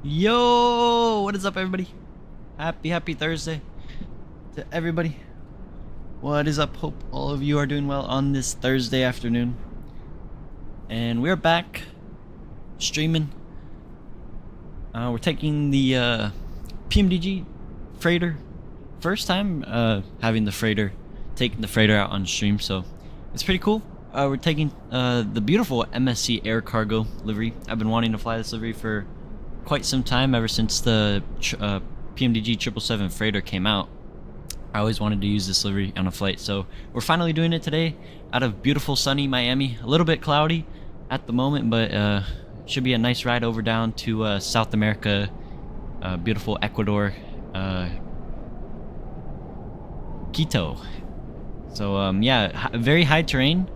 Yo, what is up, everybody? Happy Thursday to everybody. What is up? Hope all of you are doing well on this Thursday afternoon. And we're back streaming. We're taking the PMDG freighter. First time having taking the freighter out on stream, so it's pretty cool. We're taking the beautiful MSC AIR Cargo livery. I've been wanting to fly this livery for quite some time, ever since the PMDG 777 freighter came out. I always wanted to use this livery on a flight, so we're finally doing it today out of beautiful sunny Miami. A little bit cloudy at the moment, but should be a nice ride over down to South America, beautiful Ecuador, Quito. So yeah, very high terrain.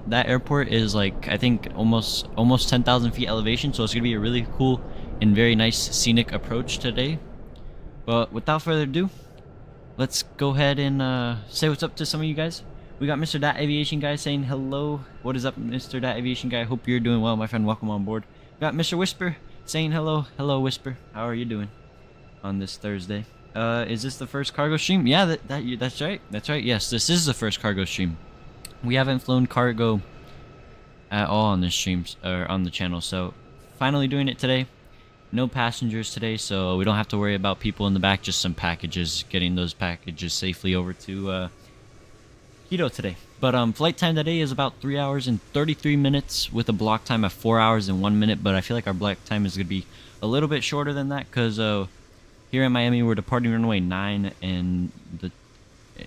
That airport is like, I think almost 10,000 feet elevation, so it's gonna be a really cool and very nice scenic approach today. But without further ado, let's go ahead and say what's up to some of you guys. We got Mr. Dat Aviation Guy saying hello. What is up, Mr. Dat Aviation Guy? Hope you're doing well, my friend. Welcome on board. We got Mr. Whisper saying hello. Hello, Whisper. How are you doing on this Thursday? Is this the first cargo stream? Yeah, that's right. That's right. Yes, this is the first cargo stream. We haven't flown cargo at all on this stream, or on the channel, so finally doing it today. No passengers today, so we don't have to worry about people in the back, just some packages, getting those packages safely over to Quito today. But flight time today is about 3 hours and 33 minutes with a block time of 4 hours and 1 minute, but I feel like our block time is going to be a little bit shorter than that because here in Miami, we're departing runway 9, and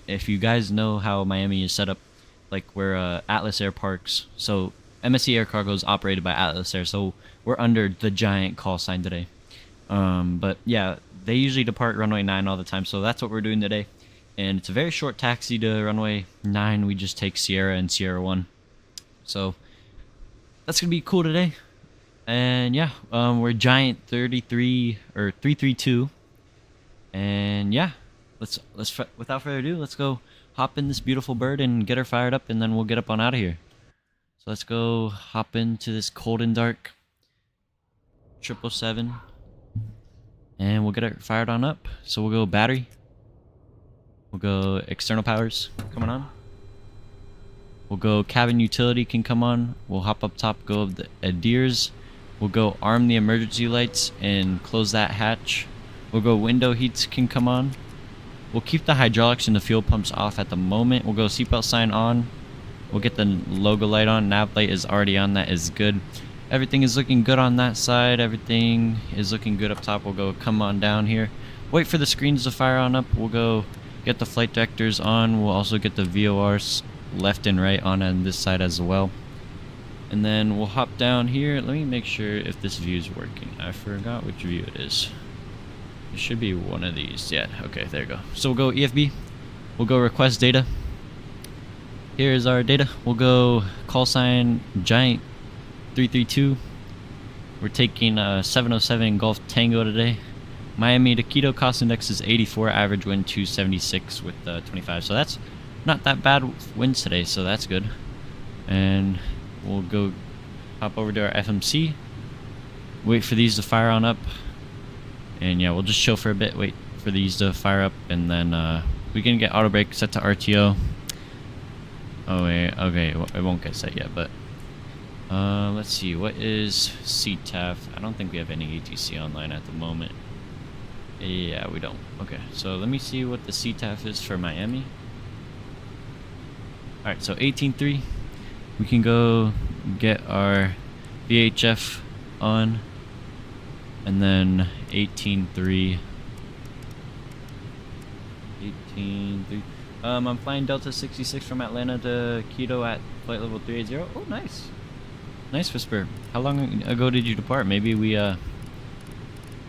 if you guys know how Miami is set up, like we're Atlas Air parks, so MSC Air Cargo is operated by Atlas Air, so we're under the giant call sign today. But yeah, they usually depart runway 9 all the time, so that's what we're doing today. And it's a very short taxi to runway 9. We just take Sierra and Sierra 1. So that's gonna be cool today. And yeah, we're giant 33 or 332. And yeah, let's without further ado, let's go hop in this beautiful bird and get her fired up, and then we'll get up on out of here. So let's go hop into this cold and dark 777, and we'll get her fired on up. So we'll go battery. We'll go external powers coming on. We'll go cabin utility can come on. We'll hop up top, go of the ADIRS. We'll go arm the emergency lights and close that hatch. We'll go window heats can come on. We'll keep the hydraulics and the fuel pumps off at the moment. We'll go seatbelt sign on. We'll get the logo light on. Nav light is already on. That is good. Everything is looking good on that side. Everything is looking good up top. We'll go come on down here. Wait for the screens to fire on up. We'll go get the flight directors on. We'll also get the VORs left and right on this side as well. And then we'll hop down here. Let me make sure if this view is working. I forgot which view it is. It should be one of these. Yeah, okay, there you go. So we'll go EFB. We'll go request data. Here's our data. We'll go call sign giant 332. We're taking 707 Golf Tango today. Miami to Quito, cost index is 84, average wind 276 with 25. So that's not that bad winds today, so that's good. And we'll go hop over to our FMC. Wait for these to fire on up. And yeah, we'll just chill for a bit, wait for these to fire up, and then we can get auto brake set to RTO. Oh wait, okay, it won't get set yet, but let's see, what is CTAF? I don't think we have any ATC online at the moment. Yeah, we don't. Okay, so let me see what the CTAF is for Miami. Alright, so 18.3. We can go get our VHF on. And then 18.3. 18.3. I'm flying Delta 66 from Atlanta to Quito at flight level 380. Oh, nice. Nice, Whisper. How long ago did you depart? Maybe we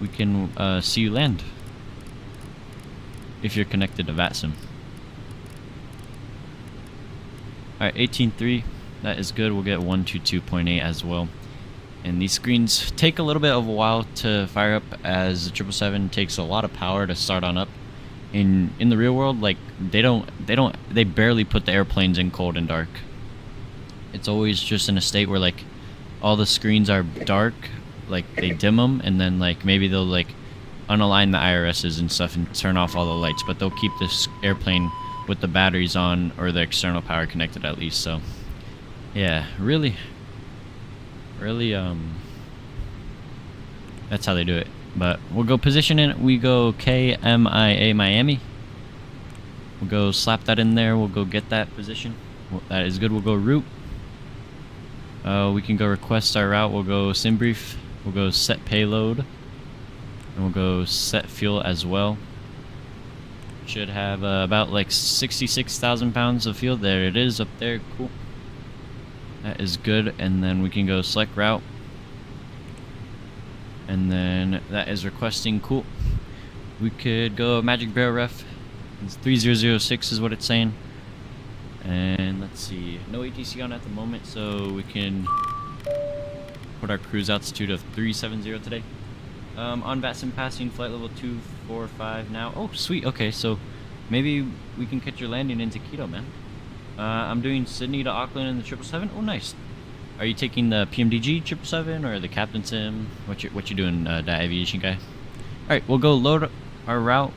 can see you land if you're connected to VATSIM. Alright, 18.3, that is good. We'll get 122.8 as well. And these screens take a little bit of a while to fire up, as the 777 takes a lot of power to start on up. In the real world, like they barely put the airplanes in cold and dark. It's always just in a state where like all the screens are dark, like they dim them, and then like maybe they'll like unalign the IRSs and stuff and turn off all the lights, but they'll keep this airplane with the batteries on or the external power connected at least. So yeah, really that's how they do it. But we'll go position it. We go KMIA Miami. We'll go slap that in there. We'll go get that position. That is good. We'll go route. We can go request our route. We'll go sim brief. We'll go set payload. And we'll go set fuel as well. Should have about like 66,000 pounds of fuel. There it is up there. Cool. That is good. And then we can go select route. And then that is requesting. Cool. We could go magic barrel ref. It's 3006 is what it's saying. And let's see, no ATC on at the moment, so we can put our cruise altitude of 370 today. On VATSIM passing flight level 245 now. Oh sweet, okay, so maybe we can catch your landing into Quito, man. I'm doing Sydney to Auckland in the 777. Oh nice. Are you taking the PMDG 777 or the Captain Sim? What you doing, that aviation guy? Alright, we'll go load our route.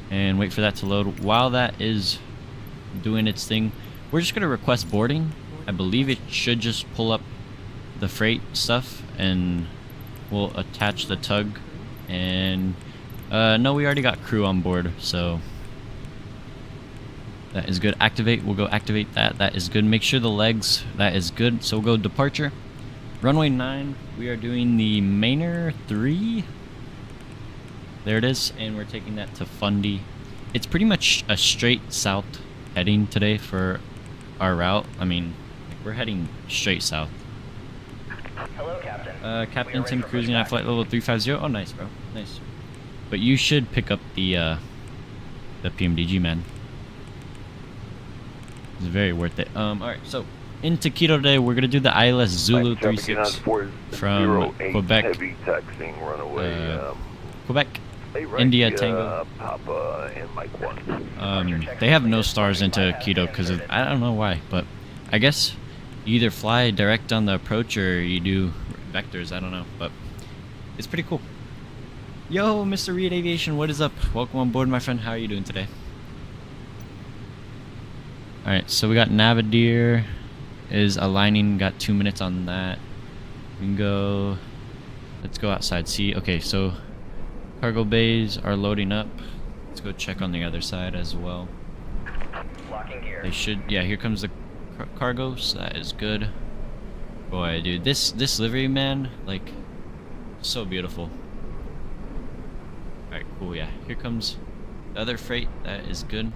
And wait for that to load. While that is doing its thing, we're just going to request boarding. I believe it should just pull up the freight stuff and we'll attach the tug. And no, we already got crew on board, so that is good. Activate, we'll go activate that. That is good. Make sure the legs, that is good. So we'll go departure. Runway 9, we are doing the Mainer 3. There it is, and we're taking that to Fundy. It's pretty much a straight south heading today for our route. I mean, we're heading straight south. Hello, Captain. Captain Tim cruising at flight level 350. Oh, nice, bro. Nice. But you should pick up the PMDG, man. It's very worth it. Alright, so into Quito today, we're gonna do the ILS Zulu 36 from Quebec. Heavy taxiing runaway. Quebec, right, India Tango. Papa and Mike 1. They have no stars into Quito because I don't know why, but I guess you either fly direct on the approach or you do vectors. I don't know, but it's pretty cool. Yo, Mr. Reed Aviation, what is up? Welcome on board, my friend. How are you doing today? Alright, so we got Navideer is aligning, got 2 minutes on that. We can go, let's go outside, see. Okay, so cargo bays are loading up. Let's go check on the other side as well. Locking gear. They should, yeah, here comes the cargo, so that is good. Boy, dude, this livery, man, like, so beautiful. Alright, cool, yeah. Here comes the other freight, that is good.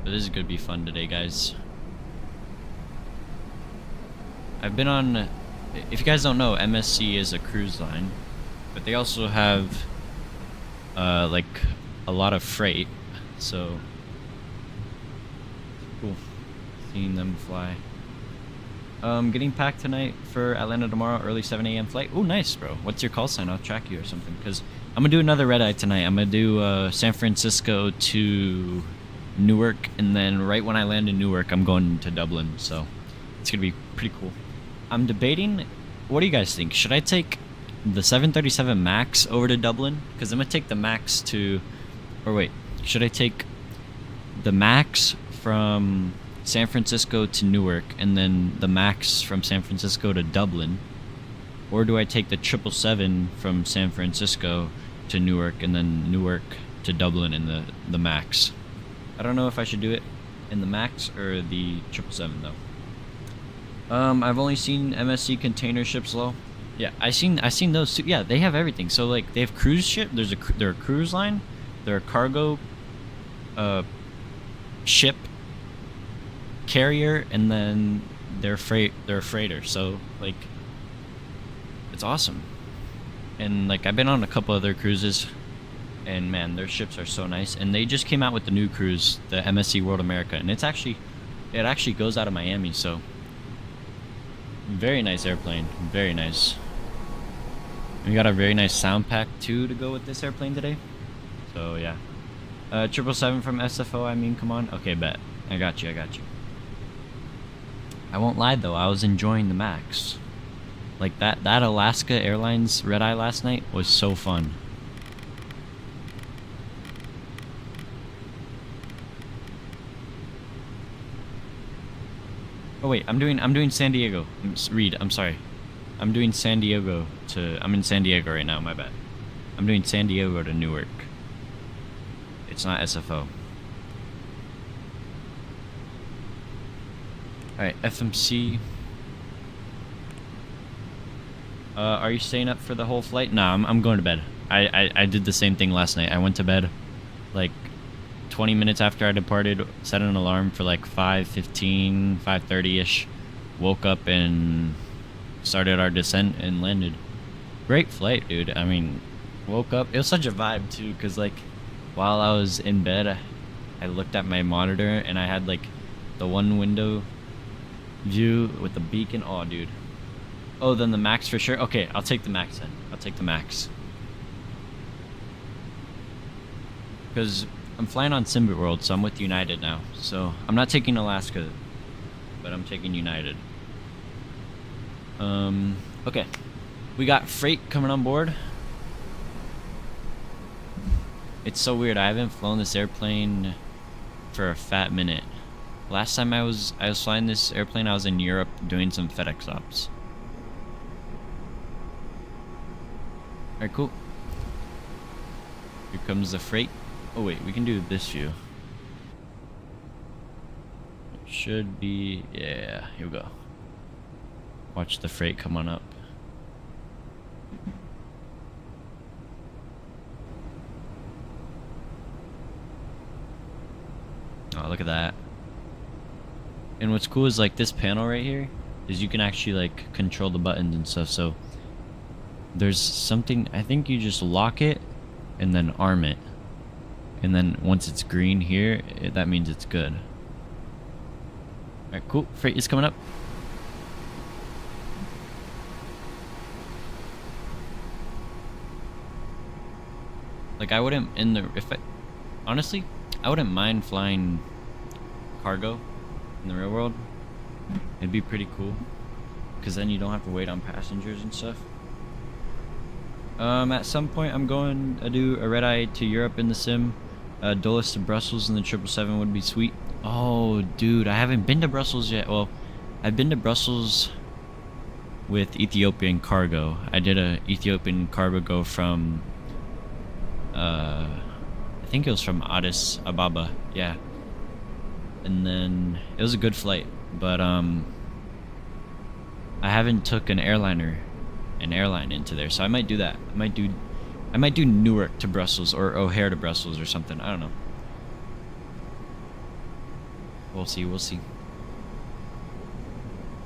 But this is gonna be fun today, guys. I've been on, if you guys don't know, MSC is a cruise line, but they also have like a lot of freight, so cool seeing them fly. Getting packed tonight for Atlanta tomorrow, early 7 a.m. flight. Oh, nice, bro. What's your call sign? I'll track you or something, because I'm gonna do another red eye tonight. I'm gonna do San Francisco to Newark, and then right when I land in Newark, I'm going to Dublin, so it's gonna be pretty cool. I'm debating, what do you guys think? Should I take the 737 MAX over to Dublin? Because I'm gonna take the MAX to, or wait, should I take the MAX from San Francisco to Newark, and then the MAX from San Francisco to Dublin? Or do I take the 777 from San Francisco to Newark, and then Newark to Dublin in the MAX? I don't know if I should do it in the MAX or the 777 though. I've only seen MSC container ships low. Yeah, I seen those too. Yeah, they have everything. So like they have cruise ship. They're a cruise line. They're a cargo ship carrier, and then they're a freighter. So like it's awesome. And like I've been on a couple other cruises, and man, their ships are so nice. And they just came out with the new cruise, the MSC World America, and it actually goes out of Miami, so very nice airplane, very nice. We got a very nice sound pack too to go with this airplane today. So yeah, 777 from SFO. I mean, come on. Okay, bet. I got you. I won't lie though, I was enjoying the MAX. Like that Alaska Airlines red eye last night was so fun. Oh wait, I'm doing San Diego. Reed, I'm sorry. I'm doing San Diego to, I'm in San Diego right now, my bad. I'm doing San Diego to Newark. It's not SFO. Alright, FMC. Are you staying up for the whole flight? Nah, I'm going to bed. I did the same thing last night. I went to bed like 20 minutes after I departed, set an alarm for like 5:15, 5:30ish. Woke up and started our descent and landed. Great flight, dude. I mean, woke up. It was such a vibe too, because like while I was in bed, I looked at my monitor and I had like the one window view with the beacon. Oh, dude. Oh, then the MAX for sure. Okay, I'll take the MAX then. I'll take the MAX. Because I'm flying on SIMBIT so I'm with United now. So I'm not taking Alaska, but I'm taking United. Okay. We got freight coming on board. It's so weird. I haven't flown this airplane for a fat minute. Last time I was flying this airplane, I was in Europe doing some FedEx ops. Alright, cool. Here comes the freight. Oh wait, we can do this view. Should be, yeah, here we go. Watch the freight come on up. Oh, look at that. And what's cool is like this panel right here is you can actually like control the buttons and stuff. So there's something, I think you just lock it and then arm it. And then once it's green here, that means it's good. Alright, cool. Freight is coming up. Like I wouldn't honestly, I wouldn't mind flying cargo in the real world. It'd be pretty cool. Cause then you don't have to wait on passengers and stuff. At some point I'm going to do a red eye to Europe in the sim. Dulles to Brussels in the 777 would be sweet. Oh, dude, I haven't been to Brussels yet. Well, I've been to Brussels with Ethiopian cargo. I did a Ethiopian cargo go from, I think it was from Addis Ababa, yeah. And then it was a good flight, but I haven't took an airline into there, so I might do that. I might do Newark to Brussels or O'Hare to Brussels or something. I don't know. We'll see.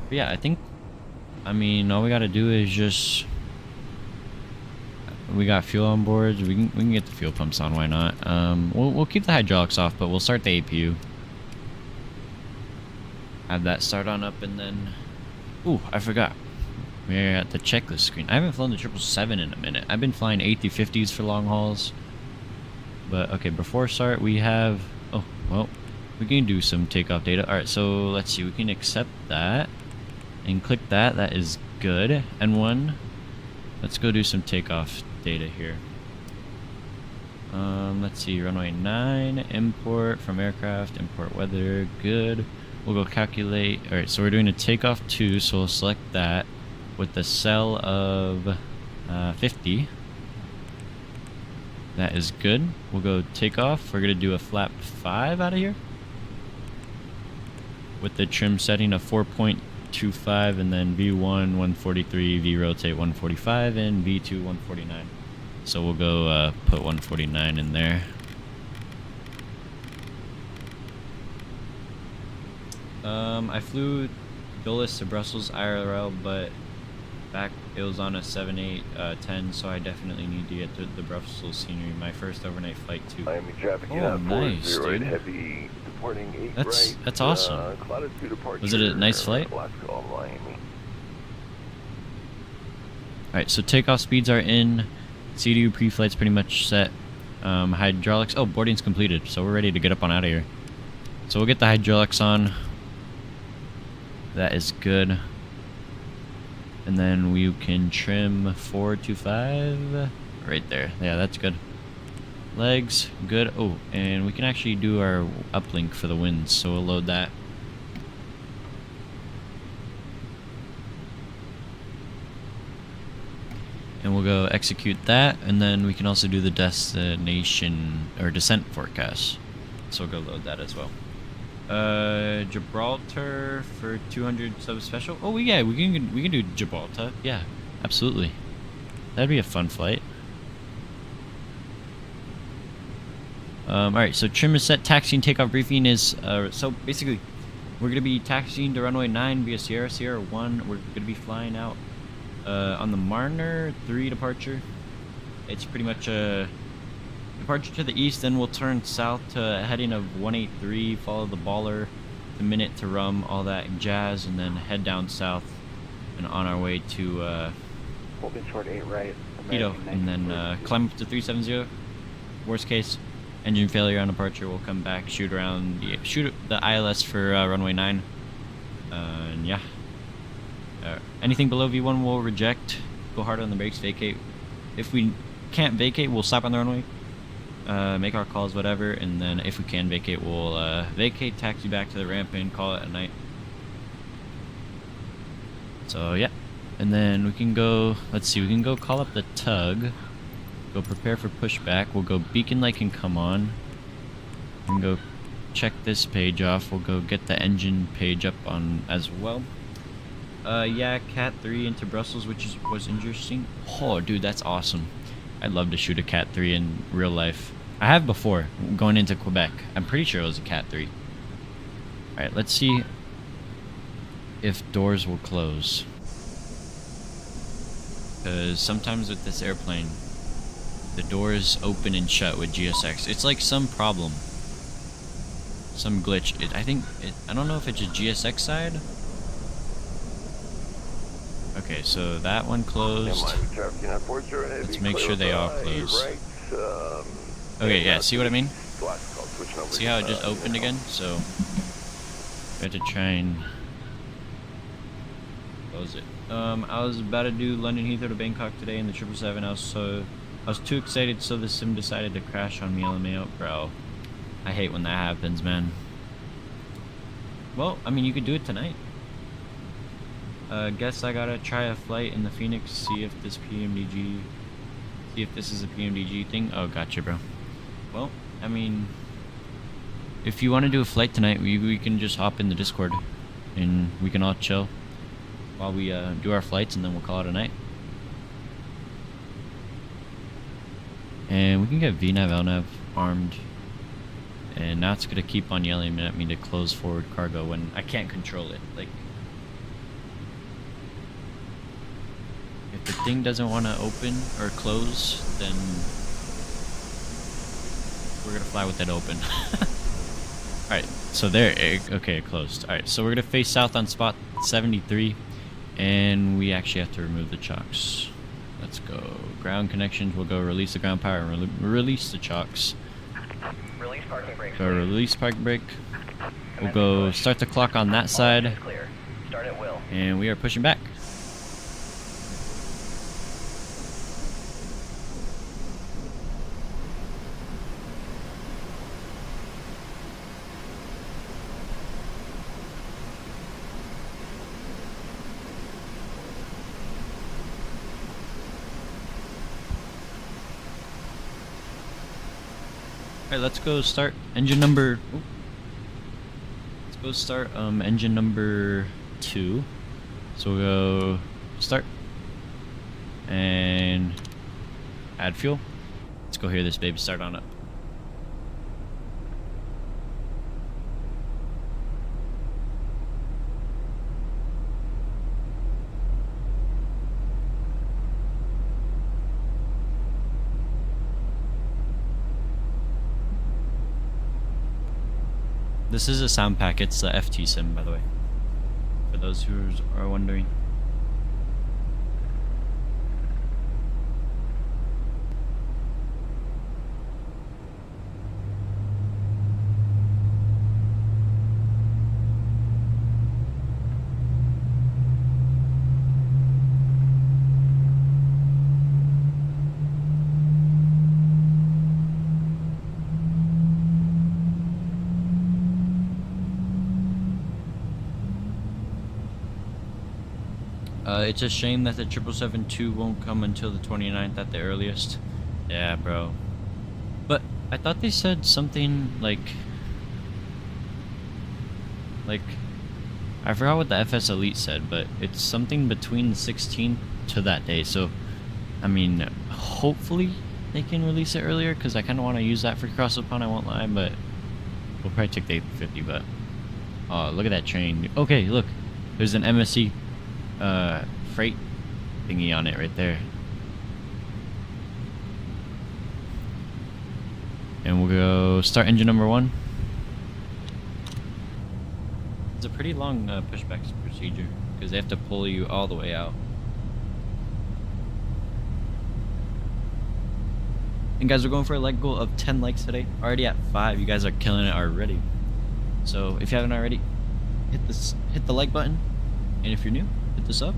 But yeah, I mean, all we gotta do is just, we got fuel on board. We can get the fuel pumps on. Why not? We'll keep the hydraulics off, but we'll start the APU. Have that start on up, and then, ooh, I forgot. We're at the checklist screen. I haven't flown the 777 in a minute. I've been flying A350s for long hauls. But okay, before start we have, oh well, we can do some takeoff data. Alright, so let's see, we can accept that and click that. That is good. N1. Let's go do some takeoff data here. Let's see, runway 9, import from aircraft, import weather, good. We'll go calculate. Alright, so we're doing a takeoff 2, so we'll select that with the cell of 50. That is good. We'll go takeoff. We're gonna do a flap 5 out of here with the trim setting of 4.25, and then V1 143, V rotate 145, and V2 149. So we'll go put 149 in there. I flew Dulles to Brussels IRL, but back it was on a 7810, so I definitely need to get to the Brussels scenery. My first overnight flight too. Miami traffic. Oh, nice, dude. Heavy departing 8 That's right, awesome. Was it a nice flight? Miami. Alright, so takeoff speeds are in. CDU pre-flight's pretty much set. Hydraulics. Oh, boarding's completed, so we're ready to get up on out of here. So we'll get the hydraulics on. That is good. And then we can trim 425 right there. Yeah, that's good. Legs, good. Oh, and we can actually do our uplink for the winds, so we'll load that. And we'll go execute that, and then we can also do the destination or descent forecast. So we'll go load that as well. Gibraltar for 200 sub special. Oh yeah, we can do Gibraltar. Yeah, absolutely. That'd be a fun flight. Alright, so trim is set. Taxiing takeoff briefing is so basically we're gonna be taxiing to runway 9 via Sierra 1. We're gonna be flying out on the Mariner 3 departure. It's pretty much a departure to the east, then we'll turn south to a heading of 183, follow the baller, the minute to rum, all that jazz, and then head down south and on our way to short 8 right, Quito, and then climb up to 370. Worst case, engine failure on departure, we'll come back, shoot the ILS for runway 9, and yeah. Anything below V1 we'll reject, go hard on the brakes, vacate. If we can't vacate, we'll stop on the runway, make our calls, whatever, and then if we can vacate, we'll vacate, taxi back to the ramp, and call it a night. So yeah, and then we can go, let's see, we can go call up the tug, go prepare for pushback, we'll go beacon light can come on, and go check this page off. We'll go get the engine page up on as well. Yeah, Cat 3 into Brussels, which was interesting. Oh, dude, that's awesome. I'd love to shoot a Cat 3 in real life. I have before, going into Quebec. I'm pretty sure it was a Cat 3. Alright, let's see if doors will close. Because sometimes with this airplane, the doors open and shut with GSX. It's like some problem. Some glitch. I don't know if it's a GSX side. Okay, so that one closed. Let's make sure they all close. Okay, yeah, see what I mean? See how it just opened again? So, we have to try and close it. I was about to do London Heathrow to Bangkok today in the 777. I was too excited, so the sim decided to crash on me. LMAO, bro. I hate when that happens, man. Well, I mean, you could do it tonight. Guess I gotta try a flight in the Phoenix, see if this is a PMDG thing. Oh, gotcha, bro. Well, I mean, if you want to do a flight tonight, we can just hop in the Discord, and we can all chill while we do our flights, and then we'll call it a night. And we can get VNAV, LNAV armed. And now it's gonna keep on yelling at me to close forward cargo when I can't control it. Like, if the thing doesn't want to open or close, then we're gonna fly with it open. Alright, so there, okay, it closed. Alright, so we're gonna face south on spot 73, and we actually have to remove the chocks. Let's go. Ground connections, we'll go release the ground power and release the chocks. Release parking brake. Go release parking brake. We'll go start the clock on that side. Clear. Start at will. And we are pushing back. Alright, let's go start engine number... Let's go start engine number 2. So we'll go start. And add fuel. Let's go hear this baby start on up. This is a sound pack, it's the FT sim, by the way, for those who are wondering. It's a shame that the 777-2 won't come until the 29th at the earliest. Yeah, bro. But I thought they said something like I forgot what the FS Elite said, but it's something between the 16th to that day. So, I mean, hopefully they can release it earlier, because I kind of want to use that for Cross Upon, I won't lie, but we'll probably take the 850, but... Oh, look at that train. Okay, look. There's an MSC freight thingy on it right there. And we'll go start engine number 1. It's a pretty long pushback procedure, because they have to pull you all the way out. And guys, we're going for a like goal of 10 likes today. Already at 5. You guys are killing it already. So if you haven't already, hit the like button. And if you're new, hit the sub.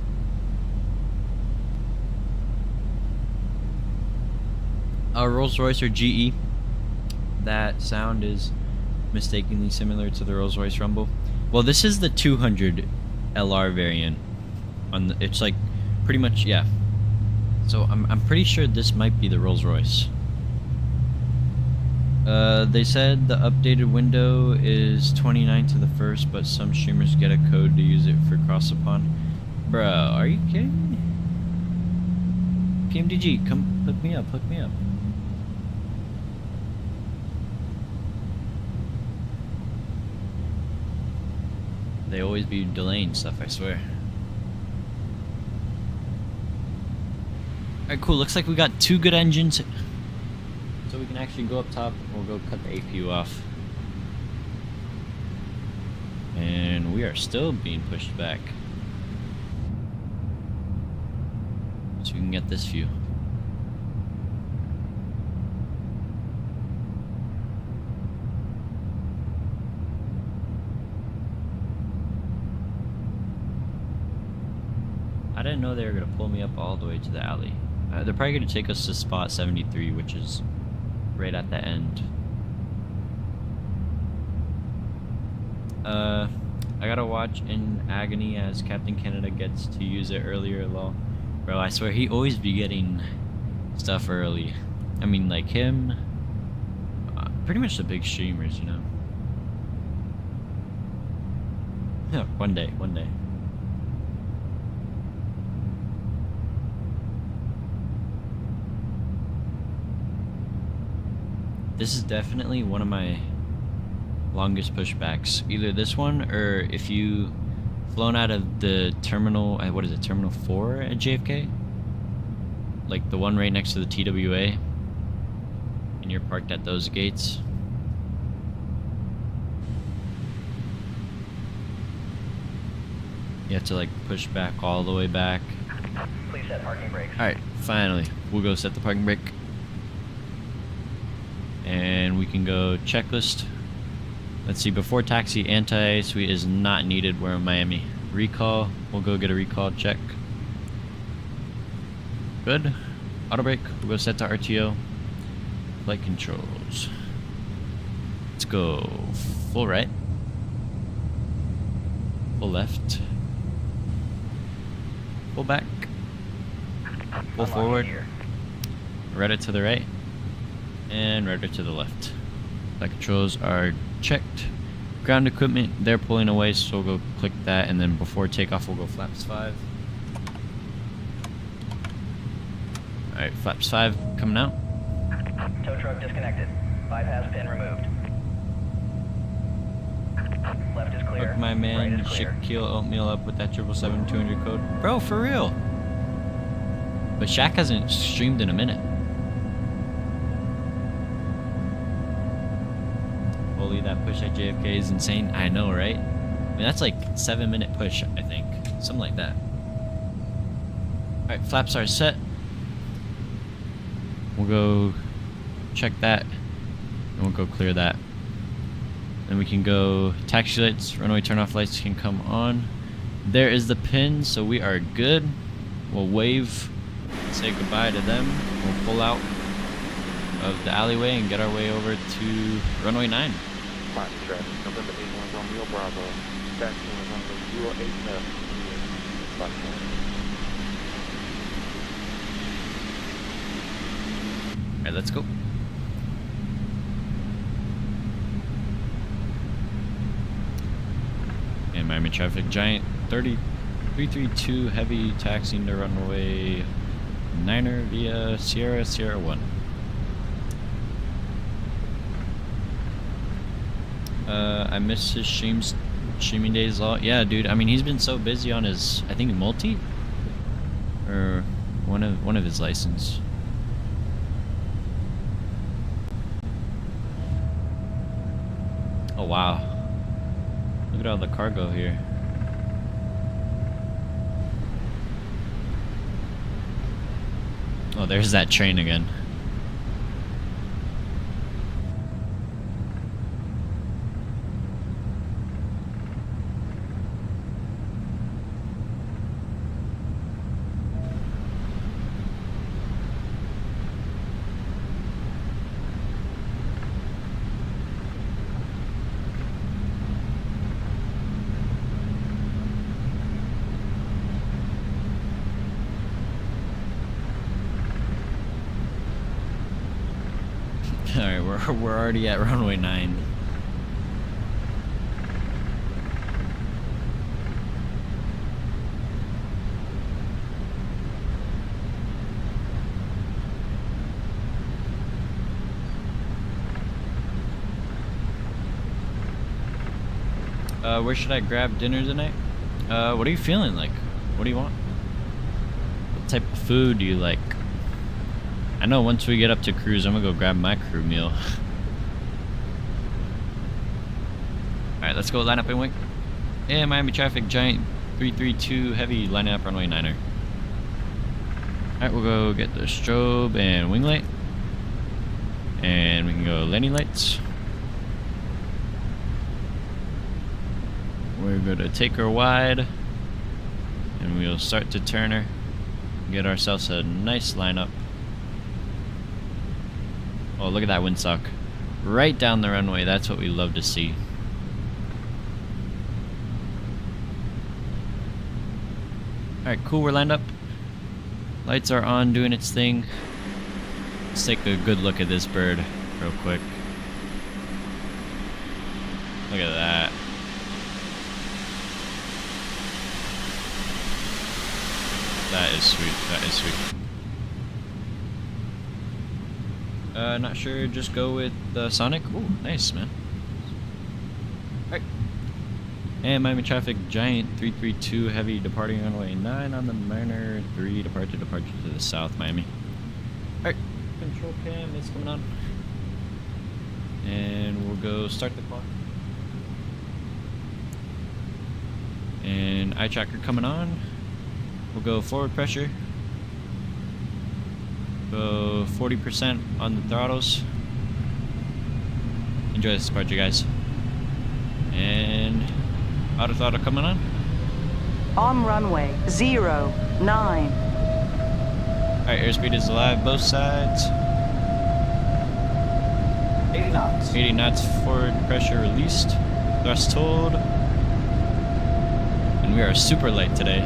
Rolls-Royce or GE. That sound is mistakenly similar to the Rolls-Royce Rumble. Well, this is the 200 LR variant. It's like pretty much, yeah. So I'm pretty sure this might be the Rolls-Royce. They said the updated window is 29 to the 1st, but some streamers get a code to use it for cross upon. Bro, are you kidding me? PMDG, come hook me up, hook me up. They always be delaying stuff, I swear. Alright, cool. Looks like we got 2 good engines. So we can actually go up top. We'll go cut the APU off. And we are still being pushed back. So we can get this view. I didn't know they were going to pull me up all the way to the alley. They're probably going to take us to spot 73, which is right at the end. I gotta watch in agony as Captain Canada gets to use it earlier, lol. Bro, I swear he always be getting stuff early. I mean, like him, pretty much the big streamers, you know. Yeah, one day, one day. This is definitely one of my longest pushbacks. Either this one, or if you flown out of the terminal, what is it, Terminal 4 at JFK? Like the one right next to the TWA, and you're parked at those gates. You have to like push back all the way back. Please set parking brakes. Alright, finally. We'll go set the parking brake. And we can go checklist. Let's see, before taxi, anti-sweet is not needed. We're in Miami. Recall, we'll go get a recall check. Good. Auto brake, we'll go set to RTO. Flight controls. Let's go full right. Full left. Full back. Full forward. Rudder to the right. And rudder to the left. Flight controls are checked. Ground equipment, they're pulling away, so we'll go click that, and then before takeoff we'll go flaps 5. Alright, flaps 5 coming out. Tow truck disconnected. Bypass pin removed. Left is clear. Hook my man Right is clear. Shaquille Oatmeal up with that 777-200 code. Bro, for real. But Shaq hasn't streamed in a minute. Holy, that push at JFK is insane. I know, right? I mean, that's like 7-minute push, I think. Something like that. Alright, flaps are set. We'll go check that. And we'll go clear that. Then we can go taxi lights, runway turn-off lights can come on. There is the pin, so we are good. We'll wave, say goodbye to them. We'll pull out of the alleyway and get our way over to runway 9. Flight traffic, November 81 Romeo Bravo. Taxi November 08 left. Flight traffic. Alright, let's go. And Miami traffic giant 332 heavy taxiing to runway 9er via Sierra 1. I missed his streaming days a lot. Yeah, dude. I mean, he's been so busy on his, I think, multi, or one of his license. Oh wow! Look at all the cargo here. Oh, there's that train again. we're already at runway 9. Where should I grab dinner tonight? What are you feeling like? What do you want? What type of food do you like? I know once we get up to cruise, I'm gonna go grab my crew meal. Alright, let's go line up and wing. Yeah, Miami traffic, Giant 332 heavy, lining up runway 9er. Alright, we'll go get the strobe and wing light. And we can go landing lights. We're going to take her wide, and we'll start to turn her, get ourselves a nice lineup. Oh, look at that windsock. Right down the runway, that's what we love to see. Alright, cool, we're lined up. Lights are on, doing its thing. Let's take a good look at this bird real quick. Look at that. That is sweet. That is sweet. Not sure. Just go with Sonic. Ooh, nice, man. Alright. And Miami traffic, Giant 332 heavy departing runway 9 on the Mariner 3 departure to the south, Miami. Alright. Control cam is coming on. And we'll go start the clock. And eye tracker coming on. We'll go forward pressure. Go 40% on the throttles. Enjoy this departure, guys. And auto throttle coming on. On runway 09. Alright, airspeed is alive, both sides. 80 knots. 80 knots, forward pressure released. Thrust hold. And we are super light today.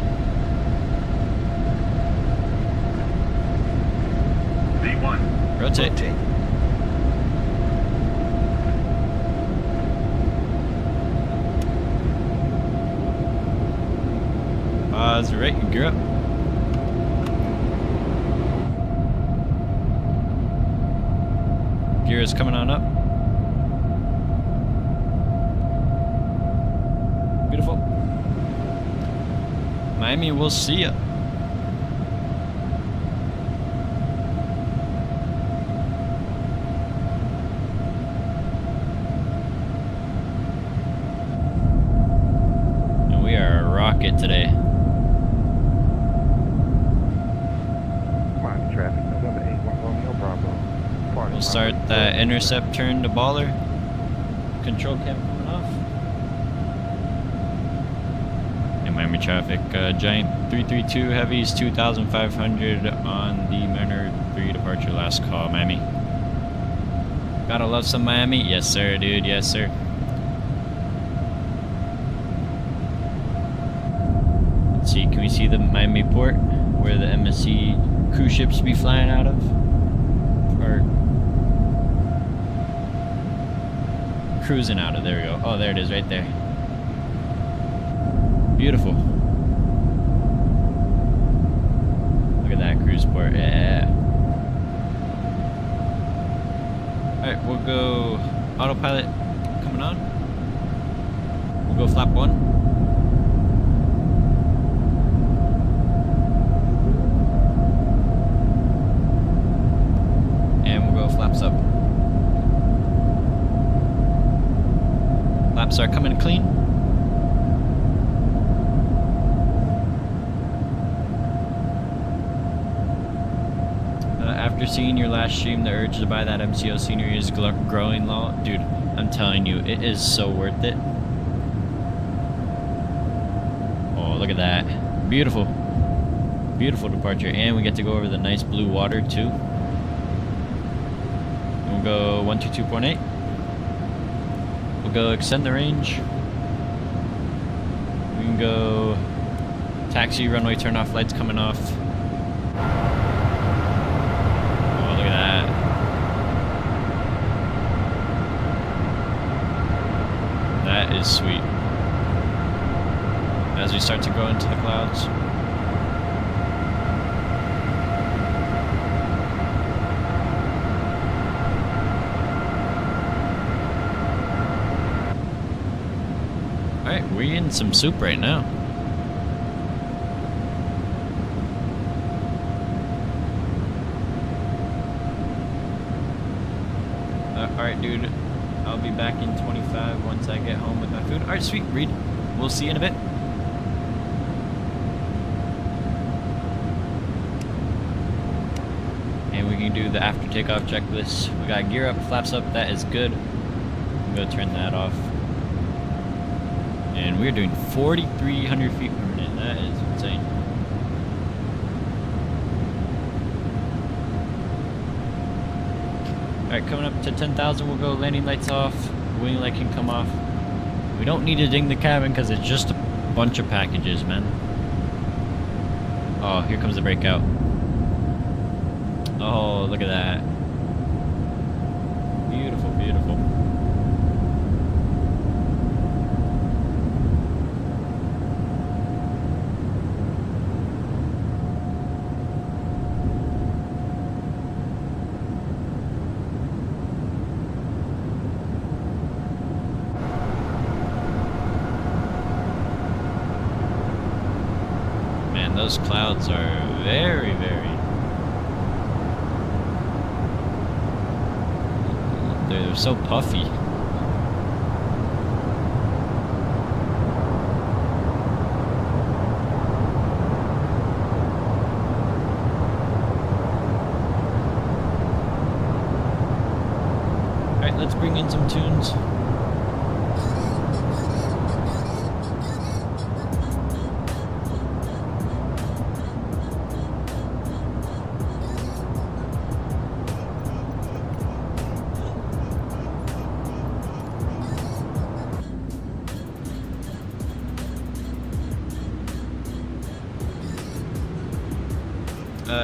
V1. Rotate. Pause, right, gear up. Gear is coming on up. Beautiful. Miami, we'll see ya. And we are a rocket today. Miami traffic, November 81 Romeo Bravo. We'll start that intercept turn to baller. Control cam coming off. And Miami traffic, Giant 332 heavies 2,500 on the Mariner 3 departure last call, Miami. Gotta love some Miami. Yes, sir, dude. Yes, sir. Let's see. Can we see the Miami port where the MSC cruise ships be flying out of? Or cruising out of. There we go. Oh, there it is right there. Beautiful. Look at that cruise port. Yeah. Alright, we'll go autopilot coming on. We'll go flap 1. And we'll go flaps up. Flaps are coming clean. After seeing your last stream, the urge to buy that MCO scenery is growing low. Dude, I'm telling you, it is so worth it. Oh, look at that. Beautiful. Beautiful departure. And we get to go over the nice blue water, too. And we'll go 122.8. We'll go extend the range. We can go taxi, runway turn off, lights coming off. is sweet. As we start to go into the clouds. Alright, we're in some soup right now. Alright, dude. I'll be back in 25 once I get home with my food. Alright, sweet, Reed. We'll see you in a bit. And we can do the after takeoff checklist. We got gear up, flaps up, that is good. I'm gonna turn that off. And we're doing 4,300 feet per minute. That is insane. Alright, coming up to 10,000, we'll go landing lights off. Wing light can come off. We don't need to ding the cabin because it's just a bunch of packages, man. Oh, here comes the breakout. Oh, look at that. Beautiful, beautiful. Man, those clouds are very, very... They're so puffy. Alright, let's bring in some tunes.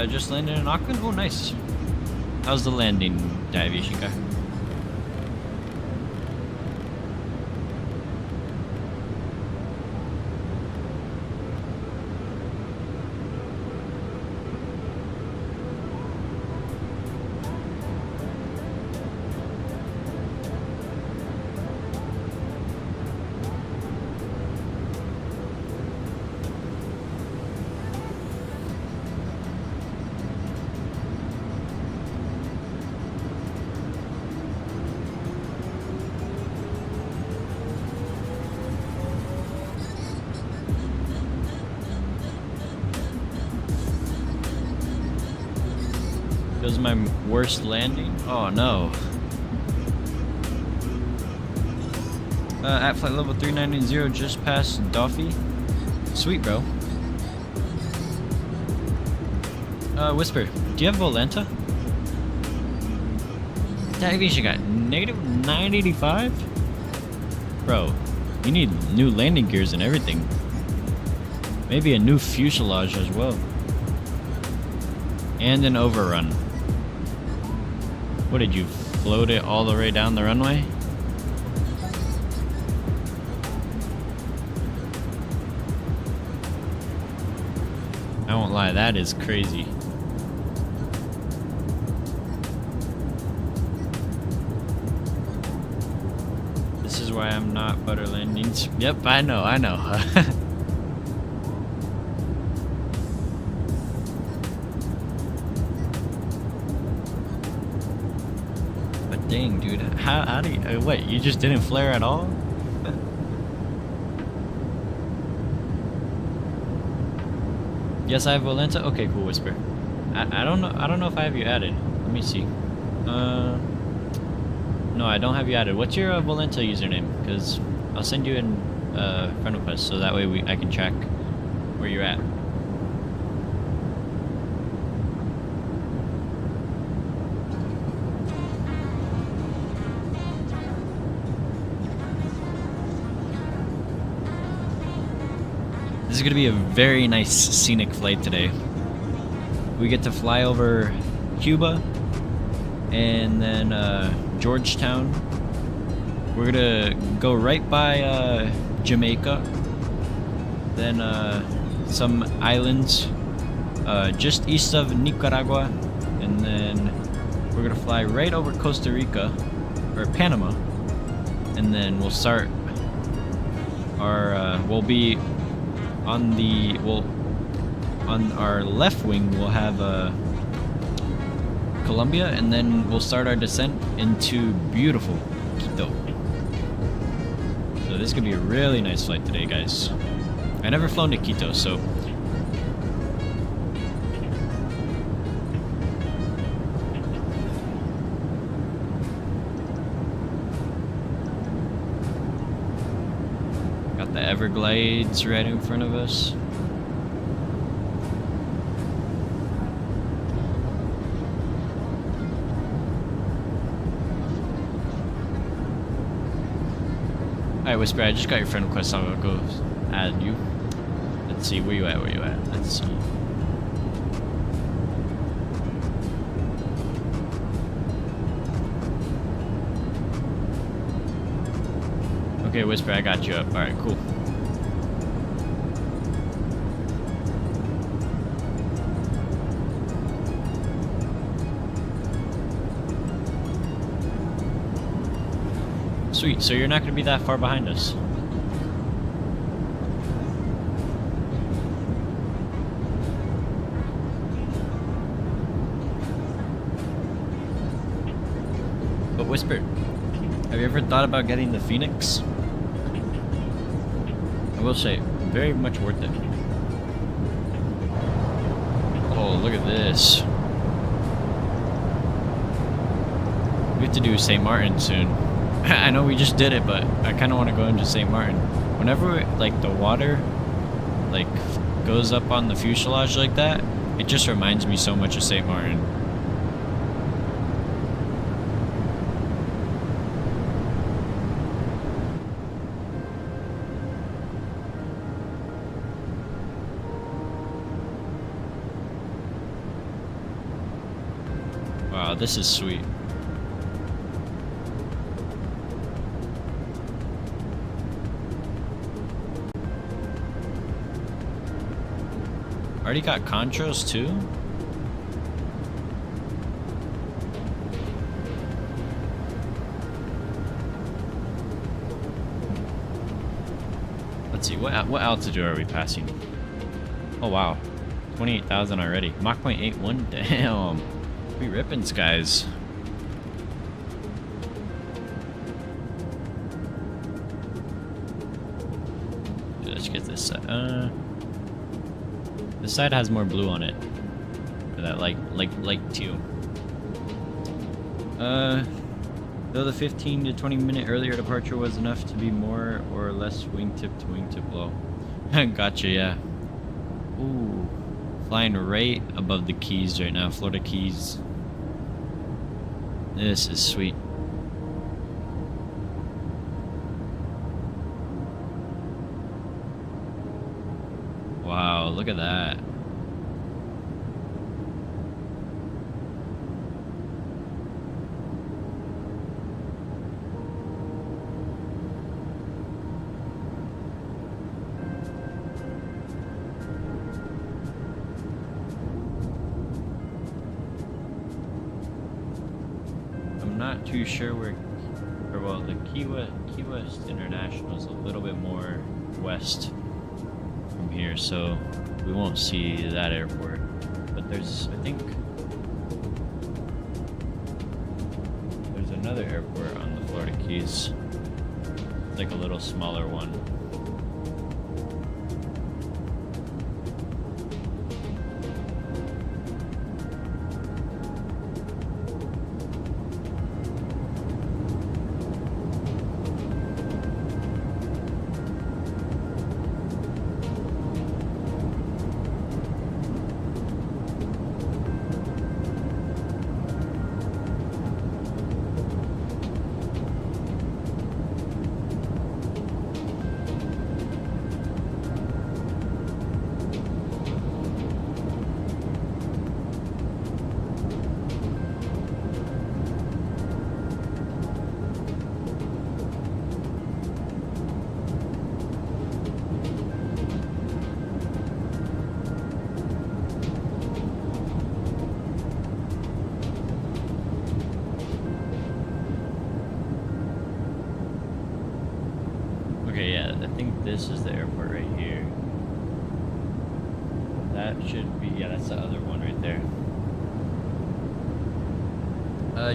Just landed in Auckland? Oh, nice. How's the landing, aviation guy? This is my worst landing. Oh no. At flight level 390, just past Duffy. Sweet, bro. Whisper, do you have Volanta? That aviation got negative 985? Bro, you need new landing gears and everything. Maybe a new fuselage as well. And an overrun. What did you float it all the way down the runway? I won't lie, that is crazy. This is why I'm not butter landings. Yep, I know. Dang, dude. How do you... what, you just didn't flare at all? Yes, I have Volanta? Okay, cool, Whisper. I don't know if I have you added. Let me see. No, I don't have you added. What's your Volanta username? Because I'll send you in friend request so that way I can track where you're at. This is going to be a very nice scenic flight today. We get to fly over Cuba and then Georgetown we're gonna go right by Jamaica, then some islands just east of Nicaragua, and then we're gonna fly right over Costa Rica or Panama, and then we'll start our we'll be on the on our left wing we'll have Colombia, and then we'll start our descent into beautiful Quito. So this is gonna be a really nice flight today, guys. I never flown to Quito, so got the Everglades right in front of us. Alright, Whisper, I just got your friend request, so I'm gonna go add you. Let's see, where you at, Let's see. Okay, Whisper, I got you up. Alright, cool. Sweet, so you're not going to be that far behind us. But Whisper, have you ever thought about getting the Phoenix? I will say, very much worth it. Oh, look at this. We have to do St. Martin soon. I know we just did it, but I kind of want to go into St. Martin. Whenever like the water like goes up on the fuselage like that, it just reminds me so much of St. Martin. Wow, this is sweet. Already got Contras too? Let's see, what altitude are we passing? Oh wow, 28,000 already. Mach 0.81, damn. We ripping, guys. Let's get this set. This side has more blue on it. Or that light teal. Though the 15 to 20 minute earlier departure was enough to be more or less wingtip to wingtip low. Gotcha, yeah. Ooh. Flying right above the Keys right now, Florida Keys. This is sweet. Wow, look at that. I'm not too sure where, or well, the Key West International is a little bit more west from here, so we won't see that airport. But there's, I think, there's another airport on the Florida Keys. It's like a little smaller one. Okay, yeah, I think this is the airport right here. That should be, yeah, that's the other one right there.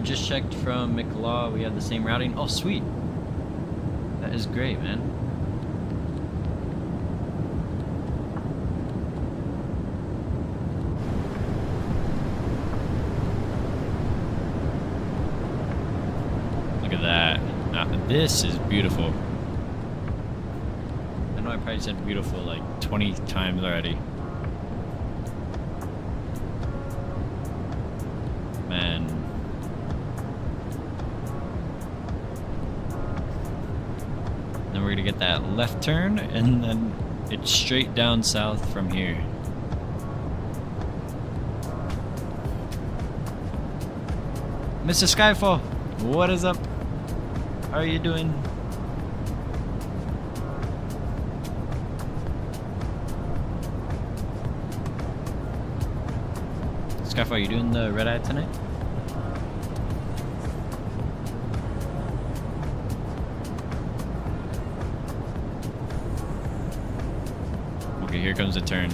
Just checked from McLaw, we have the same routing. Oh, sweet. That is great, man. Look at that. Now, this is beautiful. I know I probably said beautiful like 20 times already. Man. Then we're gonna get that left turn, and then it's straight down south from here. Mr. Skyfall, what is up? How are you doing? Skyfall, are you doing the red eye tonight? Okay, here comes the turn.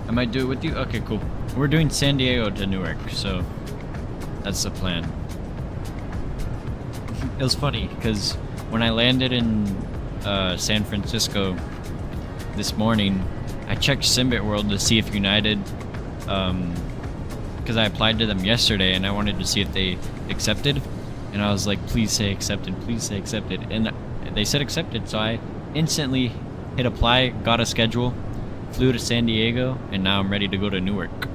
I might do it with you? Okay, cool. We're doing San Diego to Newark, so that's the plan. It was funny, because when I landed in San Francisco this morning, I checked SimBitWorld to see if United, because I applied to them yesterday and I wanted to see if they accepted, and I was like, please say accepted, please say accepted, and they said accepted, so I instantly hit apply, got a schedule, flew to San Diego, and now I'm ready to go to Newark.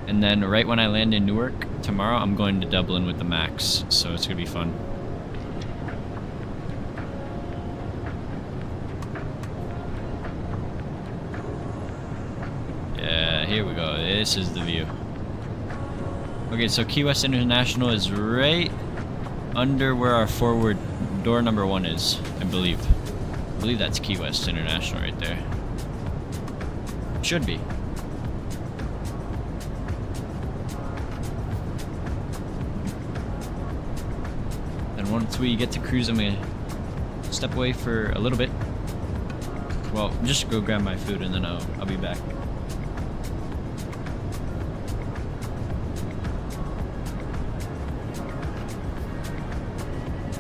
And then right when I land in Newark tomorrow, I'm going to Dublin with the MAX, so it's gonna be fun. Yeah, here we go. This is the view. Okay, so Key West International is right under where our forward door number 1 is, I believe. I believe that's Key West International right there. Should be. And once we get to cruise, I'm gonna step away for a little bit. Well, just go grab my food and then I'll be back.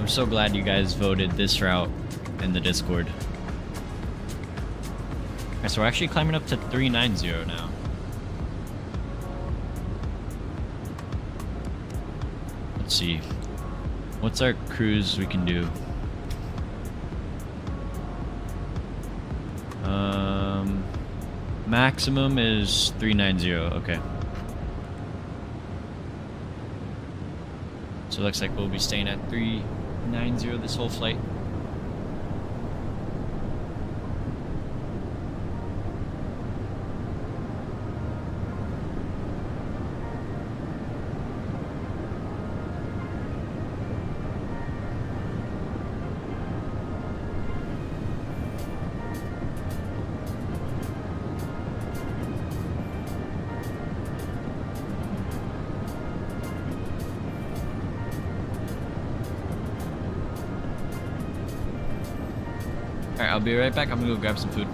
I'm so glad you guys voted this route in the Discord. Alright, so we're actually climbing up to 390 now. Let's see. What's our cruise we can do? Maximum is 390, okay. So it looks like we'll be staying at 390 this whole flight. Alright, I'll be right back. I'm gonna go grab some food.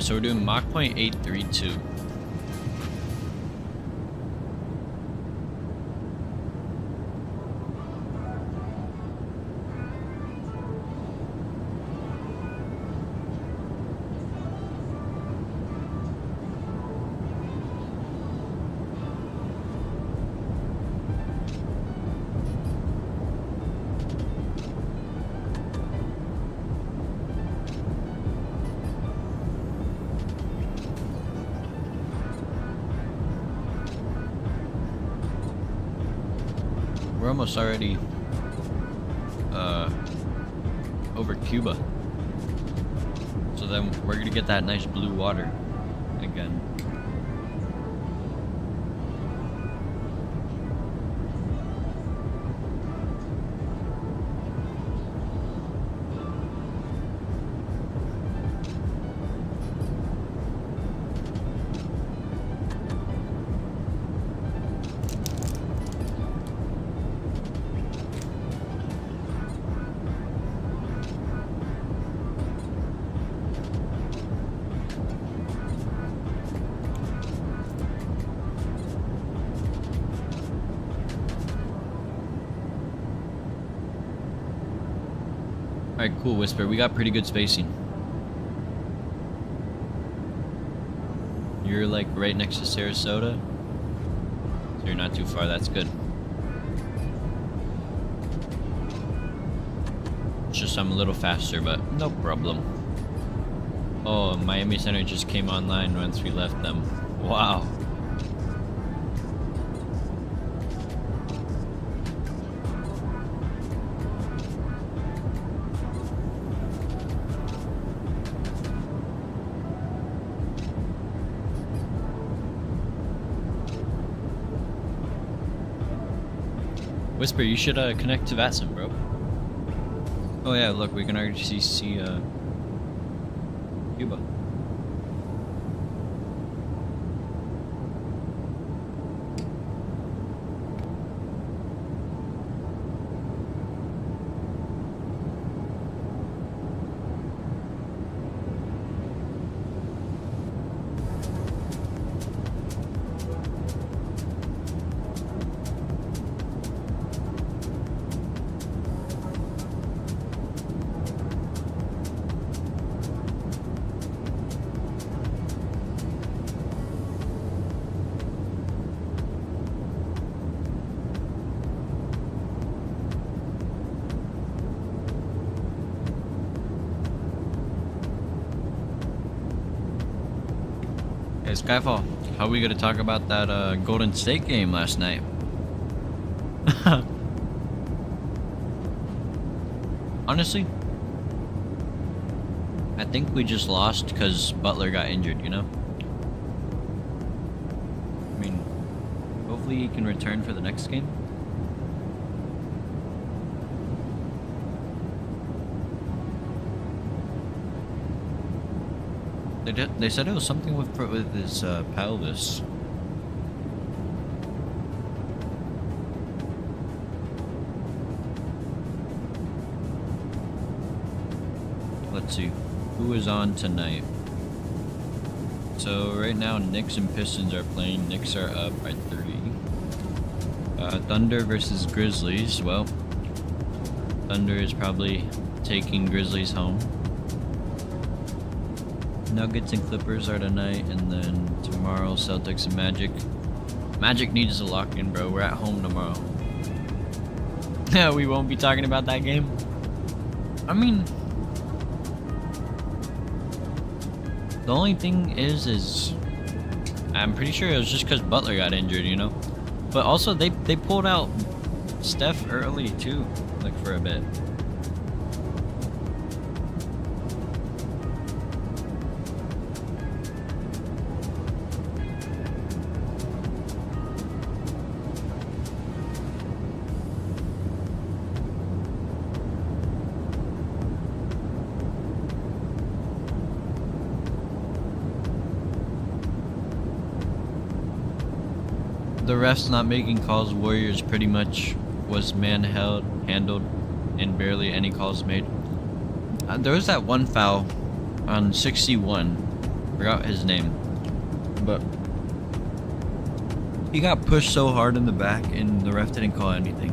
Alright, so we're doing Mach point 832. We're almost already over Cuba. So then we're gonna get that nice blue water again. Alright, cool, Whisper. We got pretty good spacing. You're like right next to Sarasota, so you're not too far. That's good. It's just I'm a little faster, but no problem. Oh, Miami Center just came online once we left them. Wow. Whisper, you should connect to VATSIM, bro. Oh yeah, look, we can already see Cuba. Hey Skyfall, how are we gonna talk about that Golden State game last night? Honestly, I think we just lost because Butler got injured, you know? I mean, hopefully he can return for the next game. They said it was something with his pelvis. Let's see, who is on tonight? So right now Knicks and Pistons are playing. Knicks are up by 3. Thunder versus Grizzlies. Well, Thunder is probably taking Grizzlies home. Nuggets and Clippers are tonight, and then tomorrow Celtics and Magic. Magic needs a lock-in, bro. We're at home tomorrow. Yeah, we won't be talking about that game. I mean, the only thing is I'm pretty sure it was just because Butler got injured, you know. But also they pulled out Steph early too, like for a bit. The refs not making calls. Warriors pretty much was handled, and barely any calls made. There was that one foul on 61 Forgot his name, but he got pushed so hard in the back and the ref didn't call anything.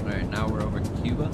Alright, now we're over to Cuba.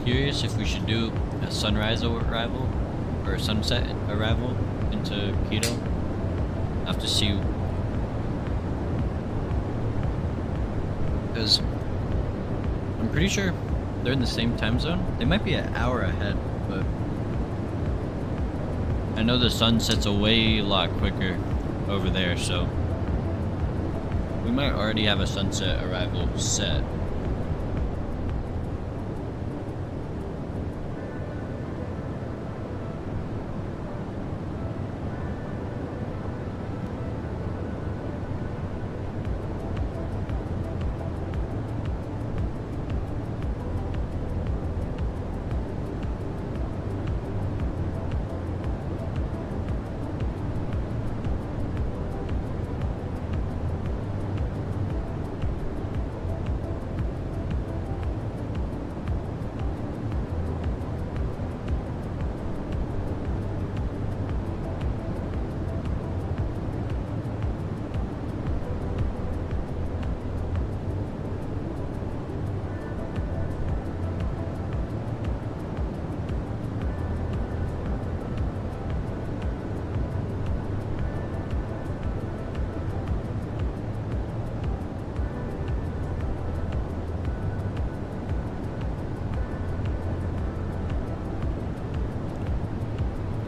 Curious if we should do a sunrise arrival or a sunset arrival into Quito. I have to see, because I'm pretty sure they're in the same time zone. They might be an hour ahead, but I know the sun sets a lot quicker over there, so we might already have a sunset arrival set.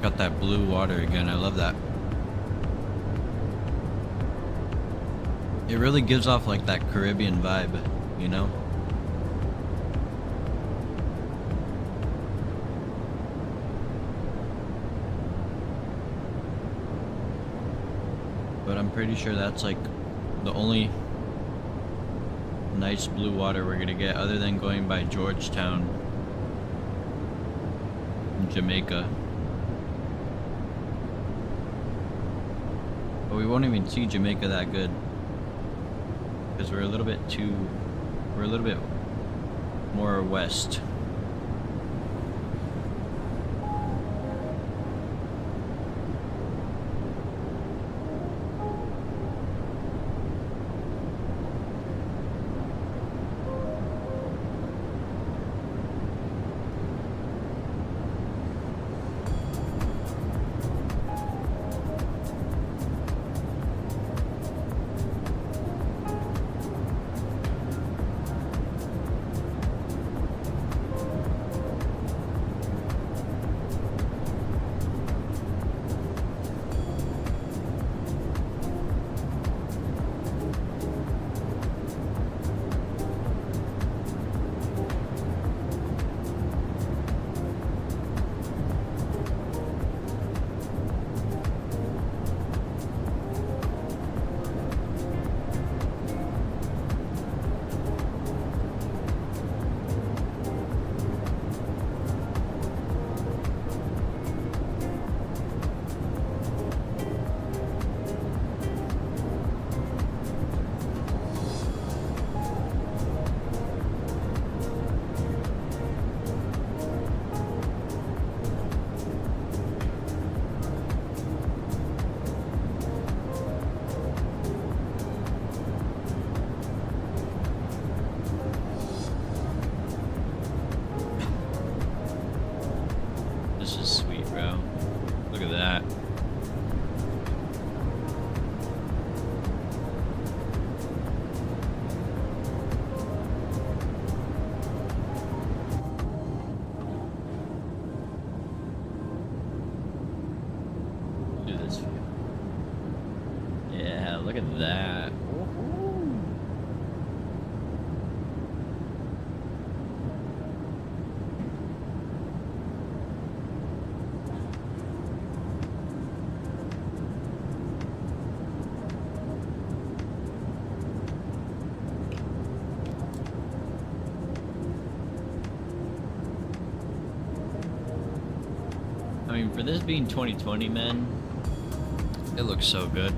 out that blue water again. I love that. It really gives off like that Caribbean vibe, you know? But I'm pretty sure that's like the only nice blue water we're gonna get, other than going by Georgetown in Jamaica. But we won't even see Jamaica that good because we're a little bit more west. This is sweet, bro. Look at that. Do this for you. Yeah, look at that. I mean, for this being 2020, man, it looks so good.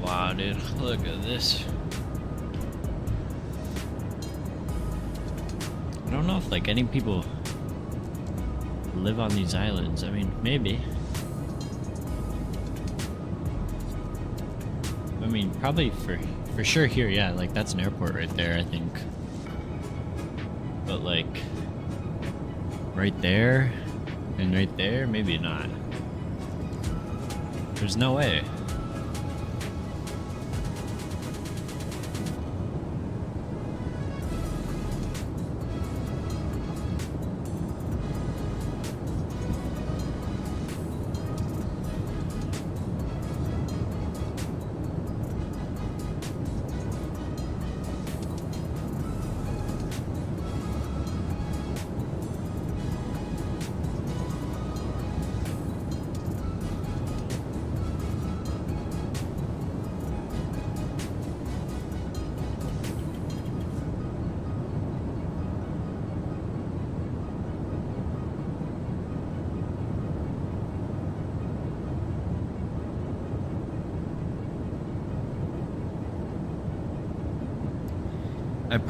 wow, dude. Look at this. I don't know if like any people live on these islands. I mean, maybe. I mean, probably for sure here, yeah, like that's an airport right there, I think. But like right there and right there, maybe not. There's no way.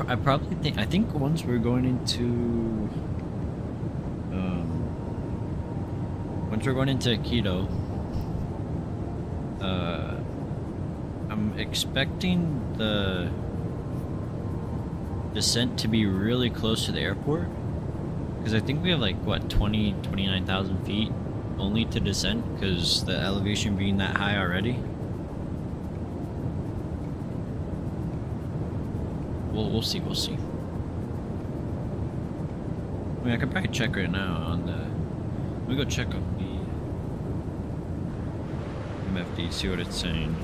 I probably think, I think once we're going into Quito, I'm expecting the descent to be really close to the airport, because I think we have like what 29,000 feet only to descend, because the elevation being that high already. We'll see. We'll see. I mean, I could probably check right now on the. Let me go check on the MFD, see what it's saying.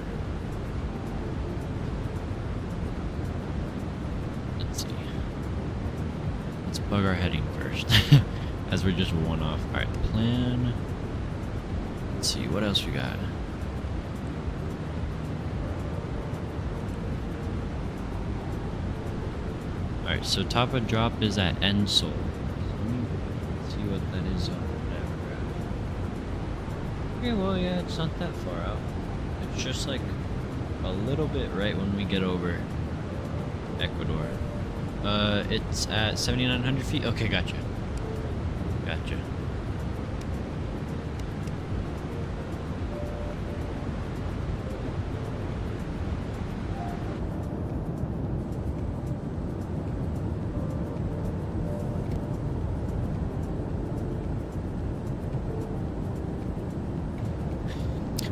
Let's see. Let's bug our heading first, as we're just one off. All right, plan. Let's see what else we got. Alright, so top of drop is at Ensol. Let me see what that is on the graph. Okay, well, yeah, it's not that far out. It's just like a little bit right when we get over Ecuador. It's at 7,900 feet. Okay, gotcha. Gotcha.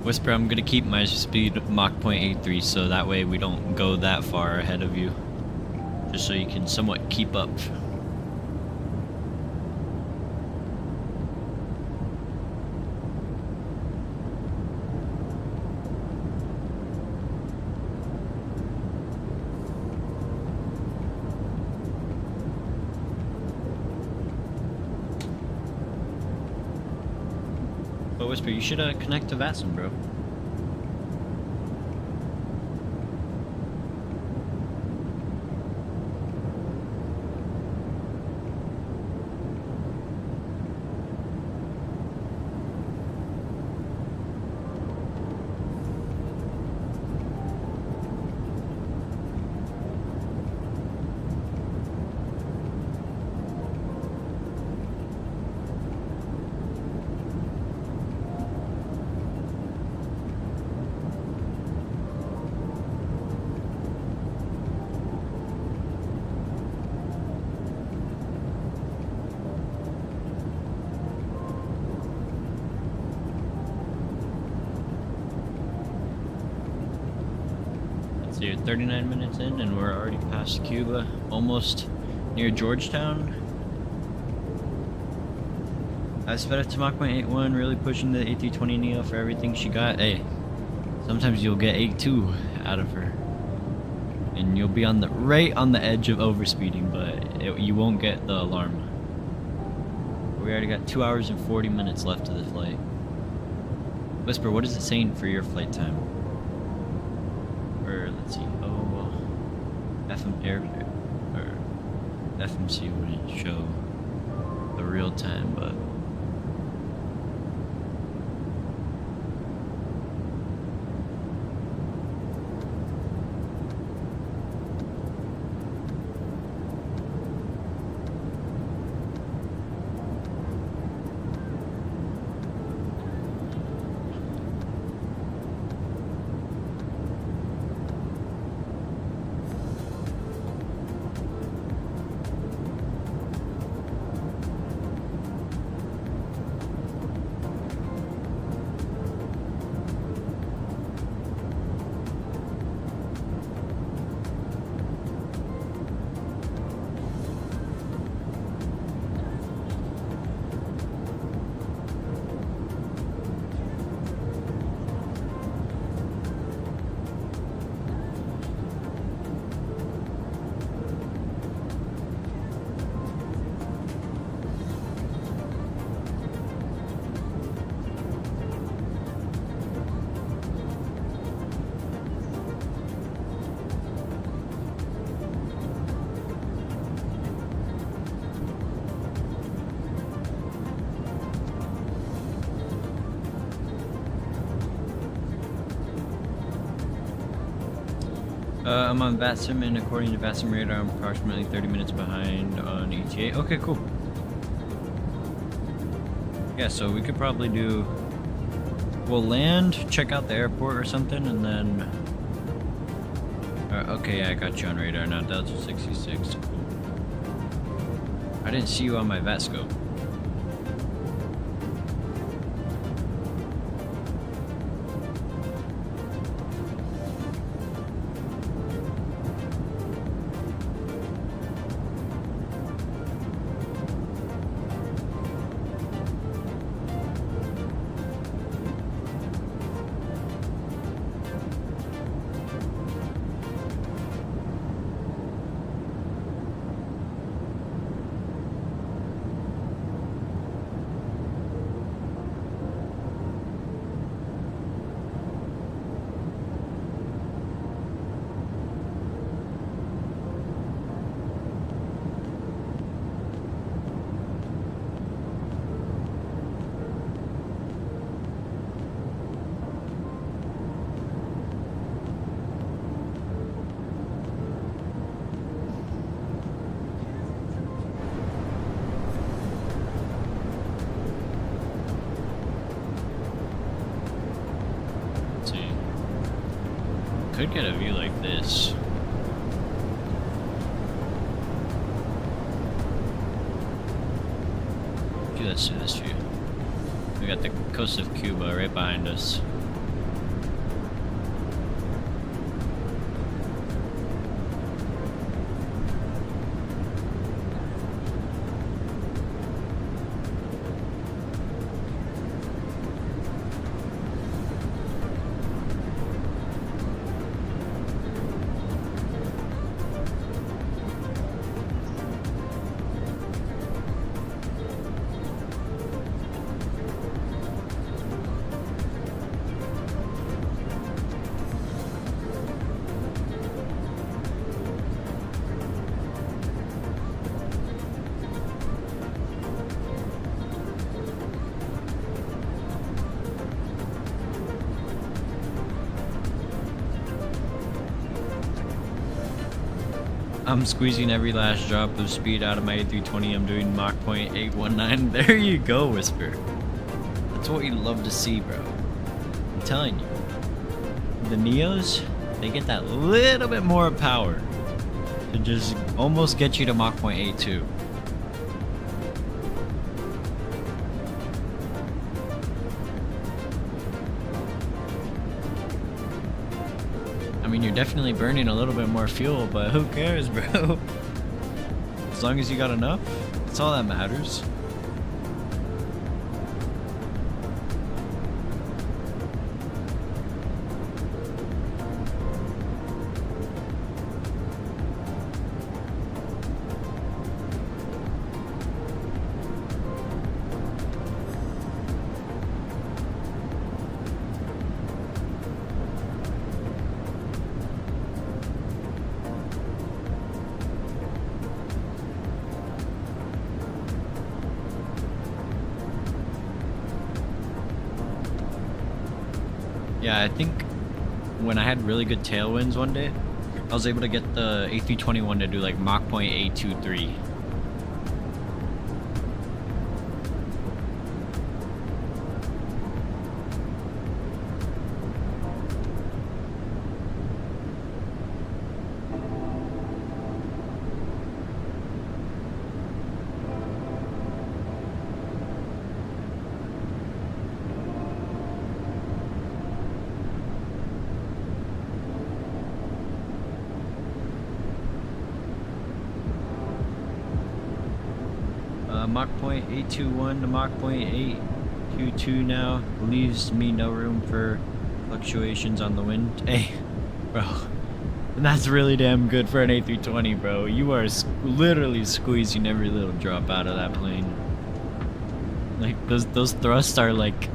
Whisper, I'm gonna keep my speed Mach 0.83 so that way we don't go that far ahead of you. Just so you can somewhat keep up. But Whisper, you should connect to VATSIM, bro. So you're 39 minutes in and we're already past Cuba, almost near Georgetown. I sped up to Mach 0.81, really pushing the A320neo for everything she got. Hey, sometimes you'll get A2 out of her. And you'll be on the right on the edge of overspeeding, but you won't get the alarm. We already got 2 hours and 40 minutes left of the flight. Whisper, what is it saying for your flight time? Or let's see, FMC wouldn't show the real time, but I'm on VATSIM, and according to VATSIM radar, I'm approximately 30 minutes behind on ETA. Okay, cool. Yeah, so we could probably do... We'll land, check out the airport or something, and then... okay, yeah, I got you on radar now. Delta 66. Cool. I didn't see you on my VAT scope. Could get a view like this. Actually, let's do this view. We got the coast of Cuba right behind us. I'm squeezing every last drop of speed out of my A320. I'm doing Mach 0.819. There you go, Whisper. That's what you love to see, bro. I'm telling you. The Neos, they get that little bit more power to just almost get you to Mach 0.82. I mean, you're definitely burning a little bit more fuel, but who cares, bro? As long as you got enough, that's all that matters. Yeah, I think when I had really good tailwinds one day, I was able to get the A321 to do like Mach 0.823. Mach 0.821 to Mach 0.822 now leaves me no room for fluctuations on the wind. Hey, bro, that's really damn good for an A320, bro. You are literally squeezing every little drop out of that plane. Like those thrusts are like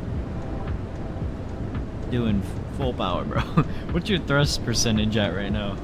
doing full power, bro. What's your thrust percentage at right now?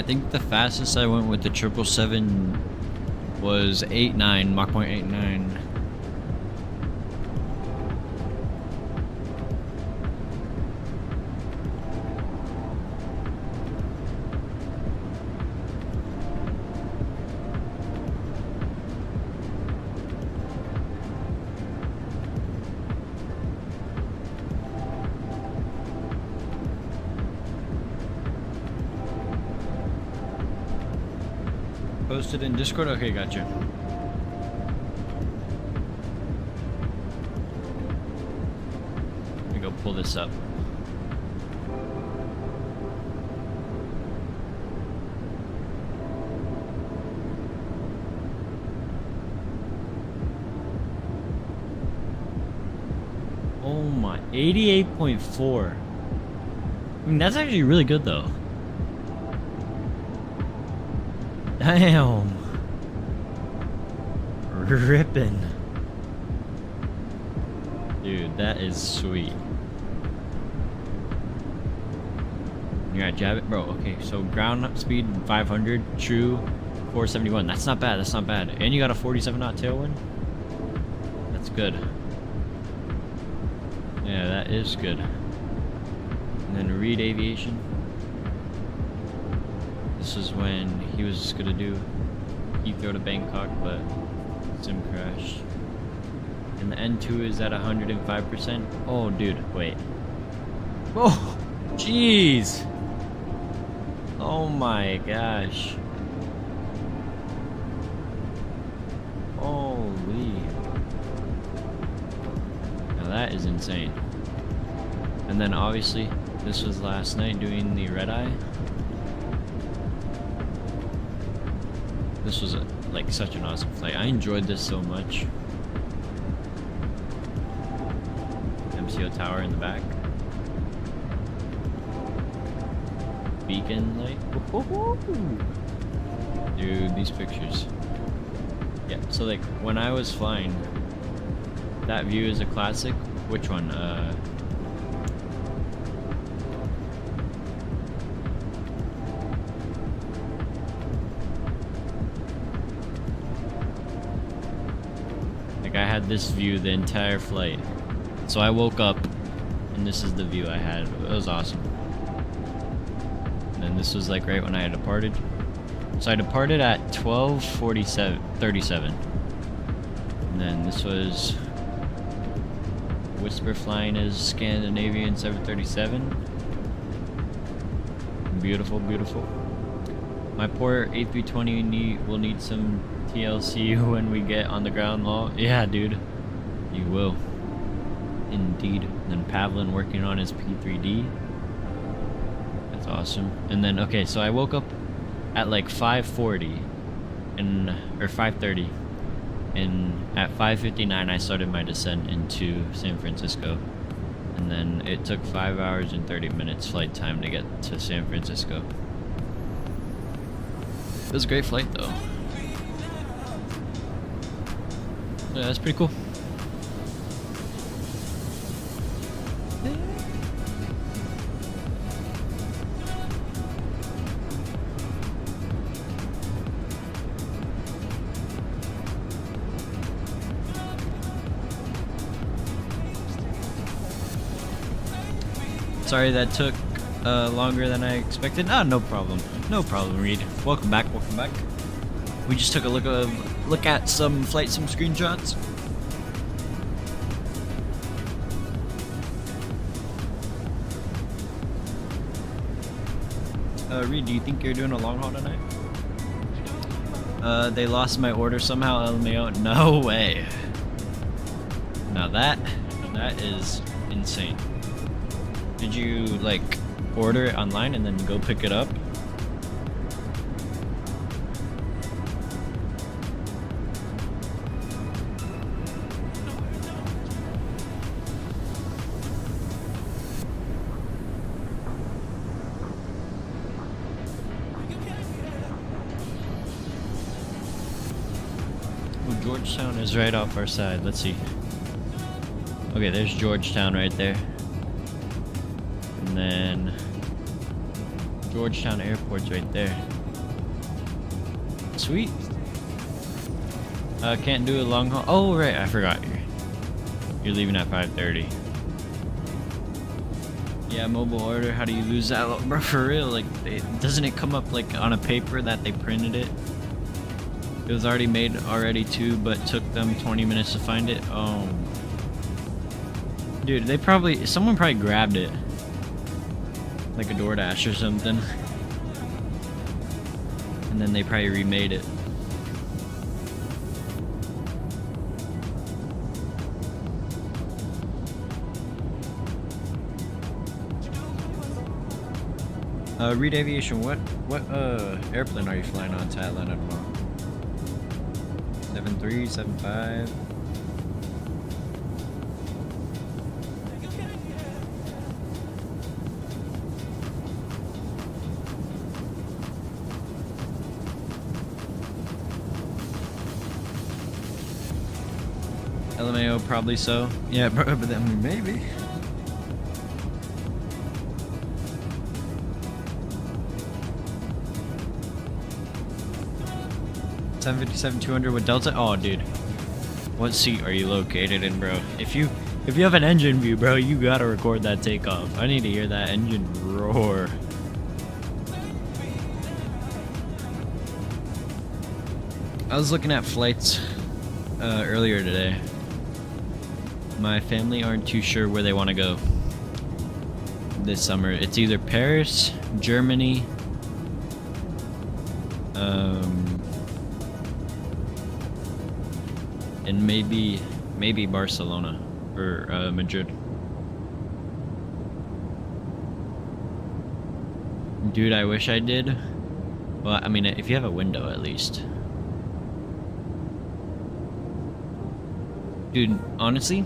I think the fastest I went with the 777 was 89, Mach point 89. Posted in Discord? Okay, gotcha. Let me go pull this up. Oh my, 88.4. I mean, that's actually really good though. Damn. Rippin'. Dude, that is sweet. You gotta jab it? Bro, okay, so ground speed 500, true 471. That's not bad, that's not bad. And you got a 47 knot tailwind? That's good. Yeah, that is good. And then Reed Aviation. This is when he was gonna do Heathrow to Bangkok, but sim crashed. And the N2 is at 105%. Oh, dude, wait. Oh, jeez. Oh my gosh. Holy. Now that is insane. And then obviously, this was last night doing the red eye. This was like such an awesome flight. I enjoyed this so much. MCO tower in the back. Beacon light. Dude, these pictures. Yeah, so like when I was flying, that view is a classic. Which one? I had this view the entire flight. So I woke up and this is the view I had. It was awesome. And then this was like right when I had departed. So I departed at 12:37. And then this was Whisper flying as Scandinavian 737. Beautiful, beautiful. My poor A320 will need some TLC when we get on the ground law. Yeah, dude. You will. Indeed. And then Pavlin working on his P3D. That's awesome. And then, okay, so I woke up at like 5:40 or 5:30. And at 5:59 I started my descent into San Francisco. And then it took 5 hours and 30 minutes flight time to get to San Francisco. It was a great flight though. Yeah, that's pretty cool. Sorry that took longer than I expected. Ah, no problem. No problem, Reed. Welcome back, welcome back. We just took a look at some flight sim screenshots. Reed, do you think you're doing a long haul tonight? They lost my order somehow, LMAO. No way. Now that is insane. Did you like order it online and then go pick it up? Georgetown is right off our side. Let's see. Okay, there's Georgetown right there. And then Georgetown Airport's right there. Sweet. Can't do a long haul. Oh, right. I forgot. You're leaving at 5:30. Yeah, mobile order. How do you lose that, bro? For real, like, doesn't it come up like on a paper that they printed it? It was already made already too, but took them 20 minutes to find it. Oh, dude, someone probably grabbed it, like a DoorDash or something, and then they probably remade it. Reed Aviation, what airplane are you flying on to Atlanta tomorrow? 73, 75. LMAO, probably so. Yeah, but then maybe. $757-200 with Delta. Oh, dude, what seat are you located in, bro? If you have an engine view, bro, you gotta record that takeoff. I need to hear that engine roar. I was looking at flights earlier today. My family aren't too sure where they want to go this summer. It's either Paris, Germany, and maybe Barcelona or Madrid. Dude, I wish I did. Well, I mean, if you have a window at least. Dude, honestly,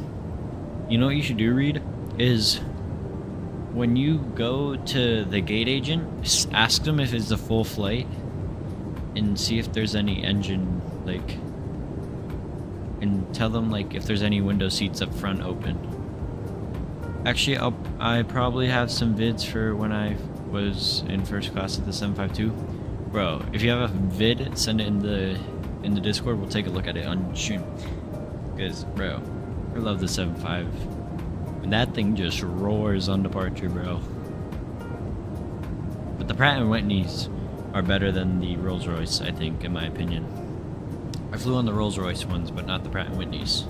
you know what you should do, Reed? Is when you go to the gate agent, ask them if it's a full flight and see if there's any engine, like, and tell them, like, if there's any window seats up front open. Actually, I probably have some vids for when I was in first class at the 752. Bro, if you have a vid, send it in the Discord. We'll take a look at it on stream. Because, bro, I love the 75. And that thing just roars on departure, bro. But the Pratt & Whitneys are better than the Rolls-Royce, I think, in my opinion. I flew on the Rolls-Royce ones, but not the Pratt & Whitneys.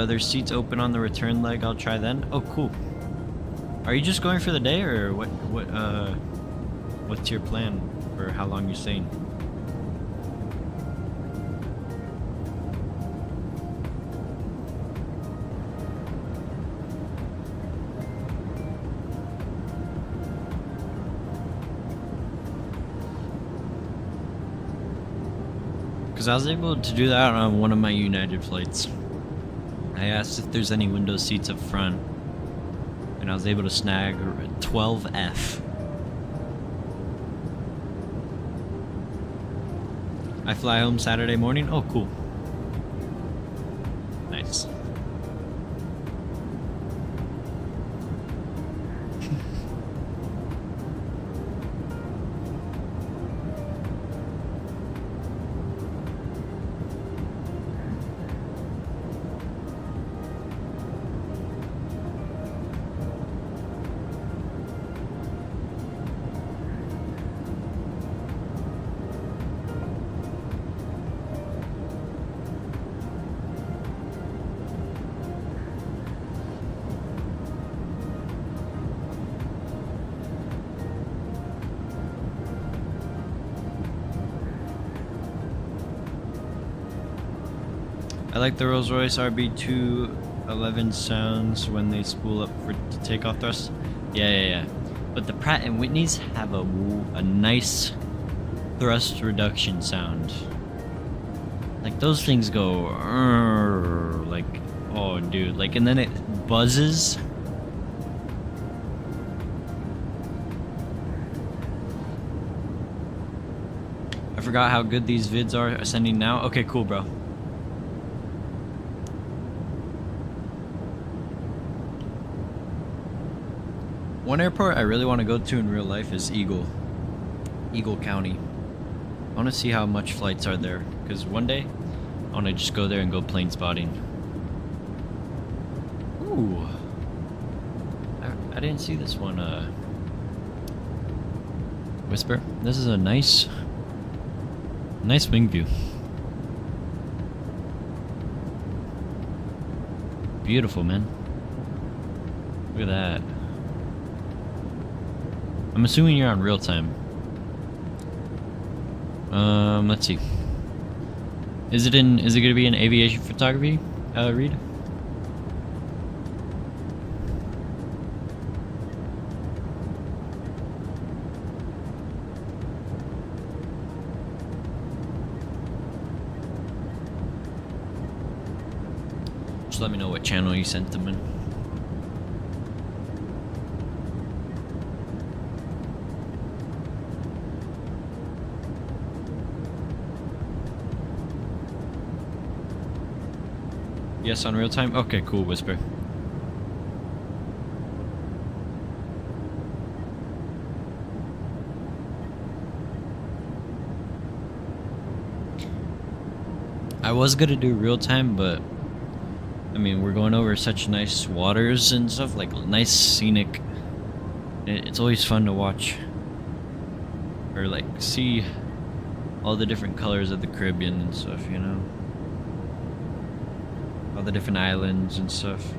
There's seats open on the return leg. I'll try then. Oh, cool. Are you just going for the day, or what's your plan for how long you're staying? Because I was able to do that on one of my United flights. I asked if there's any window seats up front, and I was able to snag 12F. I fly home Saturday morning. Oh, cool. Nice. I like the Rolls-Royce RB211 sounds when they spool up for takeoff thrust. Yeah. But the Pratt & Whitneys have a nice thrust reduction sound. Like, those things go like, oh dude, like, and then it buzzes. I forgot how good these vids are sending now. Okay, cool, bro. One airport I really want to go to in real life is Eagle County. I want to see how much flights are there, because one day I want to just go there and go plane spotting. Ooh, I didn't see this one. Whisper. This is a nice wing view. Beautiful, man. Look at that. I'm assuming you're on real time. Let's see. Is it gonna be in aviation photography, Reed? Just let me know what channel you sent them in. Yes, on real time? Okay, cool, Whisper. I was gonna do real time, but I mean, we're going over such nice waters and stuff, like nice scenic. It's always fun to watch or like see all the different colors of the Caribbean and stuff, you know? All the different islands and stuff.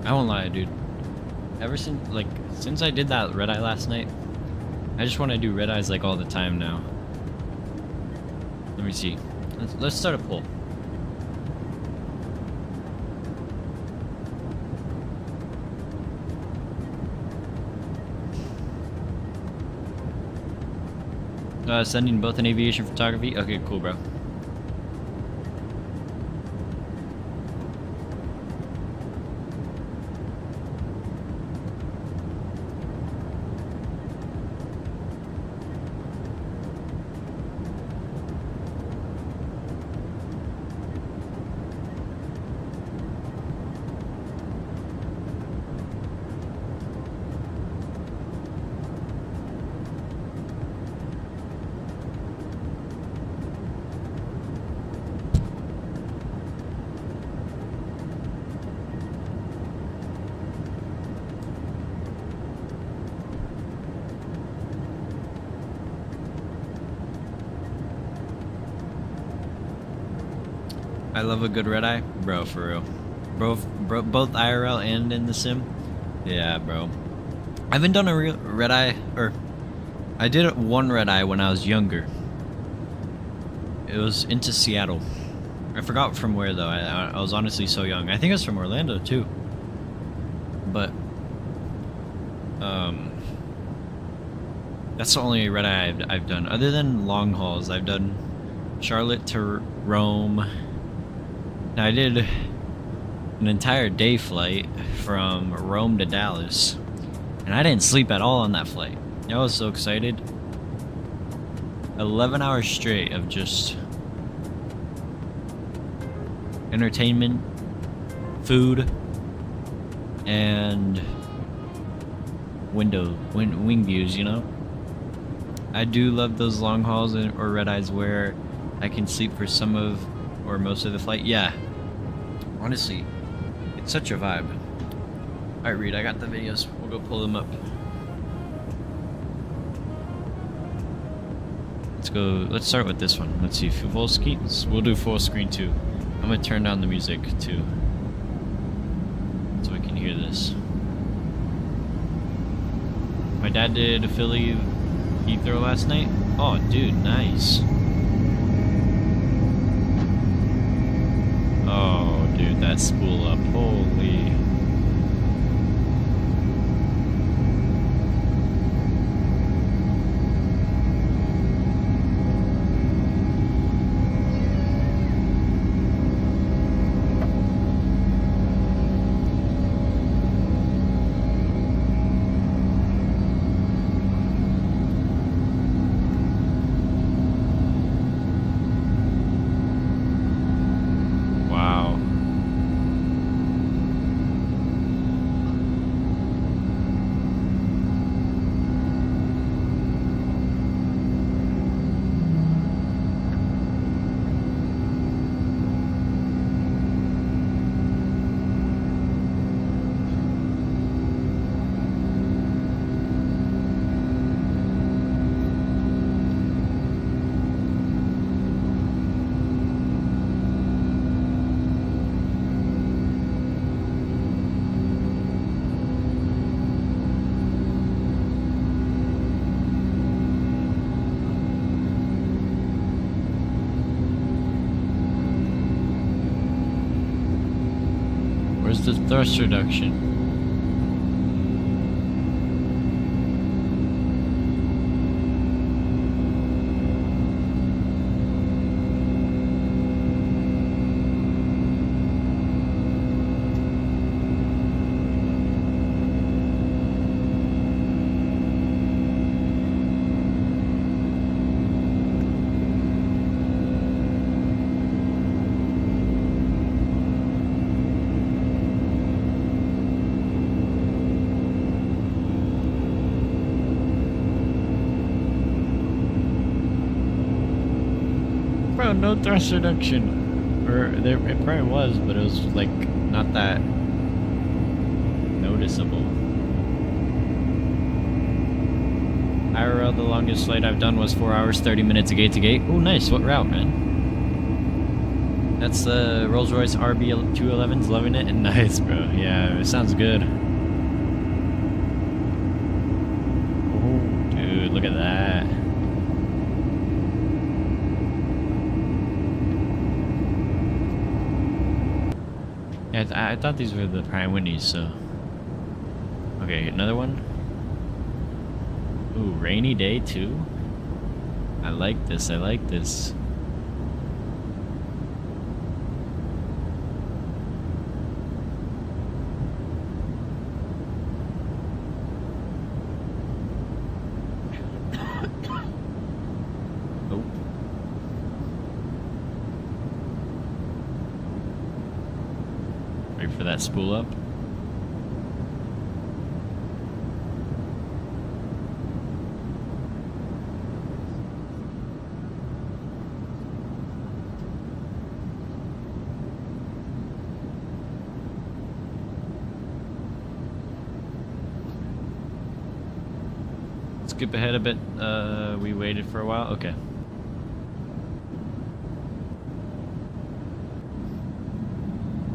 I won't lie, dude. Ever since I did that red eye last night, I just want to do red eyes like all the time now. Let me see. Let's start a poll. Sending both in aviation photography. Okay, cool, bro. I love a good red eye, bro. For real, both IRL and in the sim. Yeah, bro. I haven't done a real red eye, or I did one red eye when I was younger. It was into Seattle. I forgot from where though. I was honestly so young. I think it was from Orlando too. But that's the only red eye I've done. Other than long hauls, I've done Charlotte to Rome. Now, I did an entire day flight from Rome to Dallas, and I didn't sleep at all on that flight. I was so excited. 11 hours straight of just entertainment, food, and wing views, you know? I do love those long hauls or red eyes where I can sleep for some of or most of the flight. Yeah. Honestly, it's such a vibe. Alright, Reed, I got the videos. We'll go pull them up. Let's start with this one. Let's see, full screen. We'll do full screen too. I'm gonna turn down the music too, so we can hear this. My dad did a Philly Heathrow last night. Oh, dude, nice. Oh, dude, that spool up. Holy. Wow. Where's the thrust reduction? Bro, no thrust reduction. Or there, it probably was, but it was like not that noticeable. IRL, the longest flight I've done was 4 hours, 30 minutes gate to gate. Oh, nice. What route, man? That's the Rolls-Royce RB211s. Loving it. And nice, bro. Yeah, it sounds good. Oh, dude, look at that. Yeah, I thought these were the Prime Windies, so. Okay, another one. Ooh, rainy day too. I like this, I like this. Oh. Ready for that spool up? Skip ahead a bit. We waited for a while. Okay.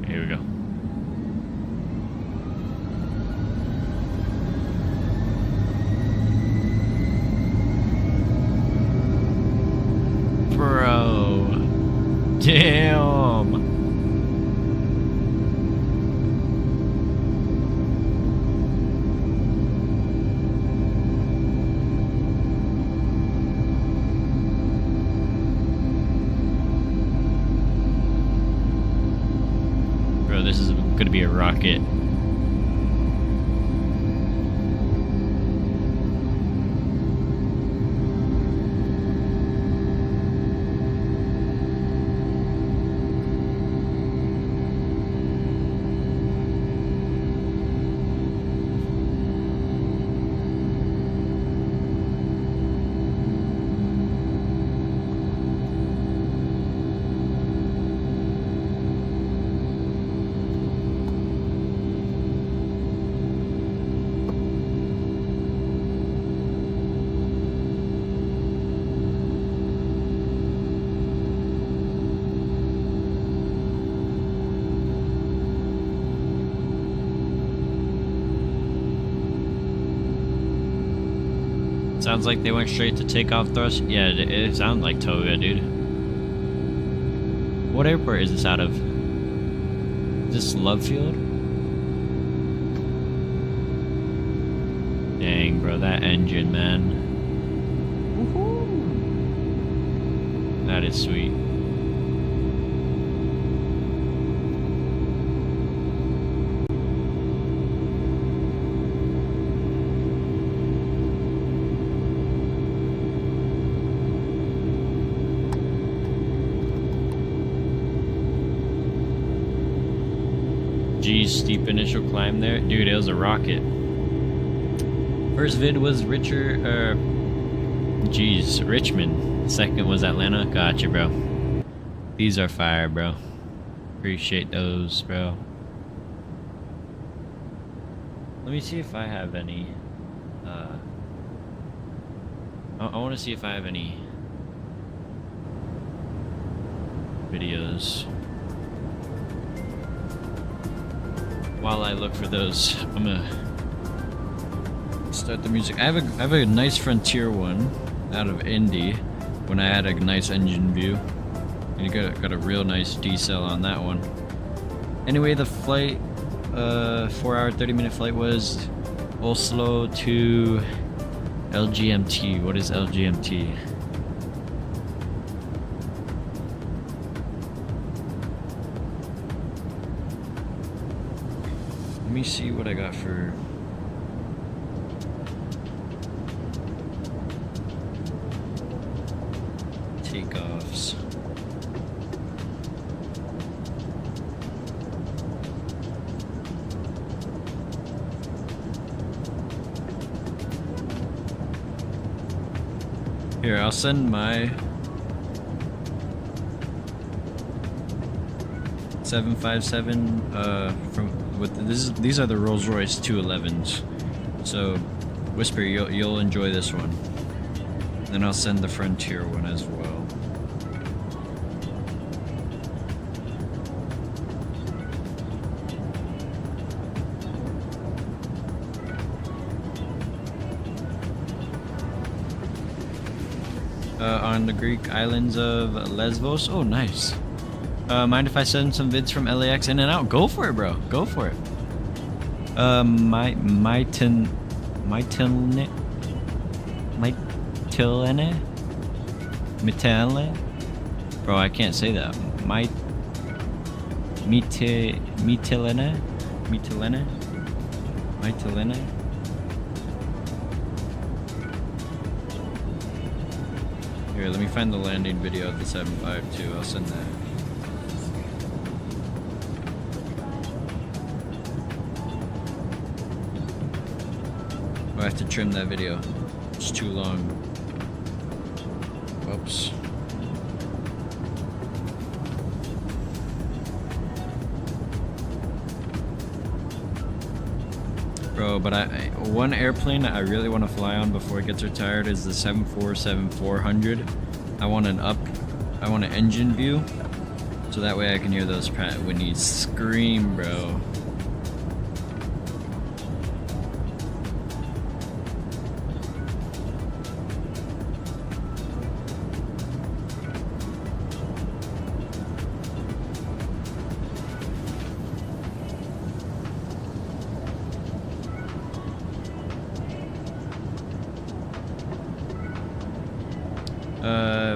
Here we go. Bro. Damn. This is going to be a rocket. Sounds like they went straight to takeoff thrust. Yeah, it sounded like Toga, dude. What airport is this out of? Is this Love Field? Dang, bro, that engine, man. Woohoo! That is sweet. Geez, steep initial climb there. Dude, it was a rocket. First vid was Richmond. Second was Atlanta. Gotcha, bro. These are fire, bro. Appreciate those, bro. Let me see if I have any. I want to see if I have any videos. While I look for those, I'm gonna start the music. I have a nice Frontier one out of Indy when I had a nice engine view. And you got a real nice decel on that one. Anyway, the flight, 4-hour, 30-minute flight was Oslo to LGMT. What is LGMT? Let me see what I got for takeoffs. Here, I'll send my 757 from these are the Rolls-Royce 211s. So Whisper, you'll enjoy this one. Then I'll send the Frontier one as well. On the Greek islands of Lesbos. Oh, nice. Mind if I send some vids from LAX in and out? Go for it, bro. Go for it. Mytilene. Bro, I can't say that. Mytilene. Here, let me find the landing video of the 752. I'll send that. I have to trim that video. It's too long. Whoops. Bro, but one airplane I really want to fly on before it gets retired is the 747-400. I want an engine view, so that way I can hear those Pratt & Whitneys scream, bro.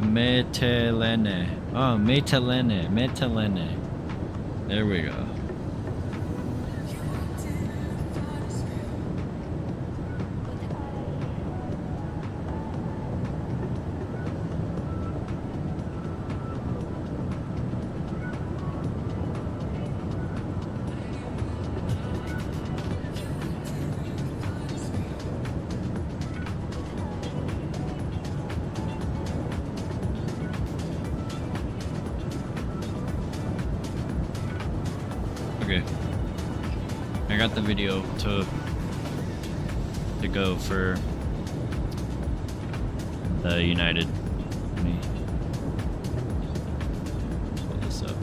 Metelene. Oh, Metelene. There we go. Okay, I got the video to go for the United. Let me pull this up.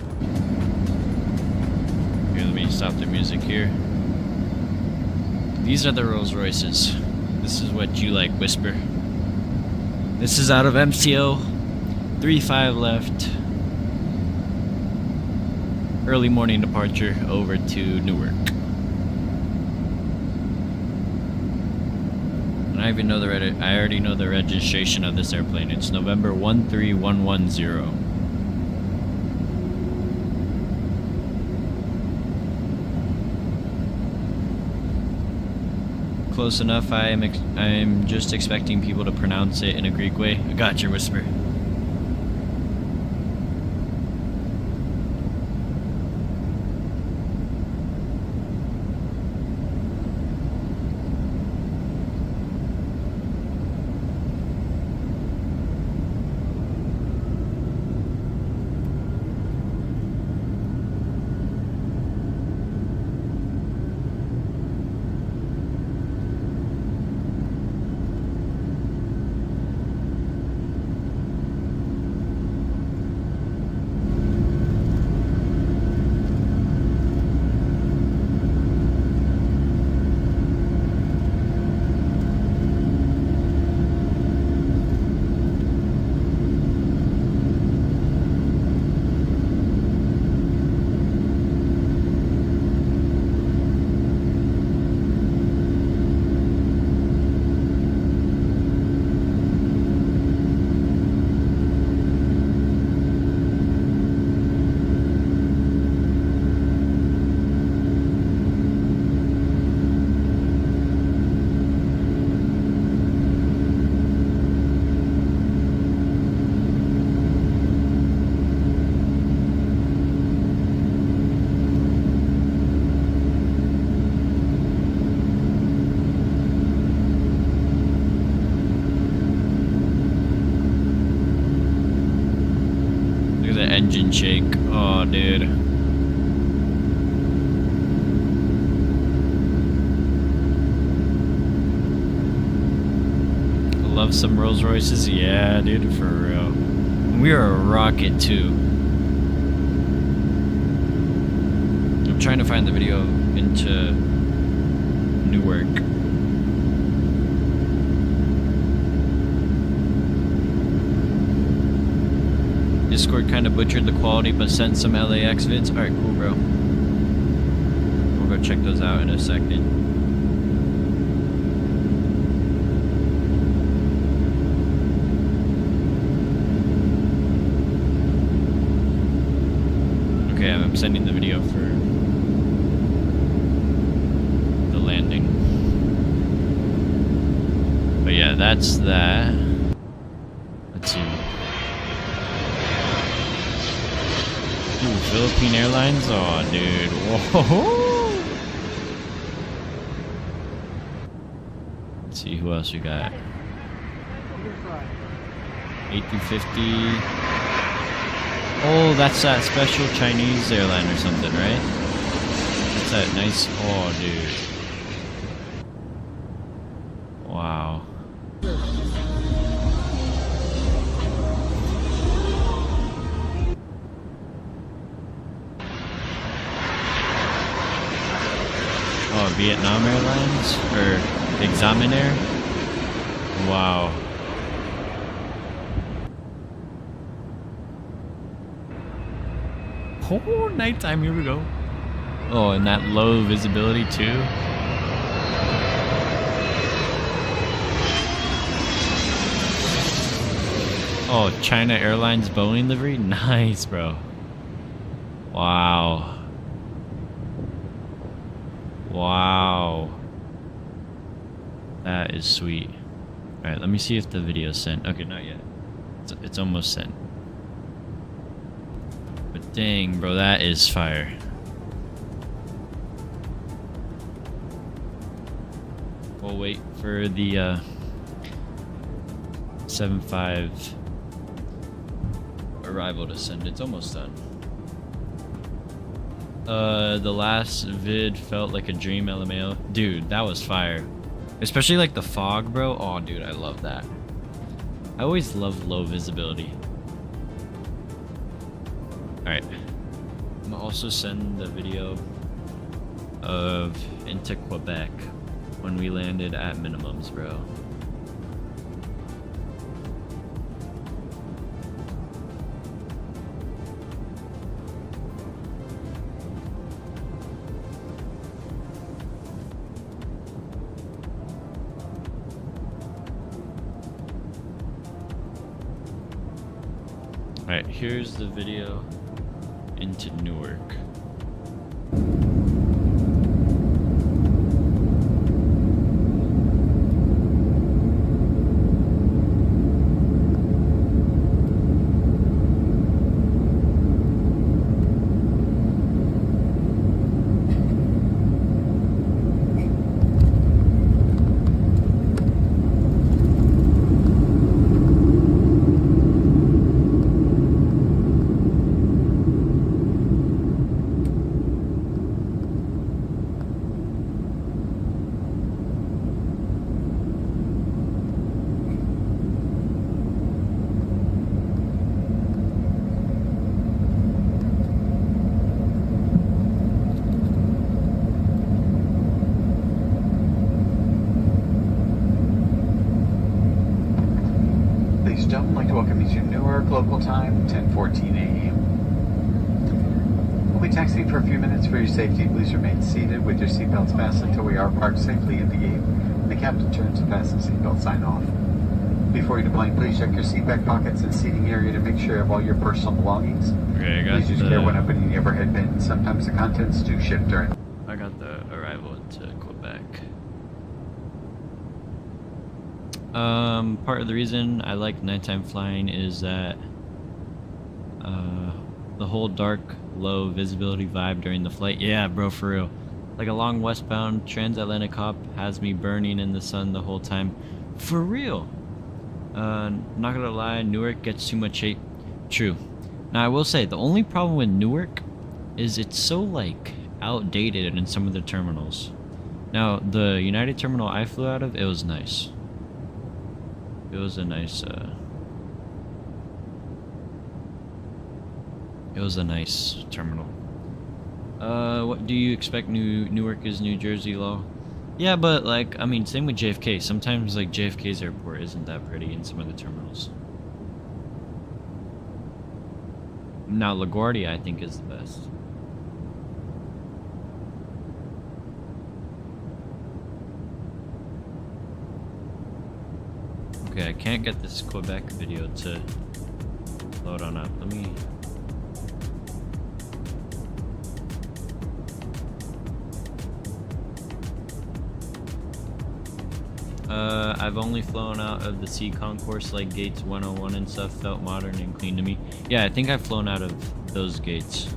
Here, let me stop the music here. These are the Rolls Royces. This is what you like, Whisper. This is out of MCO. 3-5 left. early morning departure over to Newark. And I even know I already know the registration of this airplane. It's November 13110. Close enough. I'm just expecting people to pronounce it in a Greek way. I got your whisper. Engine shake. Oh, dude. Love some Rolls Royces. Yeah, dude, for real. We are a rocket too. I'm trying to find the video into Newark. Discord kind of butchered the quality, but sent some LAX vids. Alright, cool, bro. We'll go check those out in a second. Okay, I'm sending the video for the landing. But yeah, that's that. Let's see. Ooh, Philippine Airlines? Oh, dude. Whoa. Let's see who else we got. A350. Oh, that's that special Chinese airline or something, right? That's that nice. Oh, dude. Wow. Oh, Vietnam Airlines? Or Examinair? Wow. Oh, nighttime, here we go. Oh, and that low visibility too. Oh, China Airlines Boeing livery? Nice, bro. Wow. Wow. That is sweet. Alright, let me see if the video's sent. Okay, not yet. It's almost sent. But dang, bro, that is fire. We'll wait for the 75 arrival to send. It's almost done. The last vid felt like a dream, LMAO. Dude, that was fire. Especially like the fog, bro. Oh, dude, I love that. I always love low visibility. Alright. I'm gonna also send the video of into Quebec when we landed at minimums, bro. Alright, here's the video into Newark. Ladies and gentlemen, I'd like to welcome you to Newark, local time, 10:14 a.m. We'll be taxiing for a few minutes. For your safety, please remain seated with your seatbelts fastened until we are parked safely at the gate. The captain turns to fasten seatbelt sign off. Before you deploy, please check your seat back pockets and seating area to make sure you have all your personal belongings. Okay, I got Please use care when opening the overhead bin. Sometimes the contents do shift during. I got the arrival into Quebec. Part of the reason I like nighttime flying is that the whole dark, low visibility vibe during the flight. Yeah, bro, for real. Like a long westbound transatlantic hop has me burning in the sun the whole time. For real. Not gonna lie, Newark gets too much hate. True. Now I will say the only problem with Newark is it's so like outdated in some of the terminals. Now the United terminal I flew out of, it was nice. It was a nice terminal. What do you expect? Newark is New Jersey law? Yeah, but like, I mean, same with JFK. Sometimes like JFK's airport isn't that pretty in some of the terminals. Now LaGuardia I think is the best. Okay, I can't get this Quebec video to load on up. Let me... I've only flown out of the C concourse, like gates 101 and stuff, felt modern and clean to me. Yeah, I think I've flown out of those gates.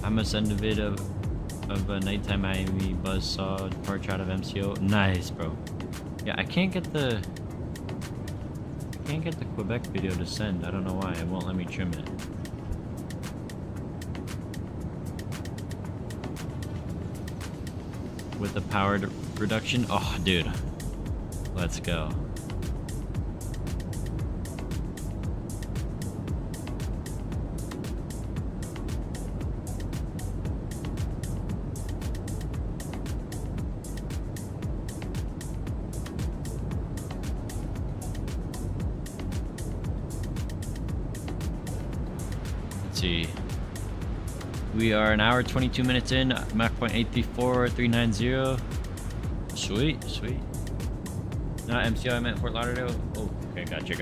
I'm gonna send a vid of a nighttime Miami buzz saw departure out of MCO. Nice, bro. Yeah, I can't get the Quebec video to send. I don't know why. It won't let me trim it. With the power reduction. Oh, dude. Let's go. Let's see. We are an hour 22 minutes in. Mach point 834390. Sweet, sweet. Not MCO, I meant Fort Lauderdale. Oh, okay, gotcha.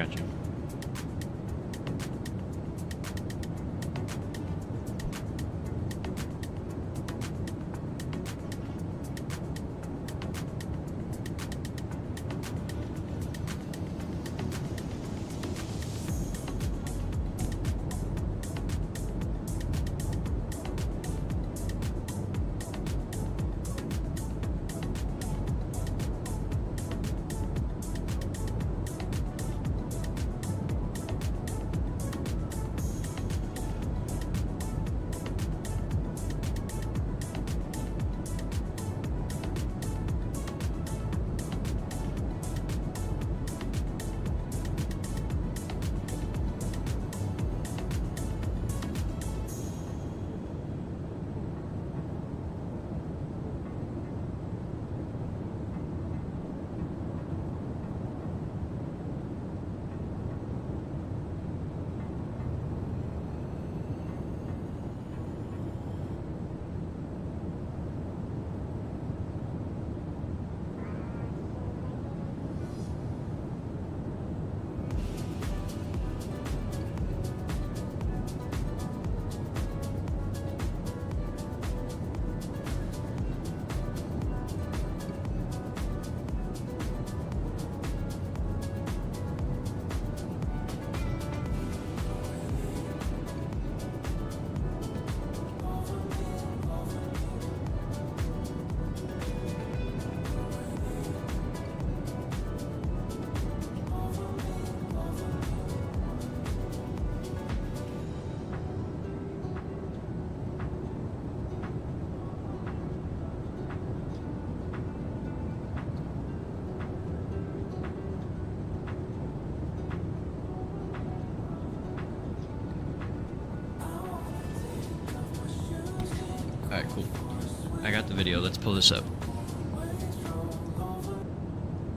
video. Let's pull this up.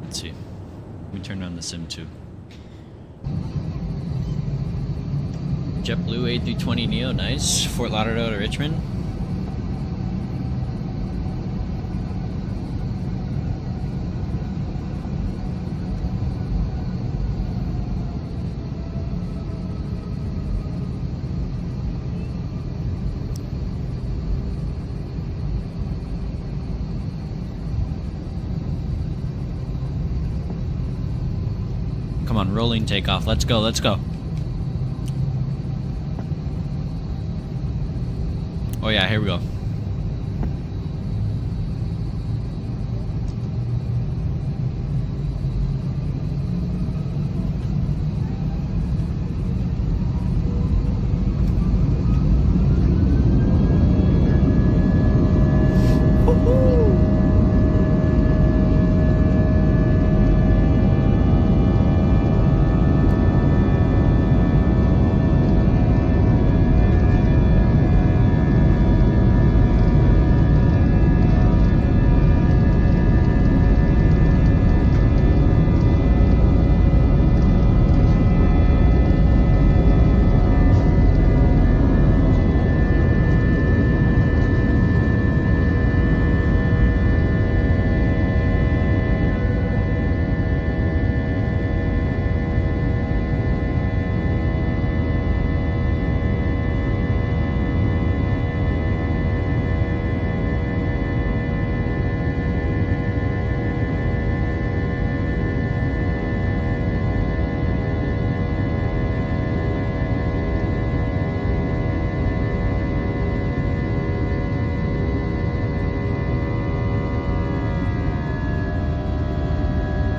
Let's see. Let me turn on the sim too. JetBlue A320neo, nice. Fort Lauderdale to Richmond. Come on, rolling takeoff. Let's go, let's go. Oh yeah, here we go.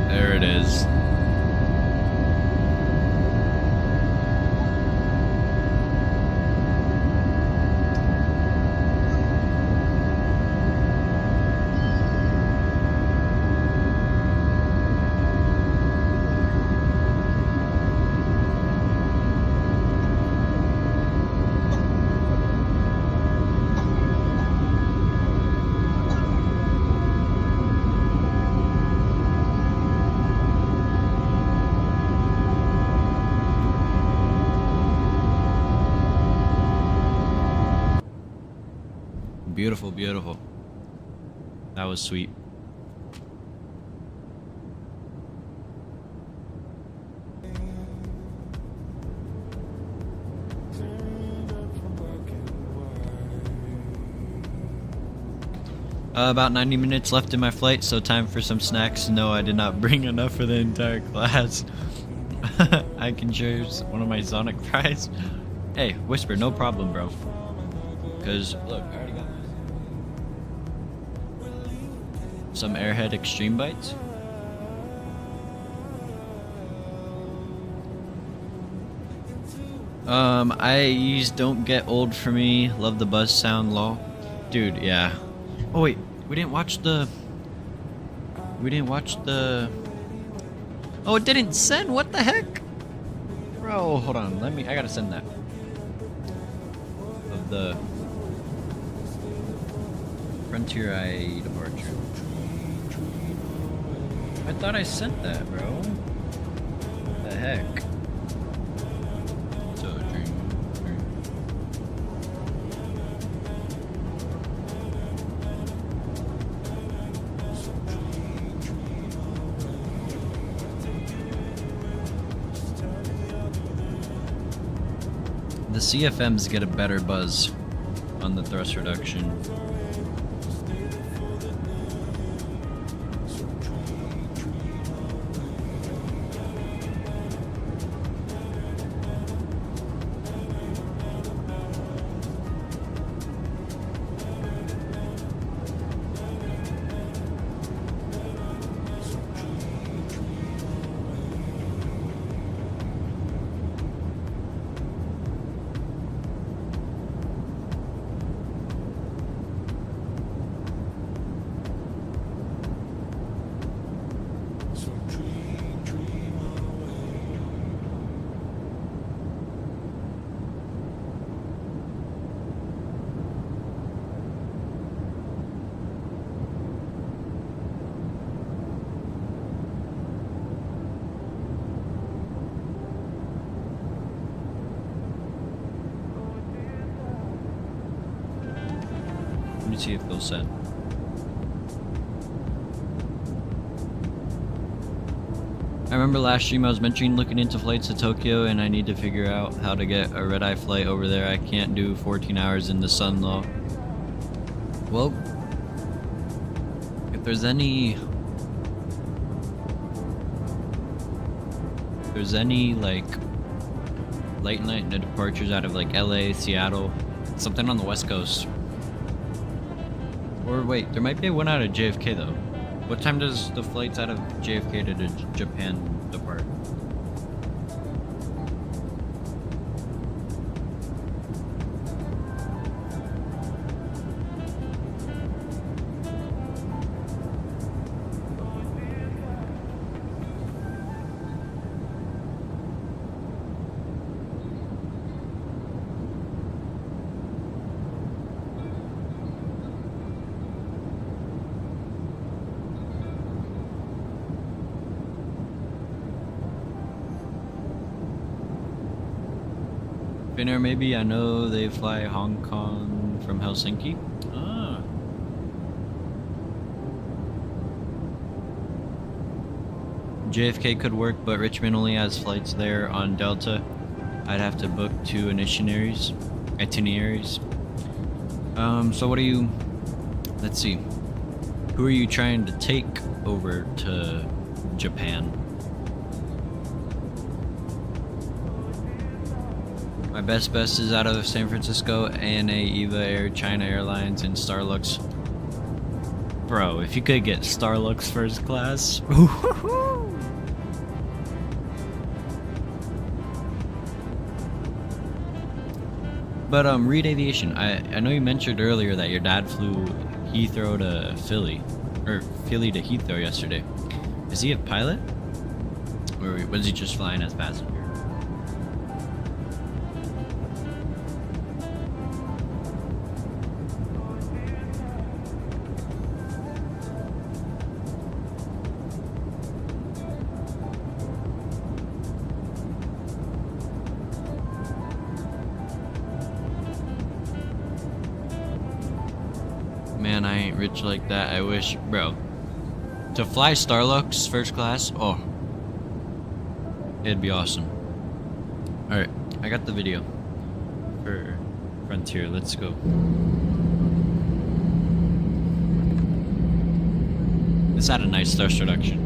There it is. Beautiful, beautiful. That was sweet. About 90 minutes left in my flight, so time for some snacks. No, I did not bring enough for the entire class. I can share one of my Sonic fries. Hey, Whisper, no problem, bro. Because, look, I already got some Airhead Extreme Bites. IAEs don't get old for me. Love the buzz sound, lol. Dude, yeah. Oh wait, we didn't watch the... Oh, it didn't send? What the heck? Bro, hold on, I gotta send that. Of the... Frontier IAE departure. I thought I sent that, bro. What the heck? So dream. The CFMs get a better buzz on the thrust reduction. me see if they'll send. I remember last stream I was mentioning looking into flights to Tokyo, and I need to figure out how to get a red-eye flight over there. I can't do 14 hours in the sun though. Well, if there's any like late night departures out of like LA, Seattle, something on the West Coast. Or wait, there might be one out of JFK though. What time does the flights out of JFK to Japan depart? Finnair, maybe. I know they fly Hong Kong from Helsinki. Ah. JFK could work, but Richmond only has flights there on Delta. I'd have to book 2 itineraries. So what are you... Let's see. Who are you trying to take over to Japan? My best is out of San Francisco, ANA, EVA Air, China Airlines, and Starlux. Bro, if you could get Starlux first class. But Reed Aviation, I know you mentioned earlier that your dad flew Heathrow to Philly, or Philly to Heathrow yesterday. Is he a pilot? Or was he just flying as passenger? Man, I ain't rich like that. I wish, bro. To fly Starlux first class, oh, it'd be awesome. Alright, I got the video for Frontier. Let's go. This had a nice thrust reduction.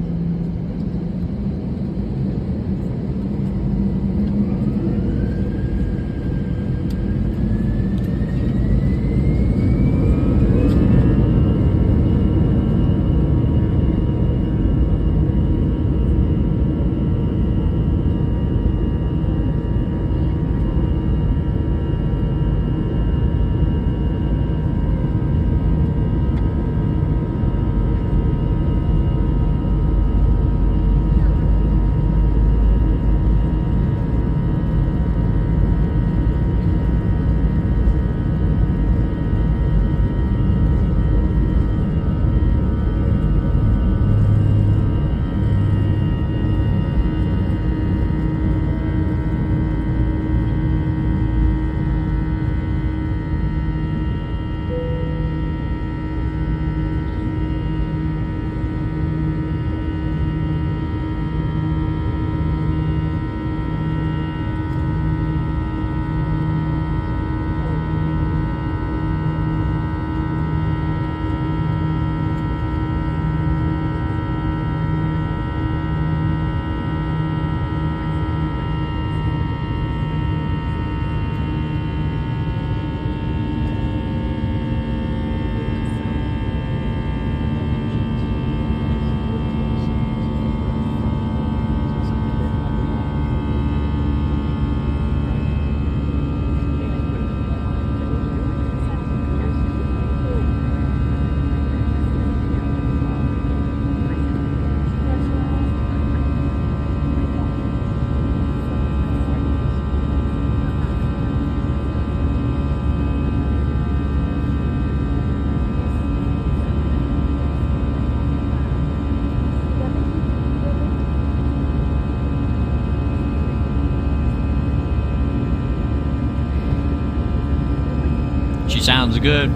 Sounds good.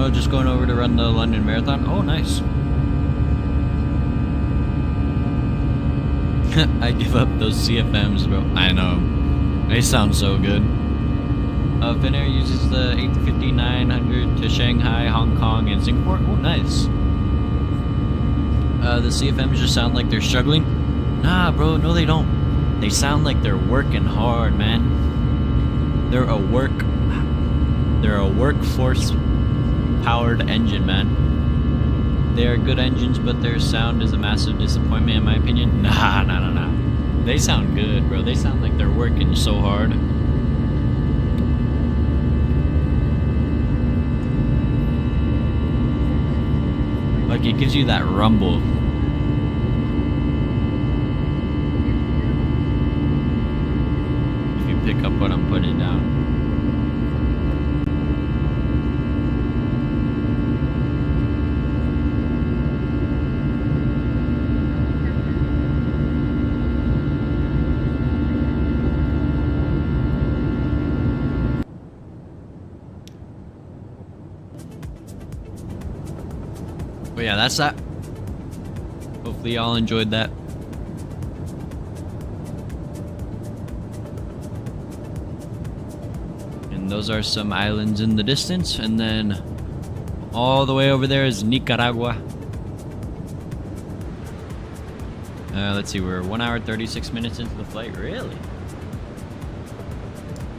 Oh, just going over to run the London Marathon. Oh, nice. I give up those CFMs, bro. I know. They sound so good. Finnair uses the 850-900 to Shanghai, Hong Kong, and Singapore. Oh, nice. The CFMs just sound like they're struggling. Nah, bro. No, they don't. They sound like they're working hard, man. They're a workforce powered engine, man. They are good engines, but their sound is a massive disappointment in my opinion. Nah. They sound good, bro. They sound like they're working so hard. Like, it gives you that rumble. If you pick up what I'm putting down. But yeah, that's that. Hopefully y'all enjoyed that. And those are some islands in the distance, and then all the way over there is Nicaragua. Let's see, we're 1 hour 36 minutes into the flight. Really?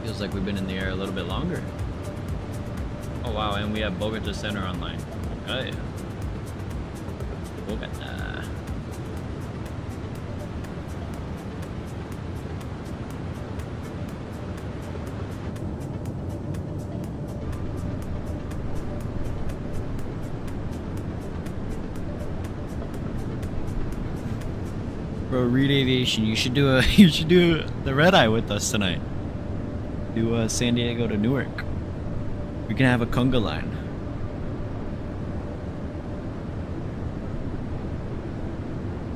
Feels like we've been in the air a little bit longer. Oh wow, and we have Bogota Center online. Okay. Bogota. Bro, Reed Aviation, you should do the red eye with us tonight. Do San Diego to Newark. We can have a conga line.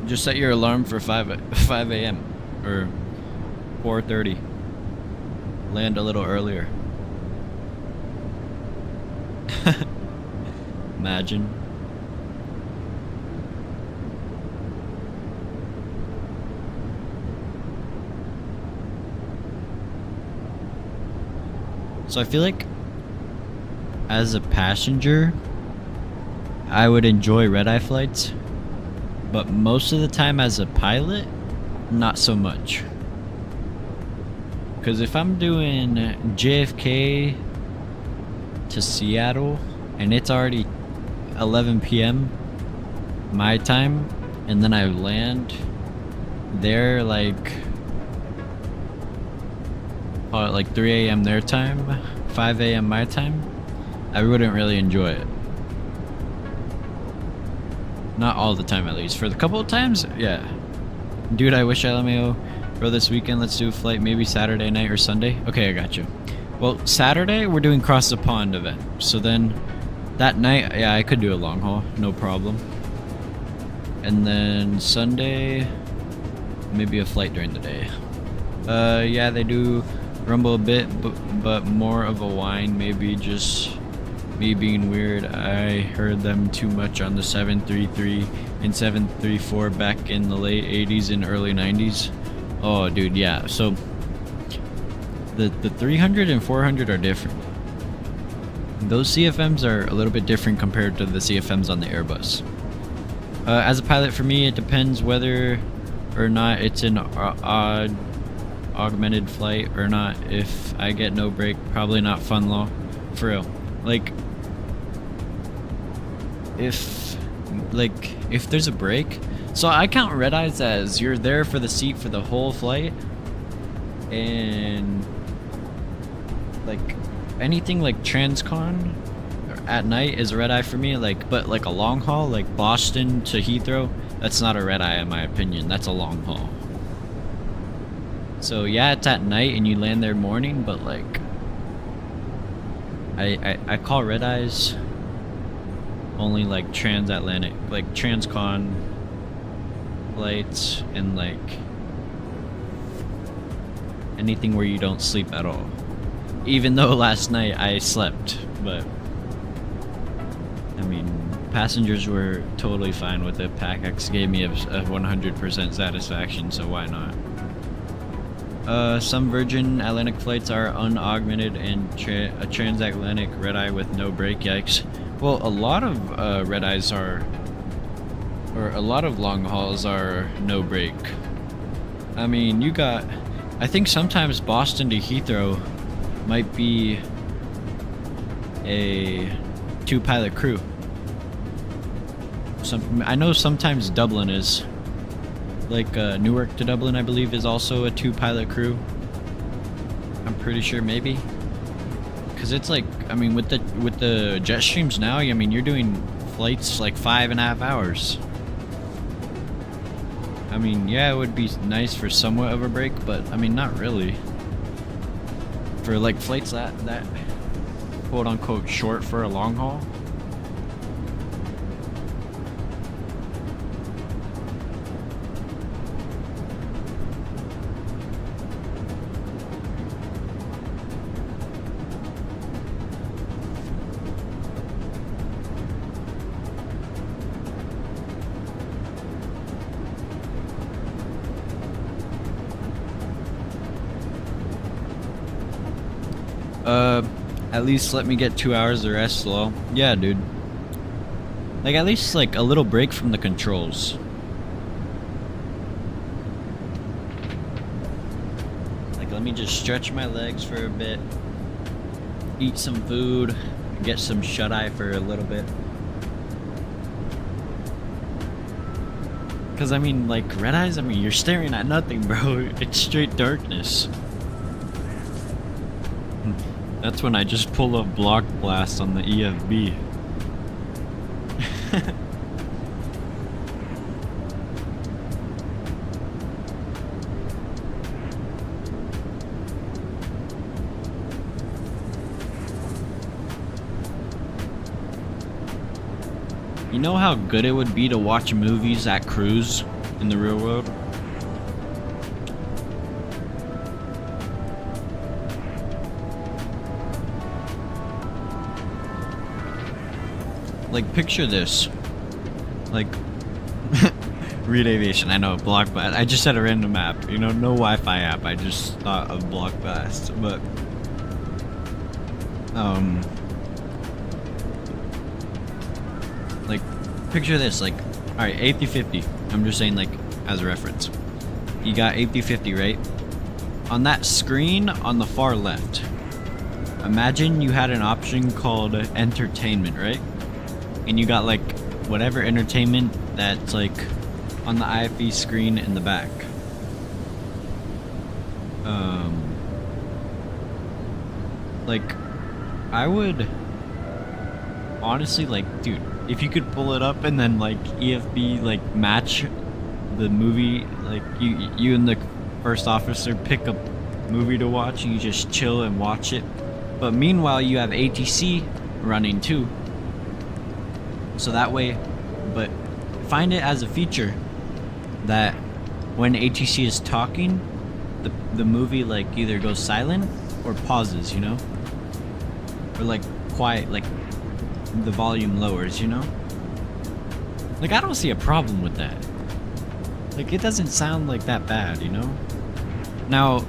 Just set your alarm for 5 a.m. or 4:30. Land a little earlier. Imagine. So I feel like as a passenger, I would enjoy red-eye flights, but most of the time as a pilot, not so much. Because if I'm doing JFK to Seattle and it's already 11 p.m. my time, and then I land there like 3 a.m. their time, 5 a.m. my time, I wouldn't really enjoy it. Not all the time, at least. For the couple of times, yeah. Dude, I wish LMAO. Bro, this weekend, let's do a flight maybe Saturday night or Sunday. Okay, I got you. Well, Saturday, we're doing Cross the Pond event. So then, that night, yeah, I could do a long haul. No problem. And then Sunday, maybe a flight during the day. Yeah, they do rumble a bit, but more of a whine. Maybe just me being weird. I heard them too much on the 733 and 734 back in the late 80s and early 90s. Oh, dude, yeah. So the 300 and 400 are different. Those CFMs are a little bit different compared to the CFMs on the Airbus. As a pilot, for me, it depends whether or not it's an odd augmented flight or not. If I get no break, probably not fun law. For real. Like if there's a break, so I count red eyes as you're there for the seat for the whole flight, and like anything like transcon at night is a red eye for me. But like a long haul, like Boston to Heathrow, that's not a red eye in my opinion. That's a long haul. So yeah, it's at night and you land there morning, but like I call red eyes only like transatlantic, like transcon flights, and like anything where you don't sleep at all. Even though last night I slept, but I mean, passengers were totally fine with it. PACX gave me a 100% satisfaction, so why not? Some Virgin Atlantic flights are unaugmented and a transatlantic red-eye with no brake. Yikes. Well, a lot of red-eyes are, or a lot of long hauls are no brake. I mean, you got, I think sometimes Boston to Heathrow might be a 2-pilot crew. I know sometimes Dublin is. Like Newark to Dublin, I believe, is also a 2-pilot crew. I'm pretty sure, maybe. Cause it's like, I mean, with the jet streams now, I mean, you're doing flights like 5.5 hours. I mean, yeah, it would be nice for somewhat of a break, but I mean, not really. For like flights that quote unquote short for a long haul. At least let me get 2 hours of rest, lol. Yeah, dude. Like, at least, like, a little break from the controls. Like, let me just stretch my legs for a bit. Eat some food. Get some shut-eye for a little bit. Because, I mean, like, red eyes, I mean, you're staring at nothing, bro. It's straight darkness. That's when I just pull a block blast on the EFB. You know how good it would be to watch movies at cruise in the real world? Like, picture this. Like, Read Aviation, I know, Block Blast. I just said a random app, you know, no Wi-Fi app. I just thought of Block Blast, but like, picture this, like, alright, A350. I'm just saying, like, as a reference. You got A350, right? On that screen on the far left, imagine you had an option called entertainment, right? And you got like whatever entertainment that's like on the IFE screen in the back. Like, I would honestly, like, dude, if you could pull it up and then like EFB like match the movie, like you and the first officer pick a movie to watch and you just chill and watch it. But meanwhile you have ATC running too. So that way, but find it as a feature that when ATC is talking, the movie like either goes silent or pauses, you know? Or like quiet, like the volume lowers, you know? Like, I don't see a problem with that. Like, it doesn't sound like that bad, you know? Now,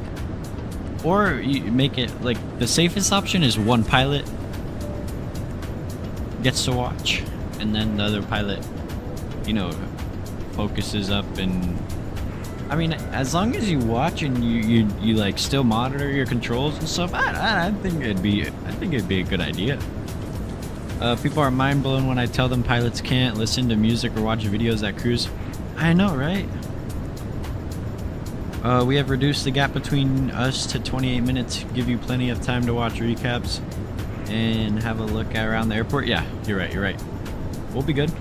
or you make it like the safest option is one pilot gets to watch. And then the other pilot, you know, focuses up and... I mean, as long as you watch and you like still monitor your controls and stuff, I think it'd be a good idea. People are mind blown when I tell them pilots can't listen to music or watch videos at cruise. I know, right? We have reduced the gap between us to 28 minutes, give you plenty of time to watch recaps and have a look around the airport. Yeah, you're right. We'll be good.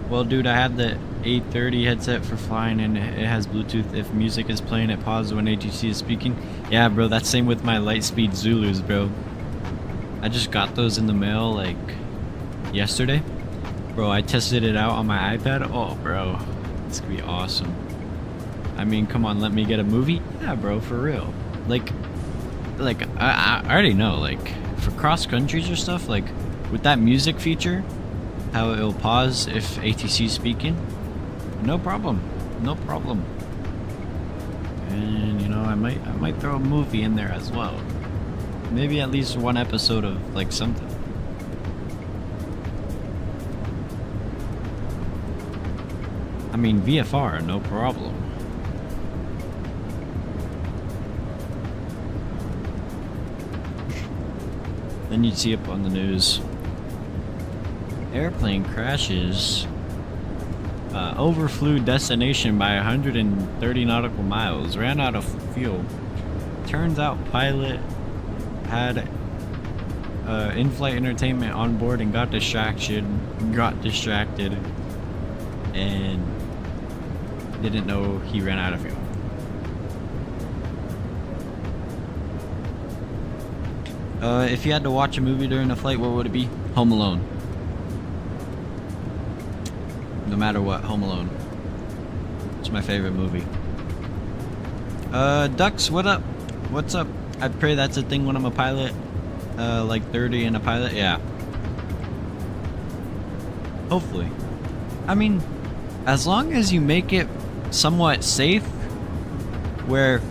Well, dude, I had the 830 headset for flying and it has Bluetooth. If music is playing, it pauses when ATC is speaking. Yeah, bro, that's same with my Lightspeed Zulus, bro. I just got those in the mail, like, yesterday. Bro, I tested it out on my iPad. Oh, bro, it's gonna be awesome. I mean, come on, let me get a movie? Yeah, bro, for real. Like I already know, like, for cross countries or stuff, like, with that music feature, how it'll pause if ATC is speaking, no problem, no problem. And you know, I might throw a movie in there as well. Maybe at least one episode of like something. I mean, VFR, no problem. Then you'd see up on the news, airplane crashes, overflew destination by 130 nautical miles, ran out of fuel. Turns out pilot had in-flight entertainment on board and got distracted, and didn't know he ran out of fuel. If you had to watch a movie during a flight, what would it be? Home Alone. No matter what, Home Alone. It's my favorite movie. Ducks, what up? What's up? I pray that's a thing when I'm a pilot. Like 30 and a pilot, yeah. Hopefully. I mean, as long as you make it somewhat safe, where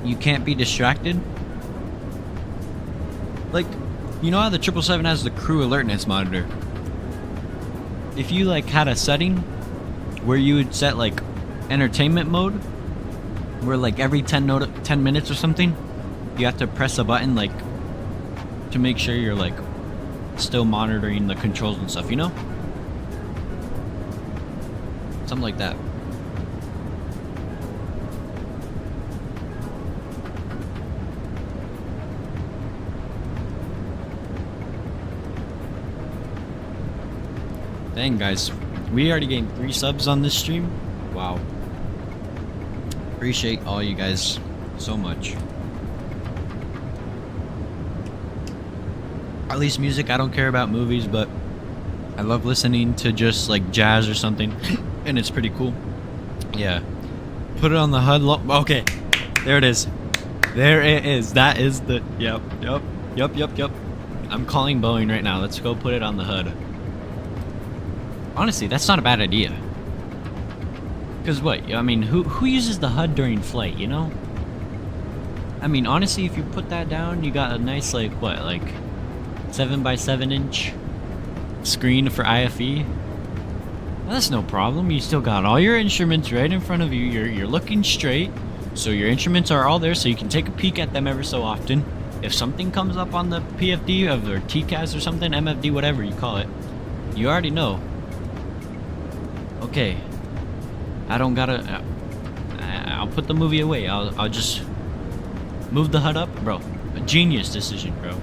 you can't be distracted. Like, you know how the 777 has the crew alertness monitor? If you like had a setting where you would set like entertainment mode, where like every 10 minutes or something, you have to press a button like to make sure you're like still monitoring the controls and stuff, you know? Something like that. Dang, guys, we already gained 3 subs on this stream. Wow. Appreciate all you guys so much. At least music, I don't care about movies, but I love listening to just like jazz or something, and it's pretty cool. Yeah. Put it on the HUD. Okay, there it is. There it is. That is the. Yep. I'm calling Boeing right now. Let's go put it on the HUD. Honestly, that's not a bad idea. Because what? I mean, who uses the HUD during flight, you know? I mean, honestly, if you put that down, you got a nice, like, what, like 7x7 inch screen for IFE. Well, that's no problem. You still got all your instruments right in front of you. You're looking straight, so your instruments are all there, so you can take a peek at them ever so often. If something comes up on the PFD or TCAS or something, MFD, whatever you call it, you already know. Okay, I don't gotta. I'll put the movie away. I'll just move the HUD up, bro. A genius decision, bro.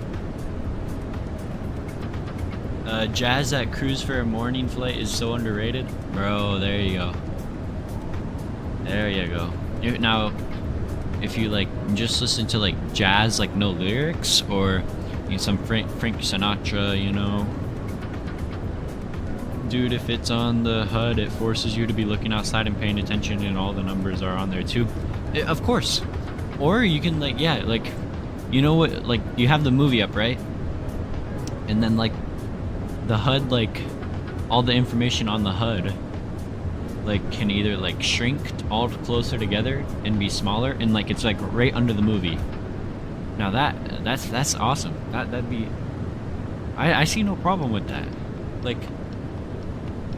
Jazz at cruise for a morning flight is so underrated, bro. There you go. There you go. Now, if you like just listen to like jazz, like no lyrics, or some Frank Sinatra, you know. Dude, if it's on the HUD, it forces you to be looking outside and paying attention, and all the numbers are on there too. Of course. Or you can like, yeah, like, you know what, like you have the movie up, right? And then like the HUD, like all the information on the HUD like can either like shrink all closer together and be smaller, and like it's like right under the movie. Now that's awesome. That'd be, I see no problem with that. Like,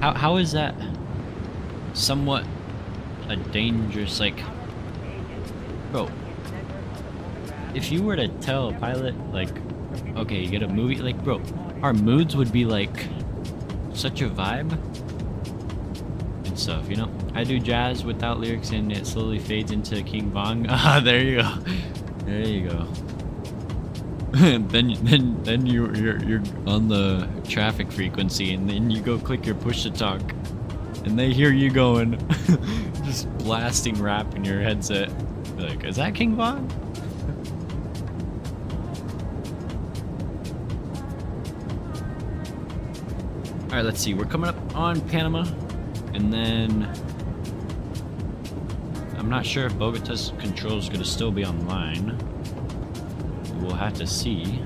how is that somewhat a dangerous, like, bro, if you were to tell a pilot, like, okay, you get a movie, like, bro, our moods would be like such a vibe and stuff, you know? I do jazz without lyrics and it slowly fades into King Bong. Ah, there you go. There you go. then you're on the traffic frequency, and then you go click your push to talk, and they hear you going, just blasting rap in your headset. Like, is that King Von? All right, let's see. We're coming up on Panama, and then I'm not sure if Bogota's control is going to still be online. We'll have to see.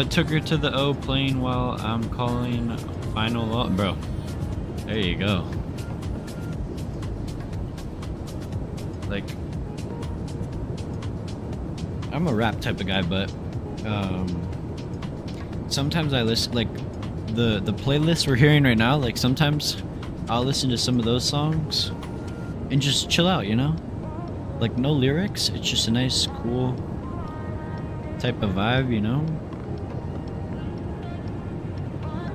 Took her to the O plane while I'm calling final bro. There you go. Like, I'm a rap type of guy, but sometimes I listen, like the playlist we're hearing right now, like sometimes I'll listen to some of those songs and just chill out, you know? Like no lyrics, it's just a nice, cool type of vibe, you know?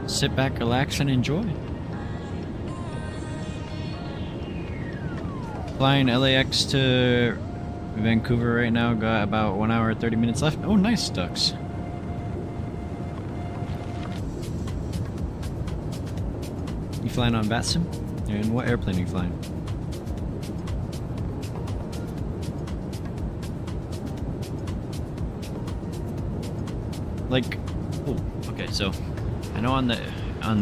Sit back, relax, and enjoy. Flying LAX to Vancouver right now, got about 1 hour 30 minutes left. Oh, nice, ducks. You flying on VATSIM? And what airplane are you flying? Like, oh, okay, so I know on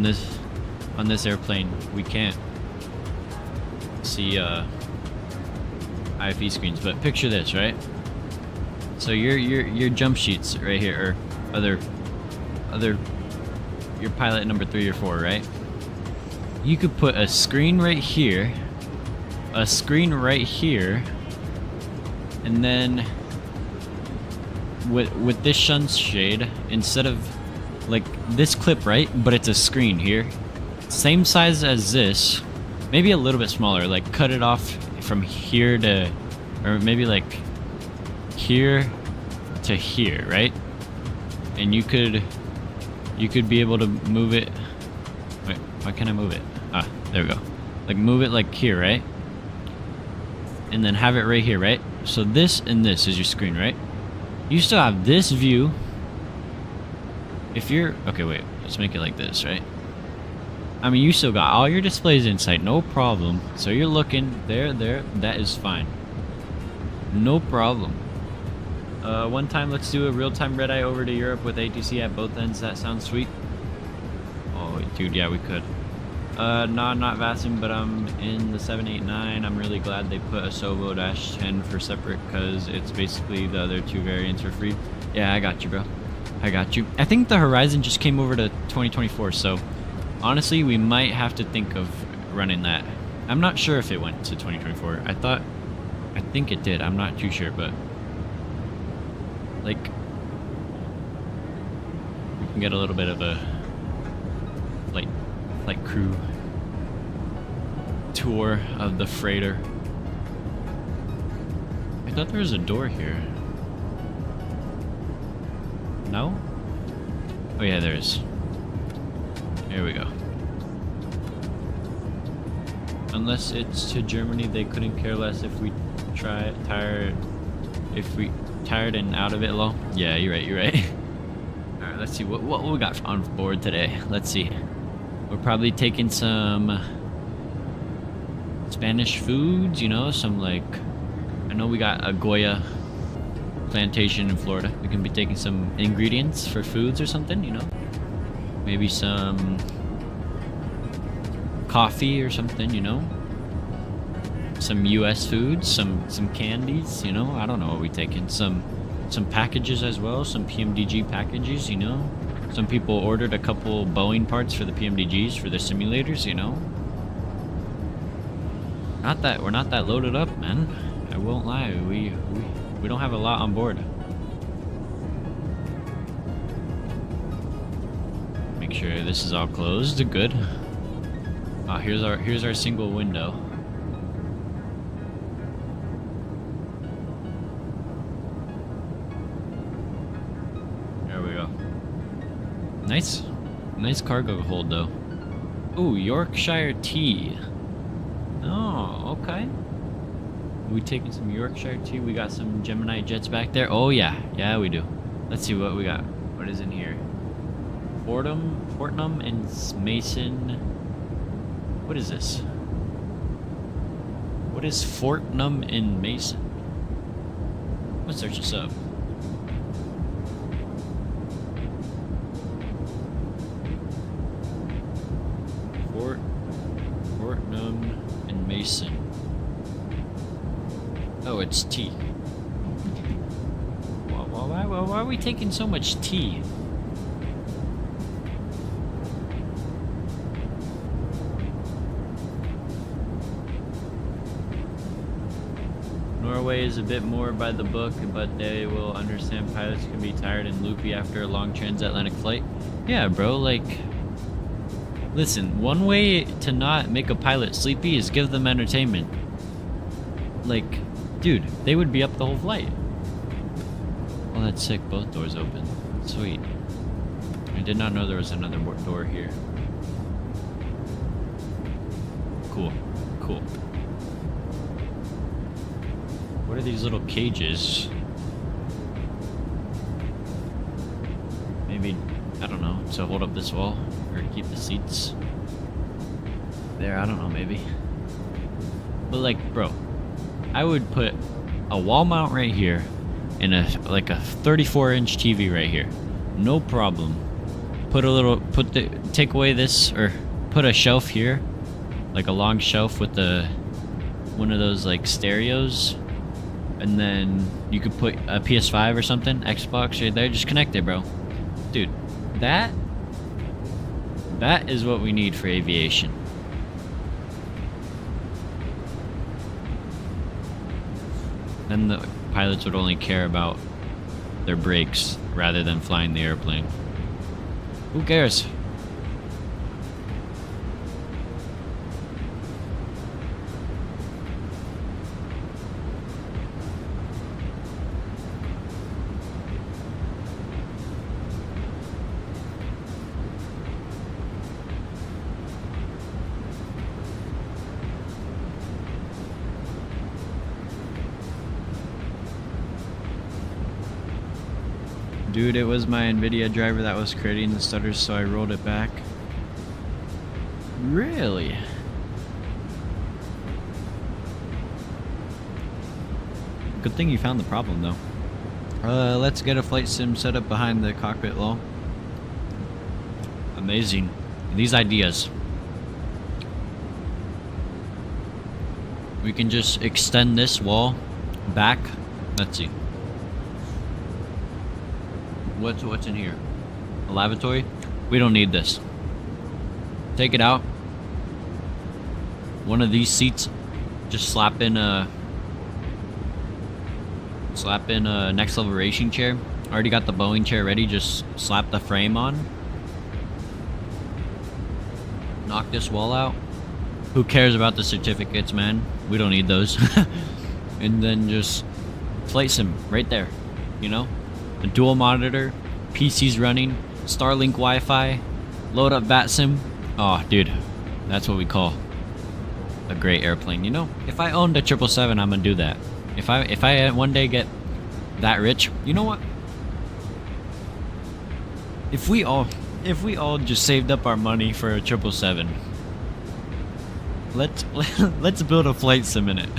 this airplane we can't see IFE screens, but picture this, right? So your jump sheets right here, or other your pilot number 3 or 4, right? You could put a screen right here, a screen right here, and then with this sunshade, instead of like this clip, right? But it's a screen here, same size as this, maybe a little bit smaller. Like cut it off from here to, or maybe like here to here, right? And you could be able to move it. Wait, why can't I move it? Ah, there we go. Like move it like here, right? And then have it right here, right? So this and this is your screen, right? You still have this view. If you're, okay, wait, let's make it like this, right? I mean, you still got all your displays inside, no problem. So you're looking there, that is fine. No problem. One time, let's do a real-time red-eye over to Europe with ATC at both ends. That sounds sweet. Oh, dude, yeah, we could. No, not VATSIM, but I'm in the 789. I'm really glad they put a Sovo-10 for separate, because it's basically the other 2 variants for free. Yeah, I got you, bro. I got you. I think the Horizon just came over to 2024, so honestly, we might have to think of running that. I'm not sure if it went to 2024. I think it did. I'm not too sure, but like we can get a little bit of a flight crew tour of the freighter. I thought there was a door here. No? Oh yeah, there is. Here we go. Unless it's to Germany, they couldn't care less if we tired and out of it low. Yeah, you're right. Alright, let's see what we got on board today. Let's see. We're probably taking some Spanish foods, you know, some like, I know we got a Goya plantation in Florida. We can be taking some ingredients for foods or something, you know. Maybe some coffee or something, you know. Some US foods, some candies, you know. I don't know what we taking. Some packages as well, some PMDG packages, you know. Some people ordered a couple Boeing parts for the PMDGs for their simulators, you know. We're not that loaded up, man. I won't lie. We don't have a lot on board. Make sure this is all closed. Good. Here's our single window. There we go. Nice cargo hold though. Ooh, Yorkshire tea. Oh, okay. We taking some Yorkshire tea. We got some Gemini jets back there. Oh yeah, we do. Let's see what we got. What is in here? Fortnum and Mason. What is this? What is Fortnum and Mason? Let's search this up. Fortnum and Mason. Oh, it's tea. Why are we taking so much tea? Norway is a bit more by the book, but they will understand pilots can be tired and loopy after a long transatlantic flight. Yeah, bro, like, listen, one way to not make a pilot sleepy is give them entertainment. Like, dude, they would be up the whole flight. Well, that's sick, both doors open. Sweet. I did not know there was another door here. Cool, cool. What are these little cages? Maybe, I don't know, to hold up this wall or keep the seats there. I don't know, maybe. But like, bro, I would put a wall mount right here and a 34-inch TV right here. No problem. Take away this, or put a shelf here, like a long shelf with one of those like stereos. And then you could put a PS5 or something, Xbox right there. Just connect it, bro. Dude, that is what we need for aviation. Then the pilots would only care about their brakes rather than flying the airplane. Who cares? Dude, it was my NVIDIA driver that was creating the stutters, so I rolled it back. Really? Good thing you found the problem, though. Let's get a flight sim set up behind the cockpit wall. Amazing. These ideas. We can just extend this wall back. Let's see. What's in here? A lavatory? We don't need this. Take it out. One of these seats. Just slap in a next level racing chair. Already got the Boeing chair ready. Just slap the frame on. Knock this wall out. Who cares about the certificates, man? We don't need those. And then just flight sim right there. You know? A dual monitor, PC's running, Starlink Wi-Fi, load up VATSIM. Oh, dude, that's what we call a great airplane. You know, if I owned a 777, I'm gonna do that. If I one day get that rich, you know what? If we all just saved up our money for a 777, let's build a flight sim in it.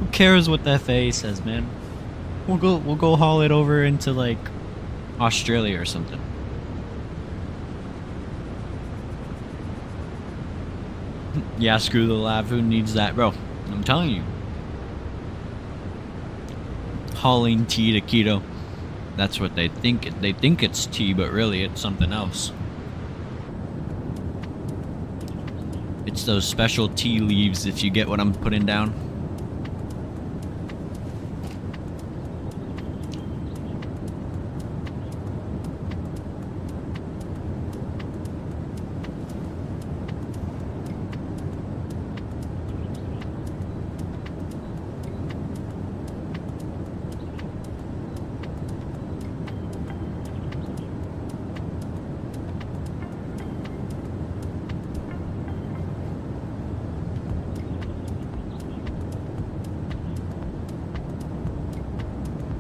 Who cares what the FAA says, man? We'll go haul it over into like Australia or something. Yeah, screw the lab. Who needs that, bro? I'm telling you. Hauling tea to Quito. That's what they think. They think it's tea, but really it's something else. It's those special tea leaves, if you get what I'm putting down.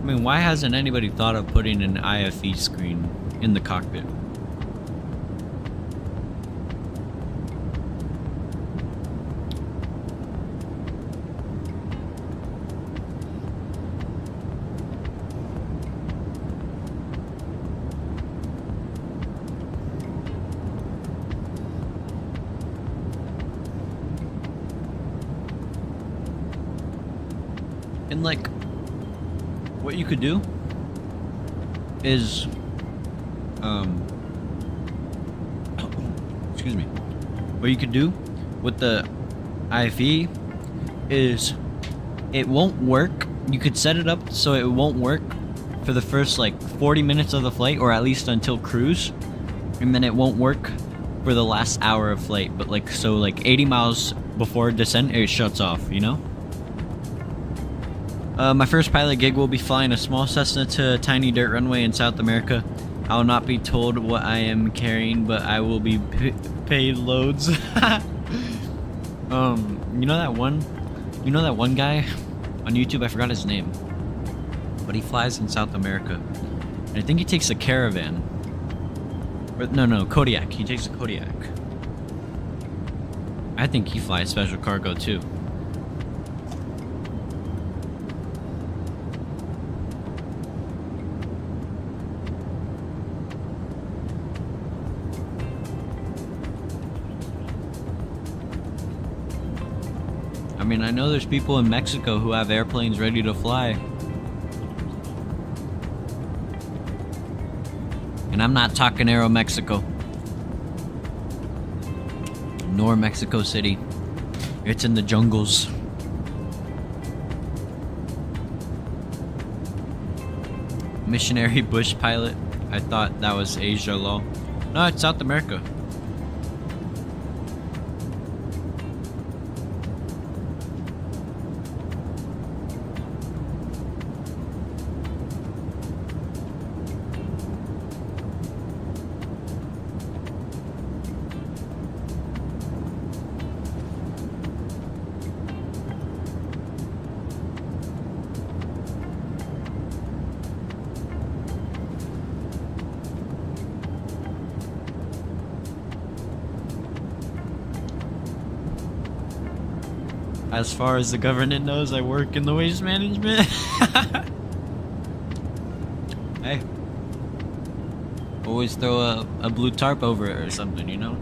I mean, why hasn't anybody thought of putting an IFE screen in the cockpit? And like, what you could do is, excuse me. What you could do with the IFE is it won't work. You could set it up so it won't work for the first like 40 minutes of the flight, or at least until cruise, and then it won't work for the last hour of flight. But like, so like 80 miles before descent, it shuts off, you know? My first pilot gig will be flying a small Cessna to a tiny dirt runway in South America. I will not be told what I am carrying, but I will be paid loads. You know that one guy on YouTube, I forgot his name, but he flies in South America, and I think he takes a Caravan. Or, no, Kodiak. He takes a Kodiak. I think he flies special cargo too. I mean, I know there's people in Mexico who have airplanes ready to fly. And I'm not talking Aeromexico. Nor Mexico City. It's in the jungles. Missionary bush pilot. I thought that was Asia law. No, it's South America. As far as the government knows, I work in the waste management. Hey. Always throw a blue tarp over it or something, you know?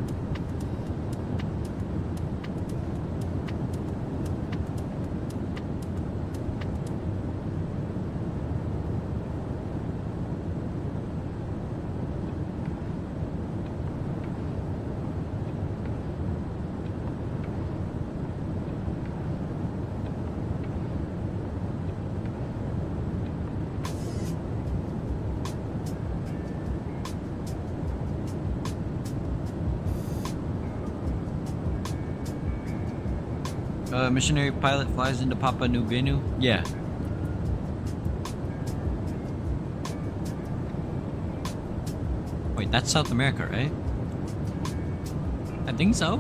Missionary pilot flies into Papua New Guinea? Yeah. Wait, that's South America, right? I think so.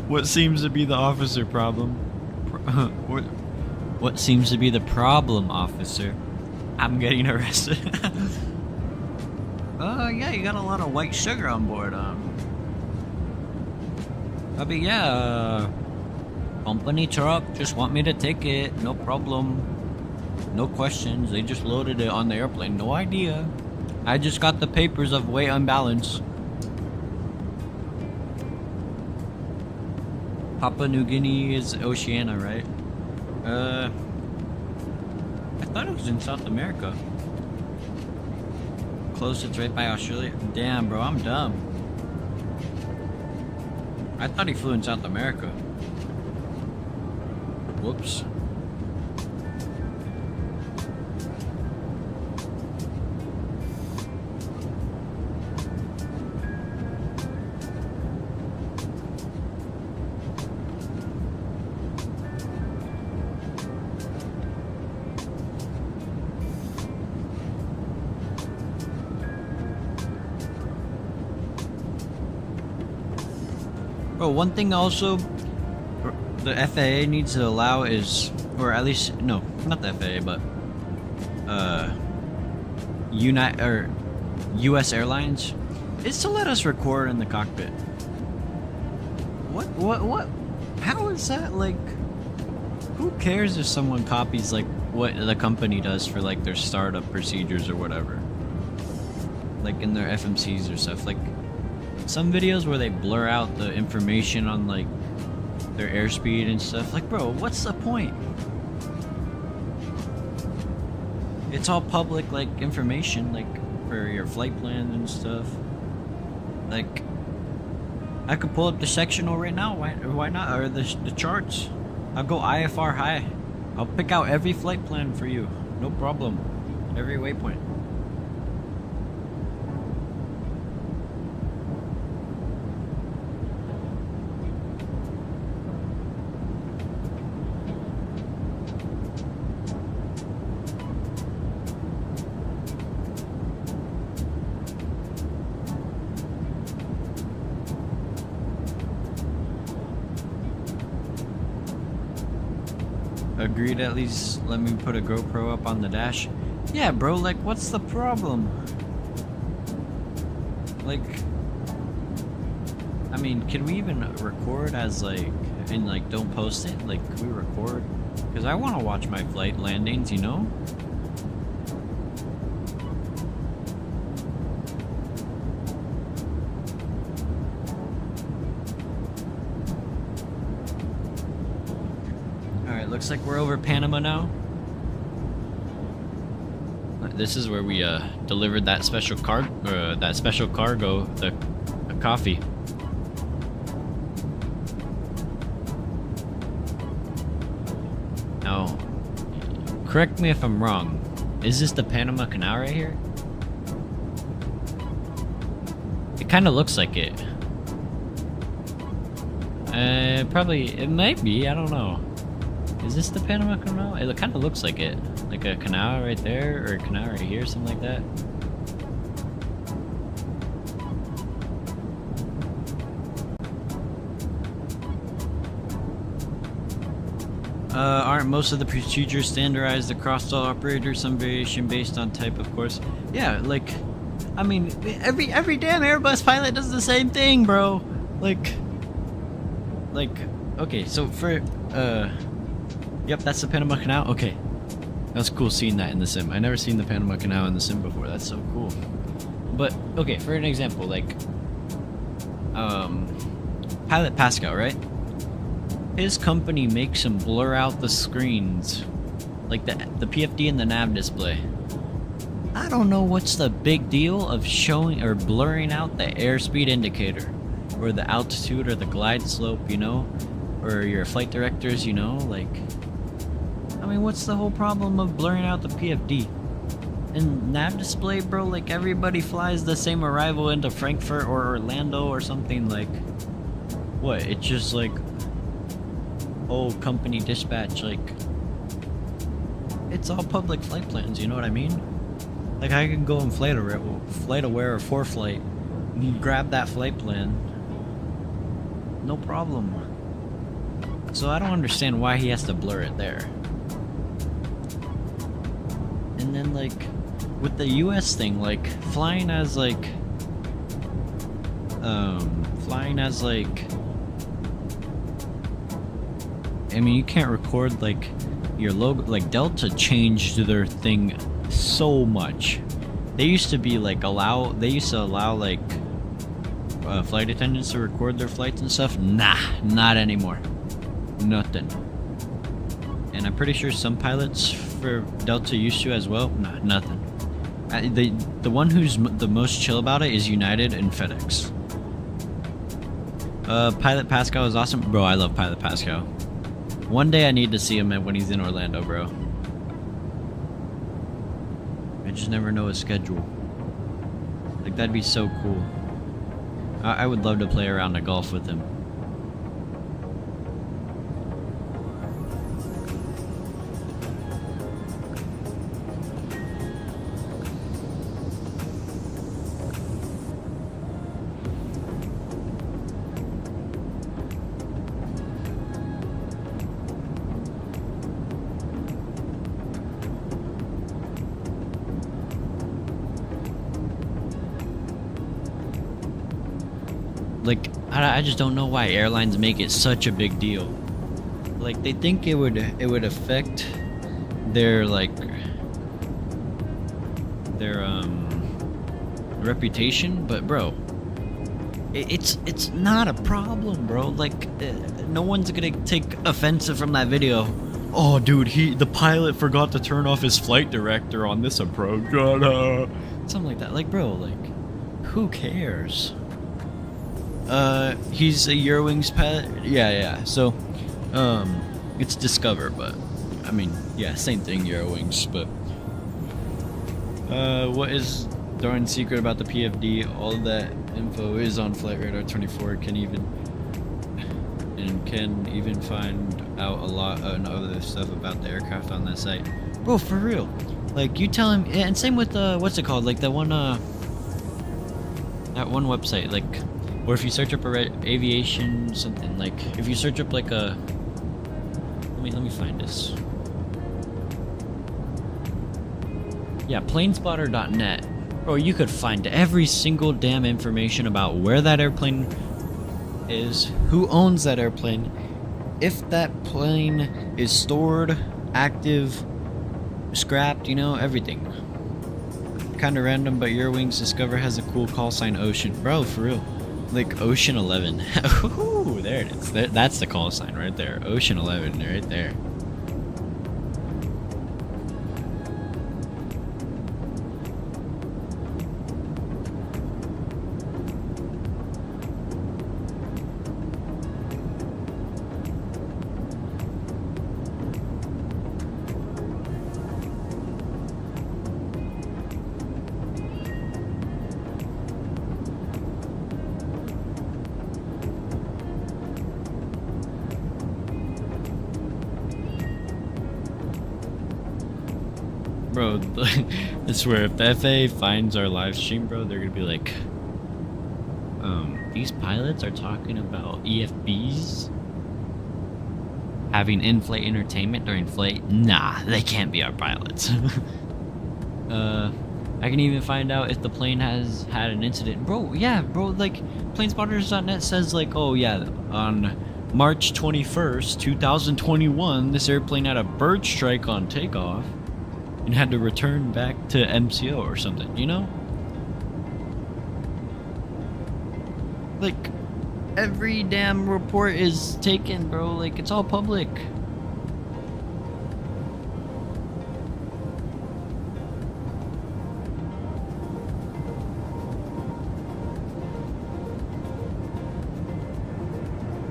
What seems to be the officer problem? What seems to be the problem, officer? I'm getting arrested. Yeah, you got a lot of white sugar on board, I mean, yeah, company truck, just want me to take it, no problem. No questions, they just loaded it on the airplane, no idea. I just got the papers of weight unbalance. Papua New Guinea is Oceania, right? I thought it was in South America. Close, it's right by Australia. Damn, bro, I'm dumb. I thought he flew in South America. Whoops. Bro, one thing also the FAA needs to allow is, or at least, no, not the FAA, but US Airlines, is to let us record in the cockpit. What? How is that, like, who cares if someone copies, like, what the company does for, like, their startup procedures or whatever? Like, in their FMCs or stuff, like, some videos where they blur out the information on, like, their airspeed and stuff. Like, bro, what's the point? It's all public, like, information, like, for your flight plan and stuff. Like, I could pull up the sectional right now. Why not? Or the charts. I'll go IFR high. I'll pick out every flight plan for you. No problem. Every waypoint. Agreed, at least let me put a GoPro up on the dash. Yeah, bro, like, what's the problem? Like, I mean, can we even record as, like, and, like, don't post it? Like, can we record? Because I want to watch my flight landings, you know? Looks like we're over Panama now. This is where we delivered that special cargo, the coffee. Now, correct me if I'm wrong. Is this the Panama Canal right here? It kind of looks like it. Probably it might be. I don't know. Is this the Panama Canal? It kind of looks like it. Like a canal right there, or a canal right here, something like that. Aren't most of the procedures standardized across all operators? Some variation based on type, of course. Yeah, like, I mean, every damn Airbus pilot does the same thing, bro. Like, okay, so for, yep, that's the Panama Canal. Okay, that was cool seeing that in the sim. I never seen the Panama Canal in the sim before. That's so cool. But okay, for an example, like Pilot Pascal, right? His company makes him blur out the screens, like the PFD and the nav display. I don't know what's the big deal of showing or blurring out the airspeed indicator, or the altitude, or the glide slope, you know, or your flight directors, you know, like. I mean, what's the whole problem of blurring out the PFD? And nav display, bro, like everybody flies the same arrival into Frankfurt or Orlando or something, like, what, it's just like, oh, company dispatch, like, it's all public flight plans, you know what I mean? Like, I can go and flight aware or ForeFlight, and grab that flight plan, no problem. So I don't understand why he has to blur it there. And then, like, with the US thing, like, flying as, like, I mean, you can't record, like, your logo. Like, Delta changed their thing so much. They used to be, like, allow, like, flight attendants to record their flights and stuff. Nah, not anymore. Nothing. And I'm pretty sure some pilots for Delta used to as well. Nah, nothing. The one who's the most chill about it is United and FedEx. Pilot Pascal is awesome. Bro, I love Pilot Pascal. One day I need to see him when he's in Orlando, bro. I just never know his schedule. Like, that'd be so cool. I would love to play around the golf with him. Like, I just don't know why airlines make it such a big deal. Like, they think it would affect their, like, their reputation, but bro, it's not a problem, bro. Like, no one's gonna take offensive from that video. Oh, dude, the pilot forgot to turn off his flight director on this approach. Something like that. Like, bro, like, who cares? He's a Eurowings pilot. Yeah. So, it's Discover, but I mean, yeah, same thing, Eurowings. But what is darn secret about the PFD? All of that info is on Flight Radar 24. Can even find out a lot of other stuff about the aircraft on that site, bro. For real, like you tell him. Yeah, and same with what's it called? Like that one website, like, or if you search up aviation something, like if you search up like a, let me find this. Yeah, planespotter.net. Bro, you could find every single damn information about where that airplane is, who owns that airplane, if that plane is stored, active, scrapped, you know, everything. Kinda random, but Eurowings Discover has a cool call sign, Ocean. Bro, for real. Like Ocean 11. Ooh, there it is. That's the call sign right there. Ocean 11, right there. Bro, I swear, if the FAA finds our live stream, bro, they're gonna be like, these pilots are talking about EFBs having in-flight entertainment during flight. Nah, they can't be our pilots. I can even find out if the plane has had an incident. Bro, yeah, bro, like, planespotters.net says, like, oh yeah, on March 21st, 2021, this airplane had a bird strike on takeoff and had to return back to MCO or something, you know? Like, every damn report is taken, bro. Like, it's all public.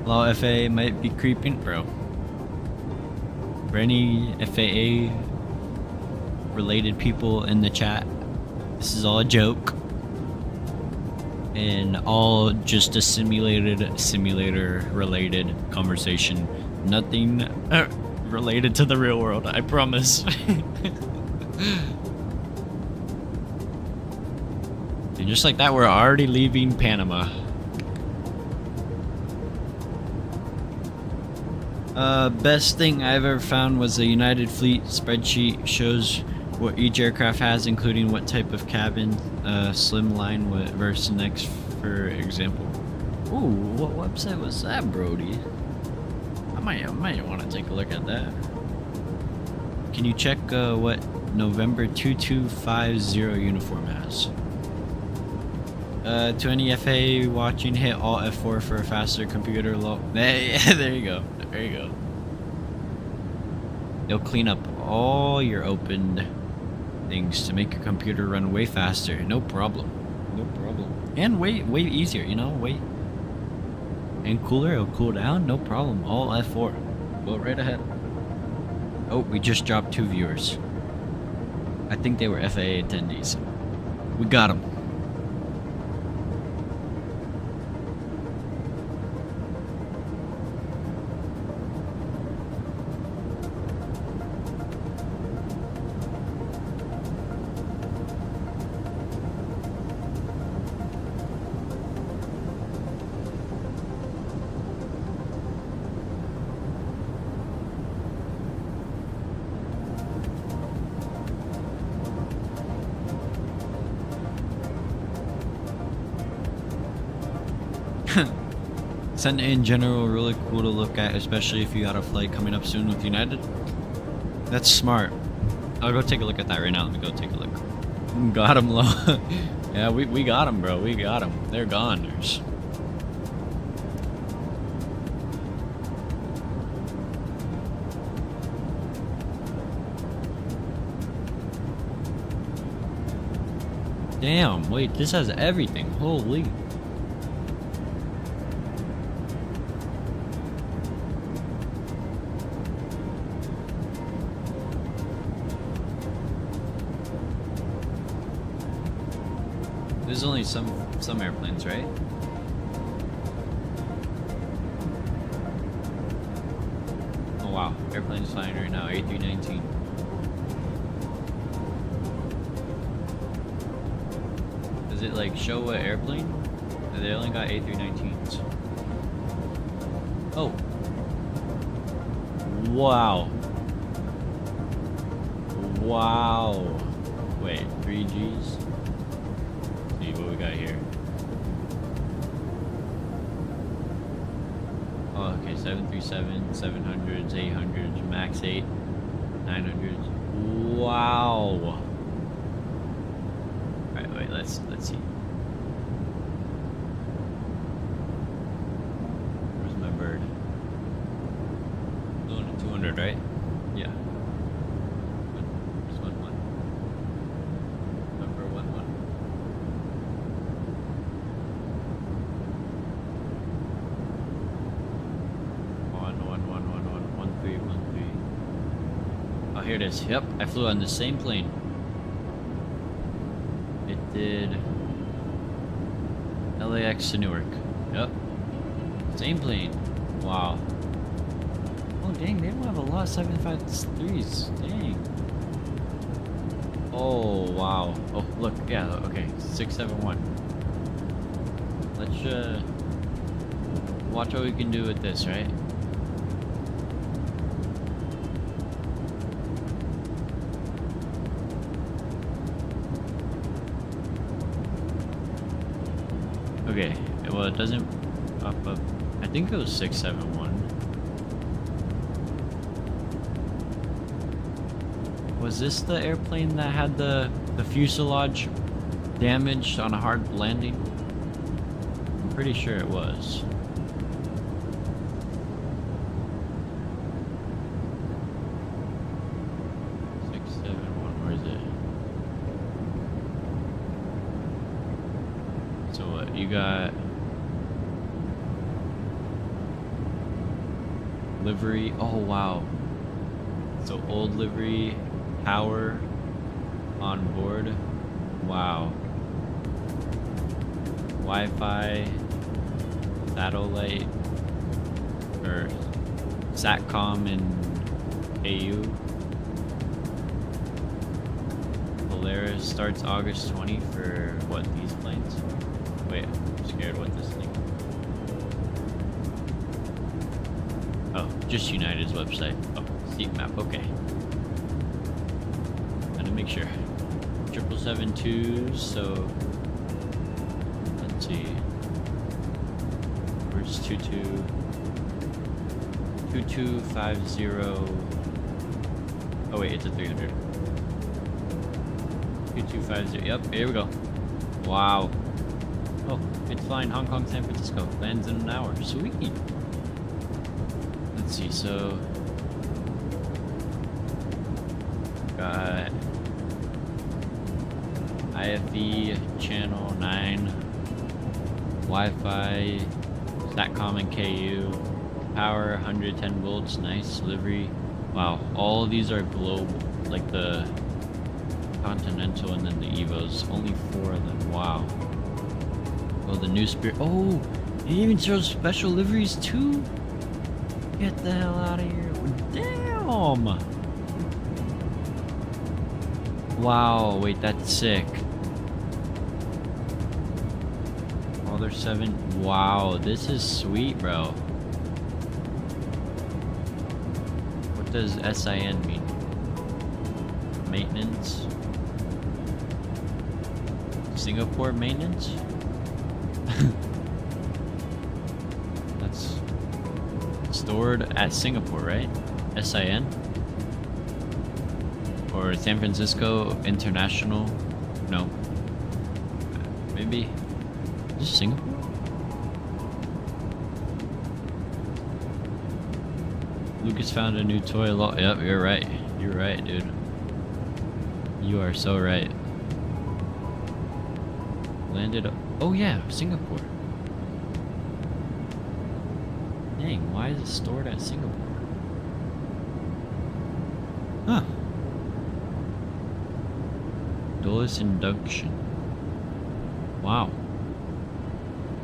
Law FAA might be creeping, bro. For any FAA related people in the chat, this is all a joke and all just a simulator related conversation. Nothing related to the real world, I promise. And just like that, we're already leaving Panama. Best thing I ever found was the United Fleet spreadsheet. Shows what each aircraft has, including what type of cabin, slimline versus next, for example. Ooh, what website was that, Brody? I might want to take a look at that. Can you check what November 2250 uniform has? To any FAA watching, hit Alt F4 for a faster computer load. Hey, there you go. There you go. They'll clean up all your opened things to make your computer run way faster. No problem. No problem. And way easier, you know, and cooler. It'll cool down. No problem. All F4. Go right ahead. Oh, we just dropped 2 viewers. I think they were FAA attendees. We got them. Senate in general, really cool to look at, especially if you got a flight coming up soon with United. That's smart. I'll go take a look at that right now. Let me go take a look. Got him low. Yeah, we got him, bro. We got him. They're goners. Damn, wait, this has everything. Holy. There's only some airplanes, right? Oh wow, airplanes flying right now, A319. Does it like show what airplane? They only got A319s. Oh. Wow. Wow. Wait, 3Gs? See what we got here. Oh, okay, 737, 700s, 800s, max 8, 900s. Wow. Alright, wait, let's see. Where's my bird? Going to 200, right? Yeah. Where's 1-1? Number 1-1. One three. Oh, here it is. Yep, I flew on the same plane. It did LAX to Newark. Yep. Same plane. Wow. Oh dang, they don't have a lot of 753s. Dang. Oh wow. Oh look, yeah, okay. 671. Let's watch what we can do with this, right? Okay, well it doesn't up. I think it was 671. Was this the airplane that had the fuselage damaged on a hard landing? I'm pretty sure it was. Where is it? So what, you got livery, oh wow. So old livery, power on board, wow. Wi-Fi, satellite, or SATCOM in AU. Polaris starts August 20 for what, these planes? Wait, I'm scared what this thing. Oh, just United's website. Oh, seat map, okay. Gotta make sure. 777-2s, so let's see. Where's 2250? Oh wait, it's a 300. 2250. Yep, here we go. Wow. Oh, it's flying Hong Kong, San Francisco. Lands in an hour. Sweet. Let's see, so got IFE channel 9, Wi-Fi, SATCOM and KU, power 110 volts, nice livery. Wow, all of these are global, like the Continental and then the Evos. Only 4 of them. Wow. Oh, the new Spirit. Oh, it even shows special liveries too. Get the hell out of here! Damn. Wow. Wait, that's sick. Oh, there's 7. Wow, this is sweet, bro. What does SIN mean? Maintenance. Singapore maintenance? That's stored at Singapore, right? SIN? Or San Francisco International? No. Maybe. Is this Singapore? Lucas found a new toy. Yep, you're right. You're right, dude. You are so right. Landed up. Oh yeah, Singapore. Dang, why is it stored at Singapore? Huh. Dulles induction. Wow.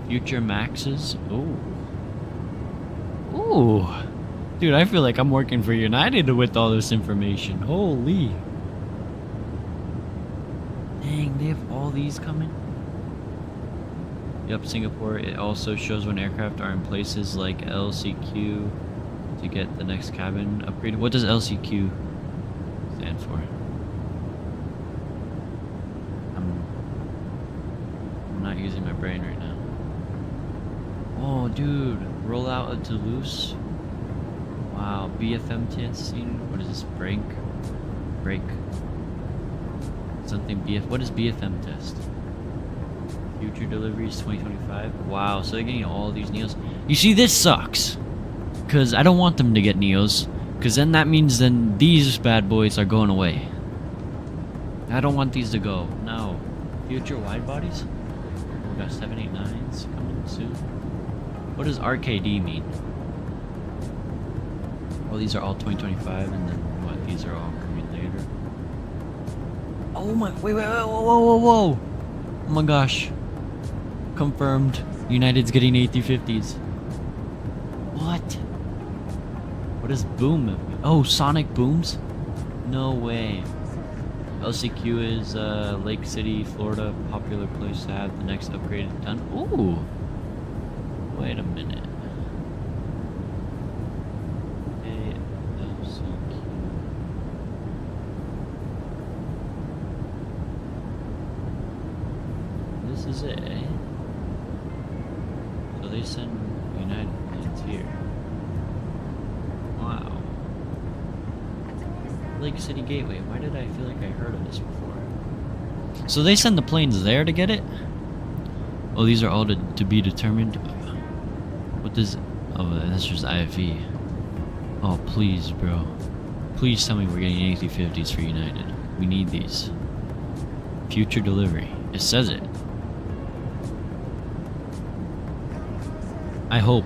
Future Maxes. Ooh. Ooh. Dude, I feel like I'm working for United with all this information. Holy. Dang, they have all these coming? Yep, Singapore. It also shows when aircraft are in places like LCQ to get the next cabin upgraded. What does LCQ stand for? I'm not using my brain right now. Oh, dude. Rollout of Toulouse. Wow. BFM testing. What is this? Break. Something BF. What is BFM test? Future deliveries 2025. Wow. So they're getting all these Neos. You see, this sucks. Because I don't want them to get Neos. Because then that means then these bad boys are going away. I don't want these to go. No. Future wide bodies? We got 789s coming soon. What does RKD mean? Well, these are all 2025, and then what? These are all coming later. Oh my! Wait! Whoa! Oh my gosh! Confirmed. United's getting A350s. What? What is boom? Oh, sonic booms? No way. LCQ is Lake City, Florida, popular place to have the next upgrade done. Ooh. Wait a minute. LCQ. This is it, eh? So they send United planes here. Wow. Lake City Gateway. Why did I feel like I heard of this before? So they send the planes there to get it? Oh, these are all to be determined. What does... Oh, that's just IFE. Oh, please, bro. Please tell me we're getting A350s for United. We need these. Future delivery. It says it. I hope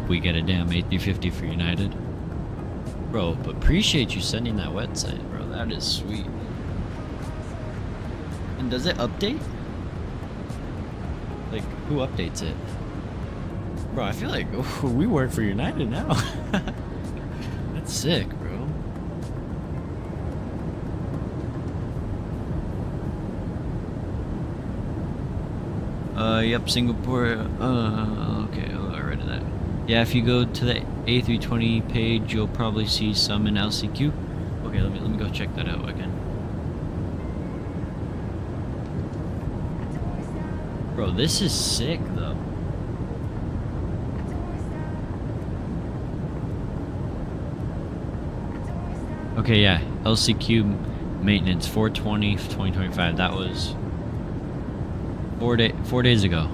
we get a damn A350 for United. Bro, but appreciate you sending that website, bro. That is sweet. And does it update? Like, who updates it? Bro, I feel like we work for United now. That's sick, bro. Yep, Singapore. Okay, I read that. Yeah, if you go to the A320 page, you'll probably see some in LCQ. Okay, let me go check that out again. Bro, this is sick though. Okay, yeah, LCQ maintenance 4/20/2025. That was 4 days ago.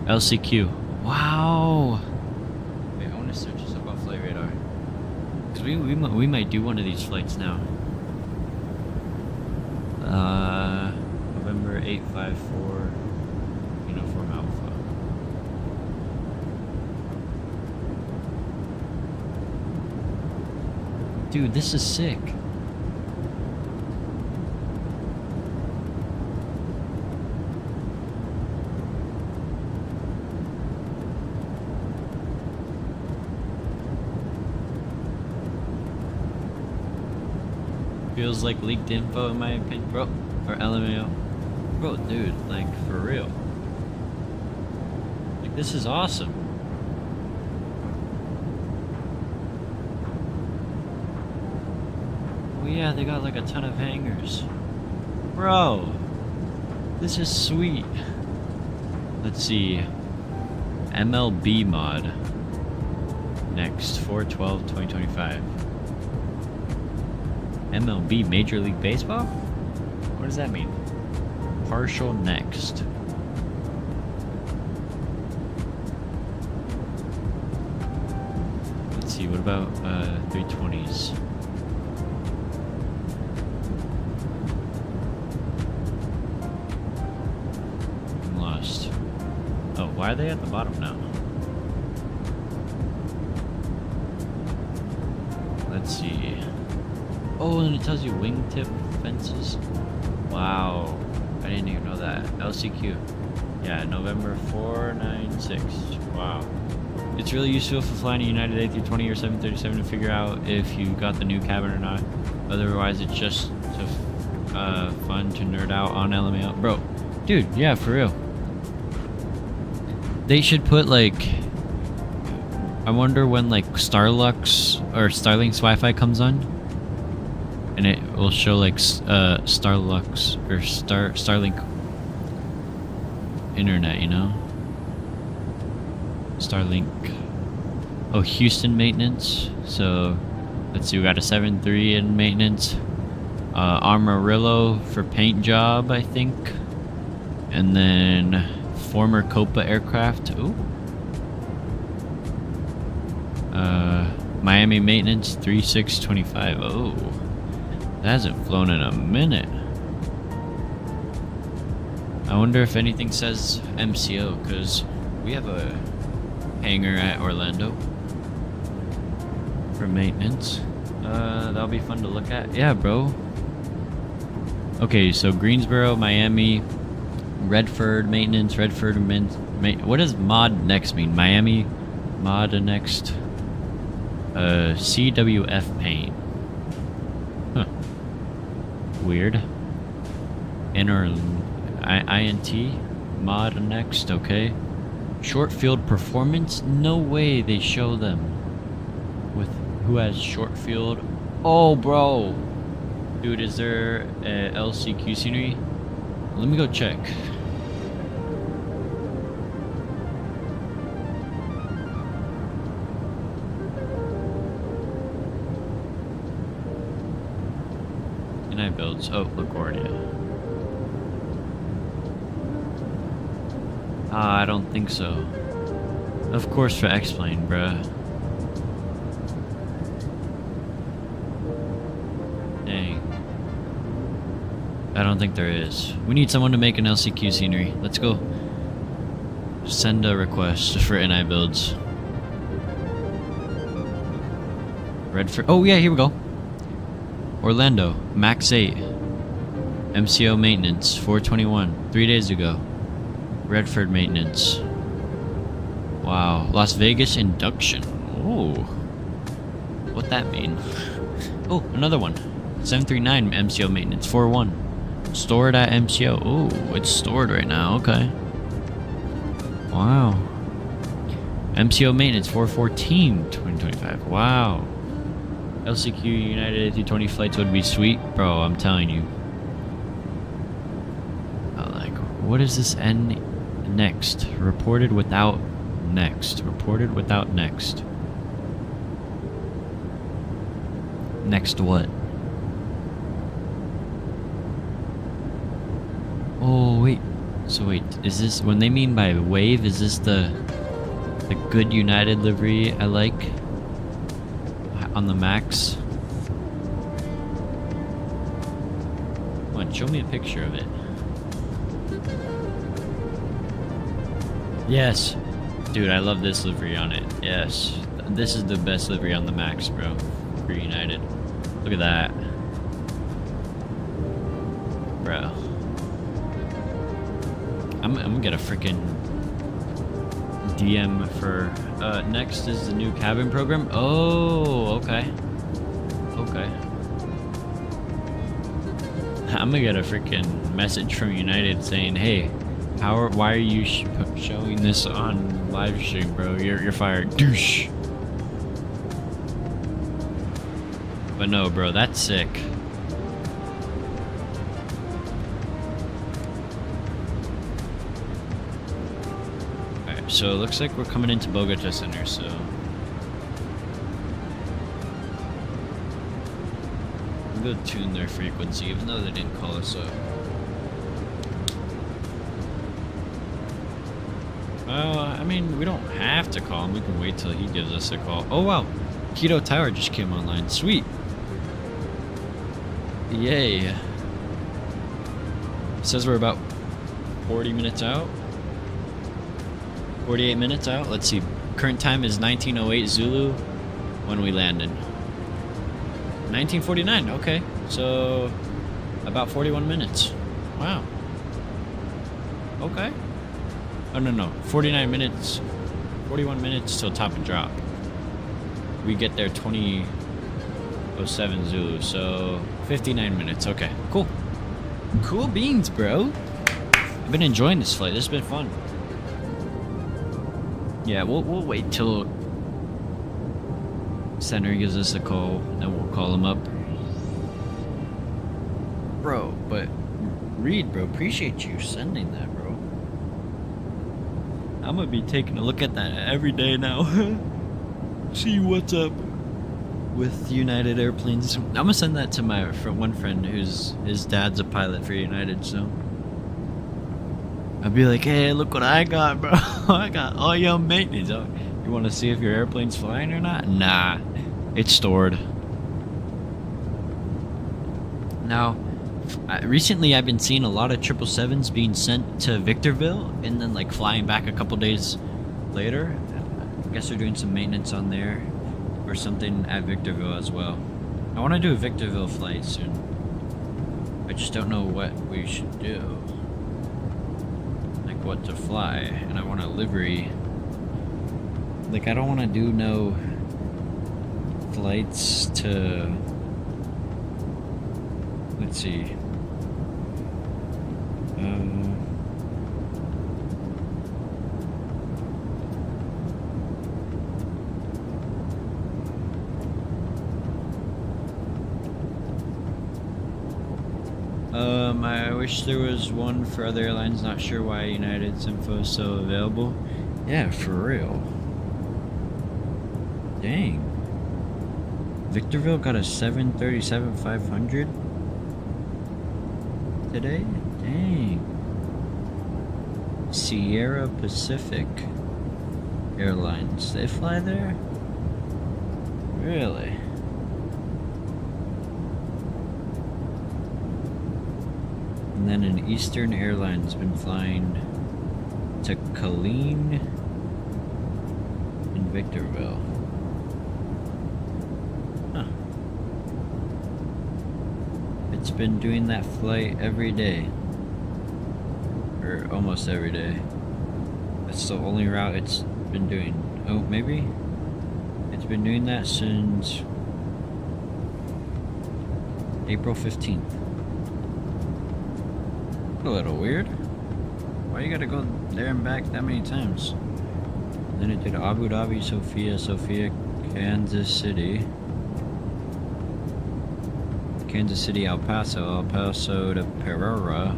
LCQ. Wow. Wait, I want to search this up on Flight Radar. Cause we might do one of these flights now. November 854. Uniform Alpha. Dude, this is sick. Feels like leaked info in my opinion, bro. Or LMAO. Bro, dude, like, for real. Like, this is awesome. Oh yeah, they got like a ton of hangars. Bro, this is sweet. Let's see. MLB mod. Next, 4/12/2025. MLB, Major League Baseball? What does that mean? Partial next. Let's see, what about 320s? I'm lost. Oh, why are they at the bottom now? Let's see. Oh, and it tells you wingtip fences. Wow. I didn't even know that. LCQ. Yeah, November 496. Wow. It's really useful for flying a United A320 or 737 to figure out if you got the new cabin or not. Otherwise, it's just fun to nerd out on LMAO. Bro, dude, yeah, for real. They should put like, I wonder when like Starlux or Starlink's Wi-Fi comes on, and it will show like Starlux or Starlink internet, you know? Starlink. Oh, Houston maintenance. So let's see, we got a 7.3 in maintenance. Amarillo for paint job, I think. And then former Copa aircraft. Ooh. Miami maintenance 3625. Oh, that hasn't flown in a minute. I wonder if anything says MCO, because we have a hangar at Orlando for maintenance. That'll be fun to look at. Yeah, bro. Okay, so Greensboro, Miami, Redford maintenance, Redford what does mod next mean? Miami mod next. CWF paint. Huh. Weird. INT mod next. Okay. Short field performance. No way they show them with who has short field. Oh, bro. Dude, is there a LCQ scenery? Let me go check. Builds. Oh, LaGuardia. I don't think so. Of course for X-Plane, bruh. Dang. I don't think there is. We need someone to make an LCQ scenery. Let's go. Send a request for NI builds. Redford. Oh yeah, here we go. Orlando, Max 8. MCO maintenance, 421. 3 days ago. Redford maintenance. Wow. Las Vegas induction. Oh. What that mean? Oh, another one. 739 MCO maintenance, 41. Stored at MCO. Oh, it's stored right now. Okay. Wow. MCO maintenance, 414, 2025. Wow. LCQ United A320 flights would be sweet. Bro, I'm telling you. Like, what is this N next? Reported without next. Reported without next. Next what? Oh, wait. So wait, is this, when they mean by wave, is this the good United livery I like? On the Max. Come on, show me a picture of it. Yes. Dude, I love this livery on it. Yes. This is the best livery on the Max, bro. For United. Look at that. Bro. I'm gonna get a freaking DM for next is the new cabin program. Oh, okay. Okay. I'm gonna get a freaking message from United saying, "Hey, why are you showing this on live stream, bro? You're fired, douche." But no, bro, that's sick. So it looks like we're coming into Bogota Center, so I'm gonna tune their frequency, even though they didn't call us up. I mean, we don't have to call him. We can wait till he gives us a call. Oh wow, Quito Tower just came online. Sweet. Yay. It says we're about 40 minutes out. 48 minutes out. Let's see. Current time is 19:08 Zulu when we landed. 19:49. Okay. So about 41 minutes. Wow. Okay. Oh, no. 49 minutes. 41 minutes till top and drop. We get there 20:07 Zulu, so 59 minutes. Okay, cool. Cool beans, bro. I've been enjoying this flight. This has been fun. Yeah, we'll wait till center gives us a call, then we'll call him up. Bro, but Reed, bro, appreciate you sending that, bro. I'm gonna be taking a look at that every day now. See what's up with United Airplanes. I'm gonna send that to my one friend who's his dad's a pilot for United, so I'll be like, hey, look what I got, bro. I got all your maintenance. You want to see if your airplane's flying or not? Nah, it's stored. Now, recently I've been seeing a lot of 777s being sent to Victorville and then like flying back a couple days later. I guess they're doing some maintenance on there or something at Victorville as well. I want to do a Victorville flight soon. I just don't know what we should do. Like what to fly. And I want a livery. Like I don't want to do no flights to... Let's see. I wish there was one for other airlines. Not sure why United's info is so available. Yeah, for real. Dang. Victorville got a 737-500 today? Dang. Sierra Pacific Airlines. They fly there? Really? And then an Eastern Airlines been flying to Colleen and Victorville. Huh. It's been doing that flight every day. Or almost every day. That's the only route it's been doing. Oh, maybe? It's been doing that since April 15th. A little weird. Why you gotta go there and back that many times? Then it did Abu Dhabi, Sofia, Kansas City, El Paso to Pereira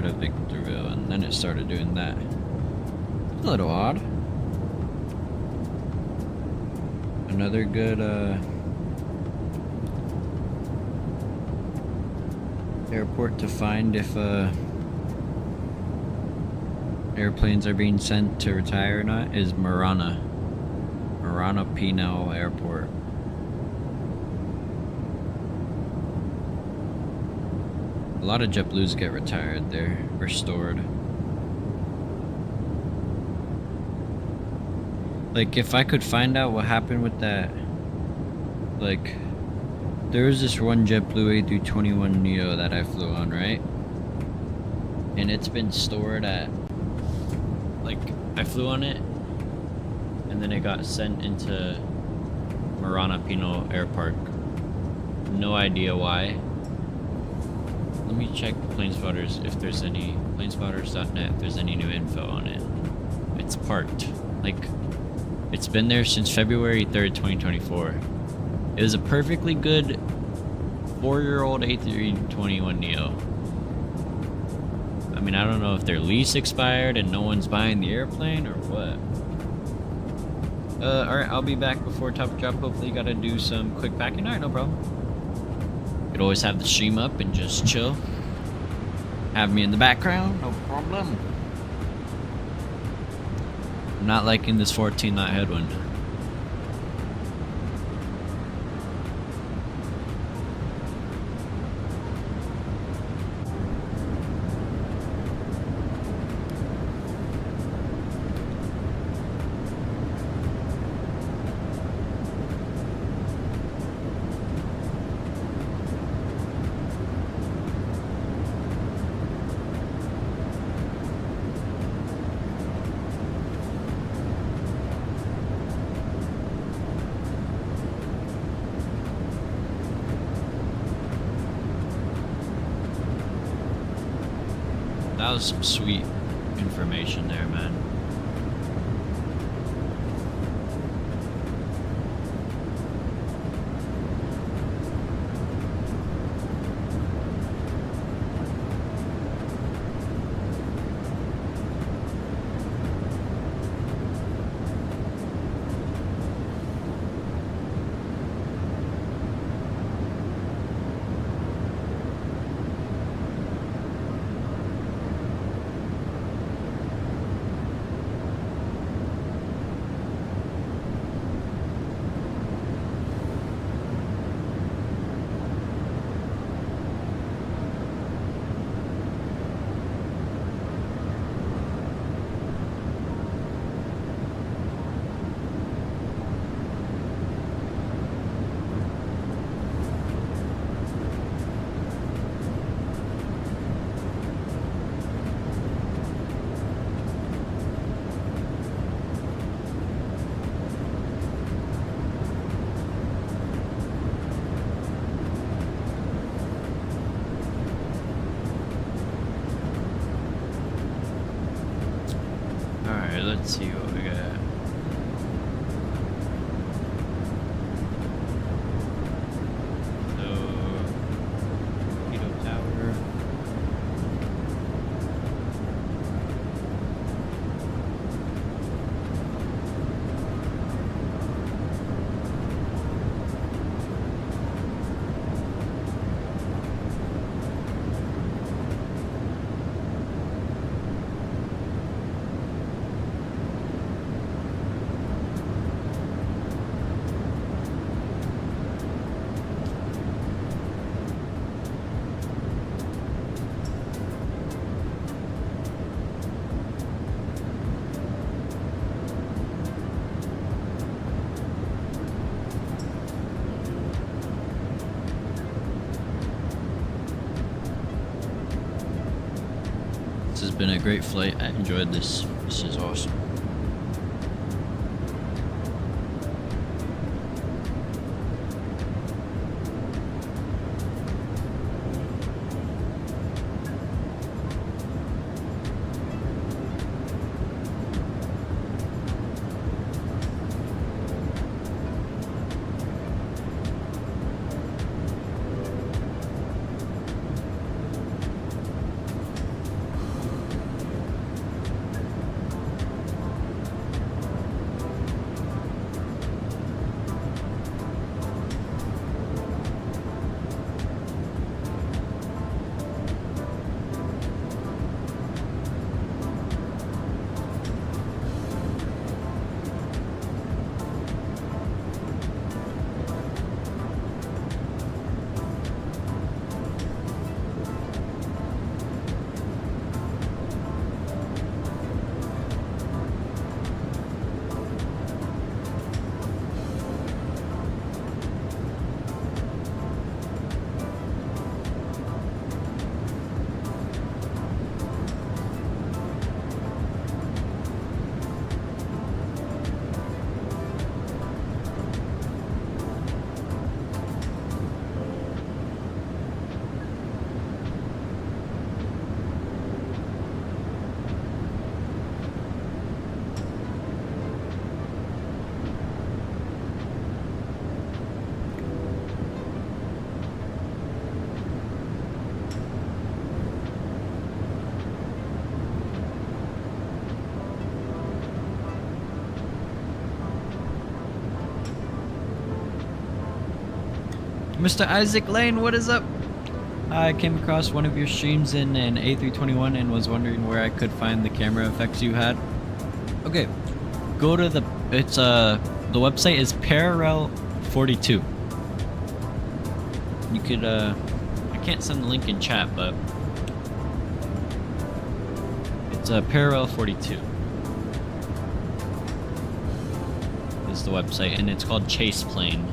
to Victorville, and then it started doing that. A little odd. Another good airport to find if airplanes are being sent to retire or not is Marana Pinal Airport. A lot of JetBlues get retired there, or stored. Like, if I could find out what happened with that, like, there was this one JetBlue A321neo that I flew on, right? And it's been stored at, like, I flew on it, and then it got sent into Marana Pinal Airport. No idea why. Let me check Planespotters if there's any, planespotters.net, if there's any new info on it. It's parked. Like, it's been there since February 3rd, 2024. It was a perfectly good 4-year-old A321neo. I mean, I don't know if their lease expired and no one's buying the airplane or what. Alright, I'll be back before top drop. Hopefully you gotta do some quick packing. Alright, no problem. Could always have the stream up and just chill. Have me in the background, no problem. I'm not liking this 14 knot headwind. was some sweet information there, man. Let's see what we got. So, Quito Tower. This has been a great flight. I enjoyed this. This is awesome. Mr. Isaac Lane, what is up? I came across one of your streams in an A321 and was wondering where I could find the camera effects you had. Okay, go to the website is Parallel 42. You could I can't send the link in chat, but it's Parallel 42 is the website, and it's called Chase Plane.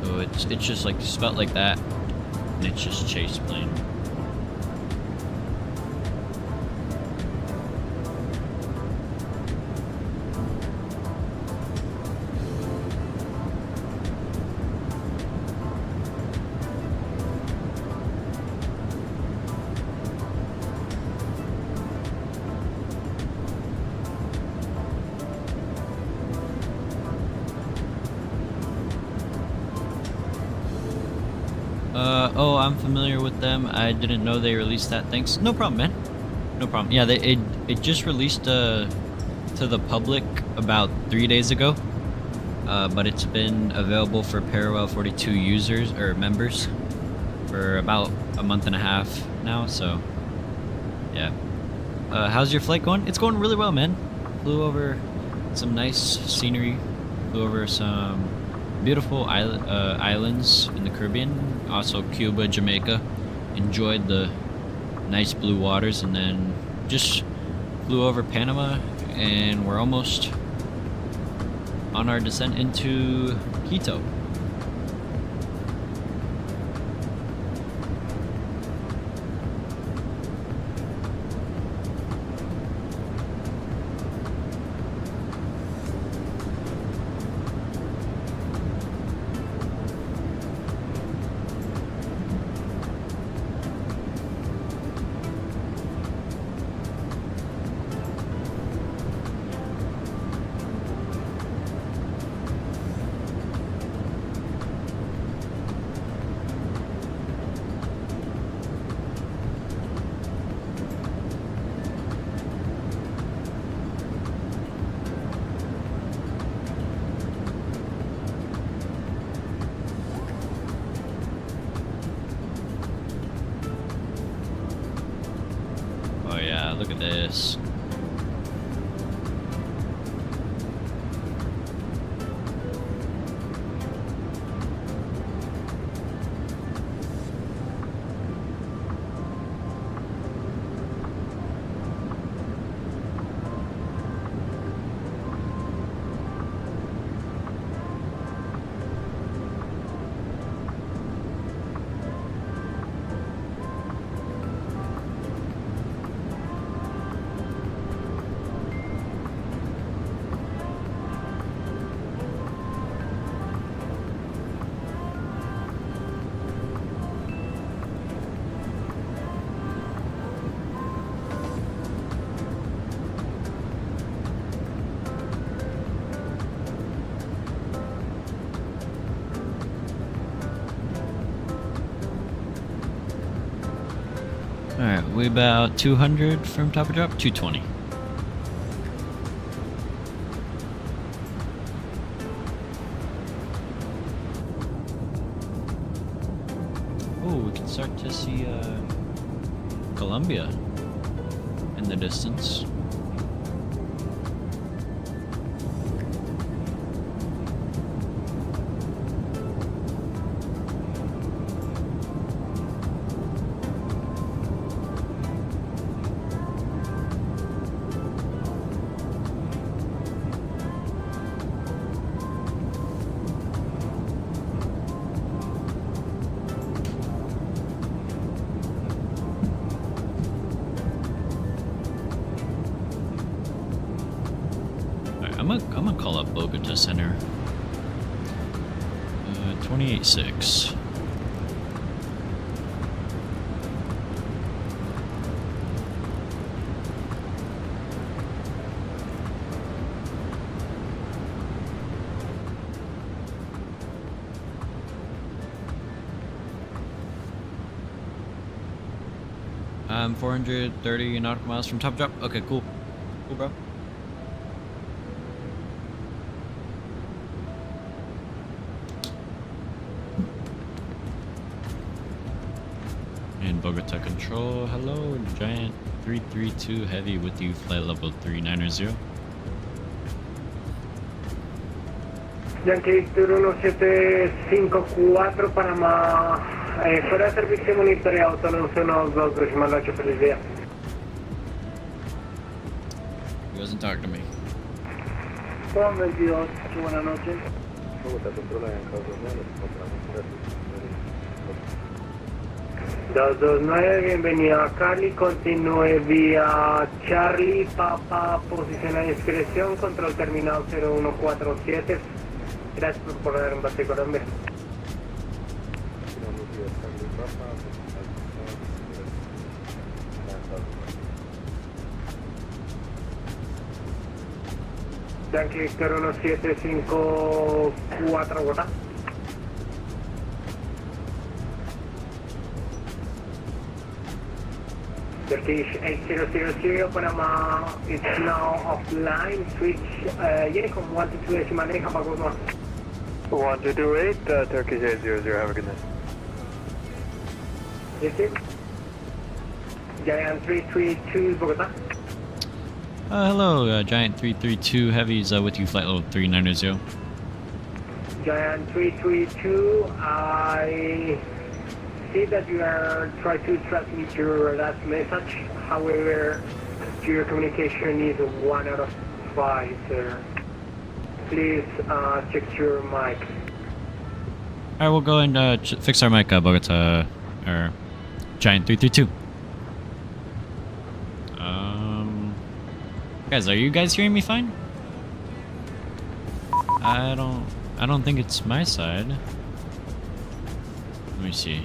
So it's just like spelled like that, and it's just Chase Plane. Oh, I'm familiar with them. I didn't know they released that. Thanks. No problem, man. No problem. Yeah, it just released to the public about 3 days ago. But it's been available for Parallel 42 users or members for about a month and a half now. So, yeah. How's your flight going? It's going really well, man. Flew over some nice scenery. Flew over some beautiful islands in the Caribbean. Also Cuba, Jamaica. Enjoyed the nice blue waters, and then just flew over Panama, and we're almost on our descent into Quito. Oh yeah, look at this. Alright, we about 200 from top of drop? 220. Oh, we can start to see Colombia in the distance. I'm gonna call up Bogota Center. 28.6. I'm 430 nautical miles from top drop. Okay, cool. Cool, bro. Bogota Control, hello, Giant 332 Heavy with you, flight level 3900. Yankee Victor 1754 Panamá, fuera de servicio monitoreado, solo 112, aproximado 8, feliz día. He wasn't talking to me. Juan 22, buenas noches. Bogotá controla en caso de nos encontramos 229, bienvenido a Cali, continúe vía Charlie, Papa, posición a discreción, control terminado 0147. Gracias por poner en base Colombia. Yankee Victor 1754, Bogotá. Turkish 8000, Panama is now offline. Switch Unicom 122 decimal 9, have a good one. 1228, Turkish 800, have a good night. This is Giant 332, Bogota. Hello, Giant 332 Heavy's with you, flight level 390. Giant 332, I see that you are trying to transmit your last message. However, your communication is 1 out of 5, sir. Please check your mic. Alright, we'll go and fix our mic, Bogota, or Giant 332. Guys, are you guys hearing me fine? I don't think it's my side. Let me see.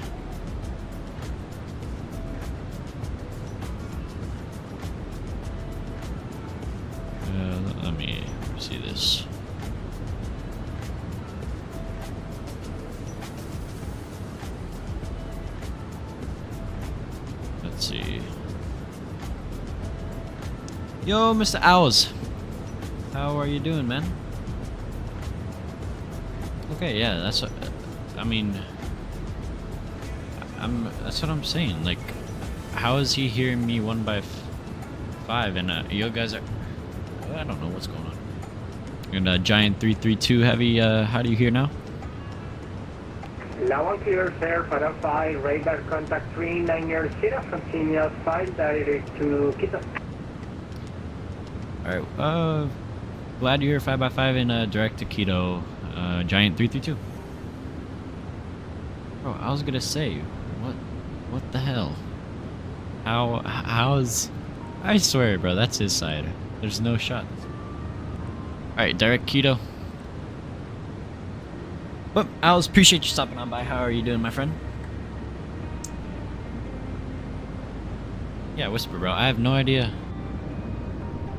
Let me see this. Let's see. Yo, Mr. Owls. How are you doing, man? Okay, yeah, that's what, I mean, that's what I'm saying. Like, how is he hearing me 1 by 5 and you guys are, I don't know what's going on. And Giant 332 Heavy, how do you hear now? Lawan clear, sir, para 5, radar contact 390, continuous 5, direct to Quito. Alright, glad you're 5x5 and direct to Quito, Giant 332. Bro, I was gonna say, what the hell? How's, I swear, bro, that's his side. There's no shot. Alright, direct Quito. But I appreciate you stopping on by. How are you doing, my friend? Yeah, Whisper, bro. I have no idea.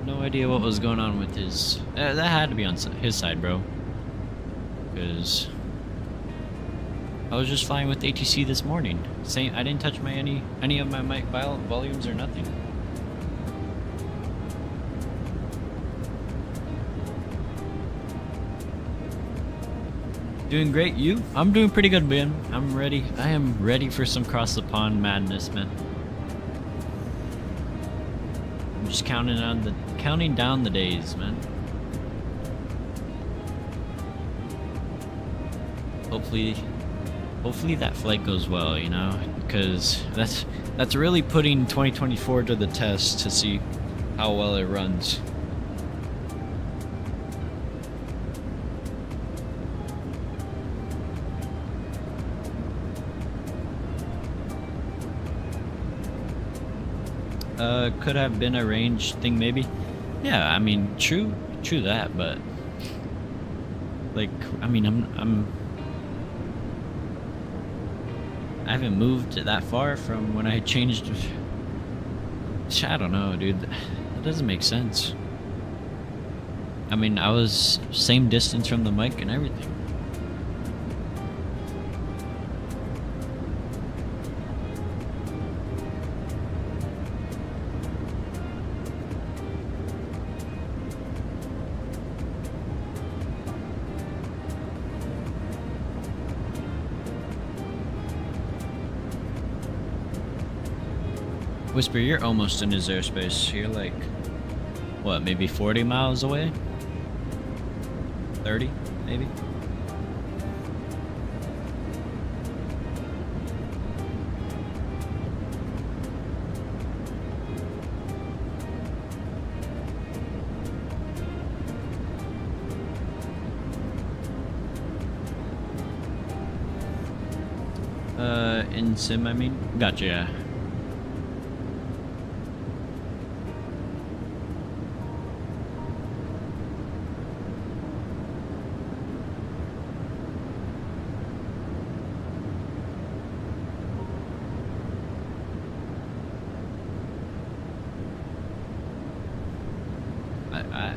No idea what was going on with his. That had to be on his side, bro. Because I was just flying with ATC this morning. Saying I didn't touch any of my mic volumes or nothing. Doing great, you? I'm doing pretty good, man. I'm ready. I am ready for some cross the pond madness, man. I'm just counting down the days, man. Hopefully that flight goes well, you know, because that's really putting 2024 to the test to see how well it runs. Could have been a range thing, maybe. Yeah, I mean, true that, but like, I mean, I haven't moved that far from when I changed. I don't know, dude. That doesn't make sense. I mean, I was same distance from the mic and everything. Whisper, you're almost in his airspace. You're like, what, maybe 40 miles away? 30, maybe? In sim, I mean? Gotcha, yeah.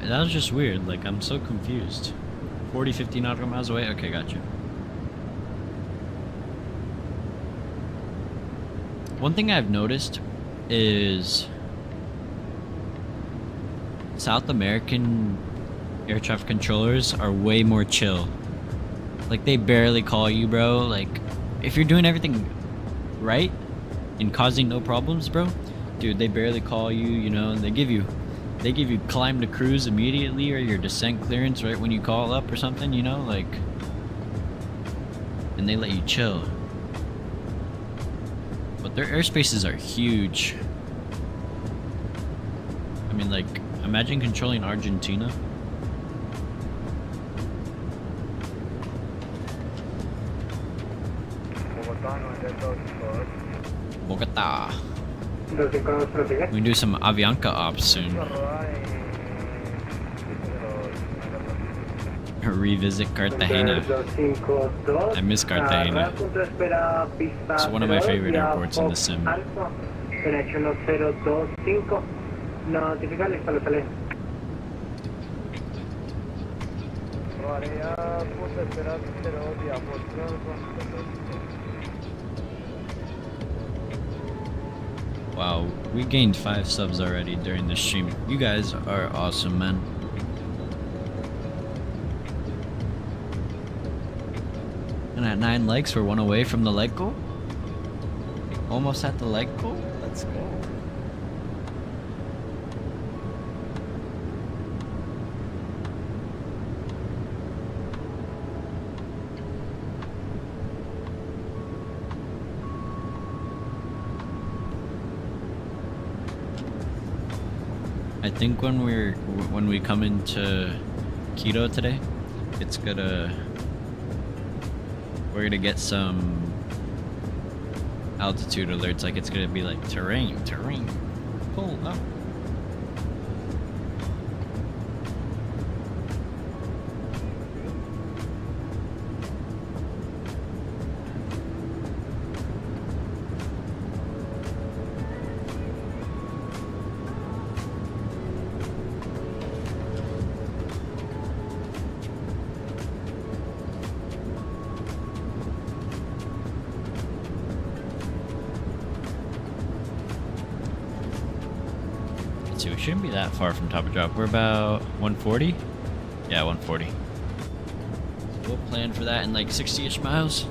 That was just weird, like, I'm so confused. 40, 50 nautical miles away? Okay, gotcha. One thing I've noticed is South American air traffic controllers are way more chill. Like, they barely call you, bro. Like, if you're doing everything right and causing no problems, bro, dude, they barely call you, you know, and they give you climb to cruise immediately or your descent clearance right when you call up or something, you know, like, and they let you chill. But their airspaces are huge. I mean, like, imagine controlling Argentina. Bogota. We can do some Avianca ops soon. Revisit Cartagena. I miss Cartagena. It's one of my favorite airports in the sim. Wow, we gained 5 subs already during the stream. You guys are awesome, man. And at 9 likes, we're 1 away from the like goal. Almost at the like goal. Let's go. I think when we come into Quito today, we're gonna get some altitude alerts. Like, it's gonna be like terrain, pull up. We shouldn't be that far from top of drop. We're about 140. Yeah, 140. We'll plan for that in like 60-ish miles.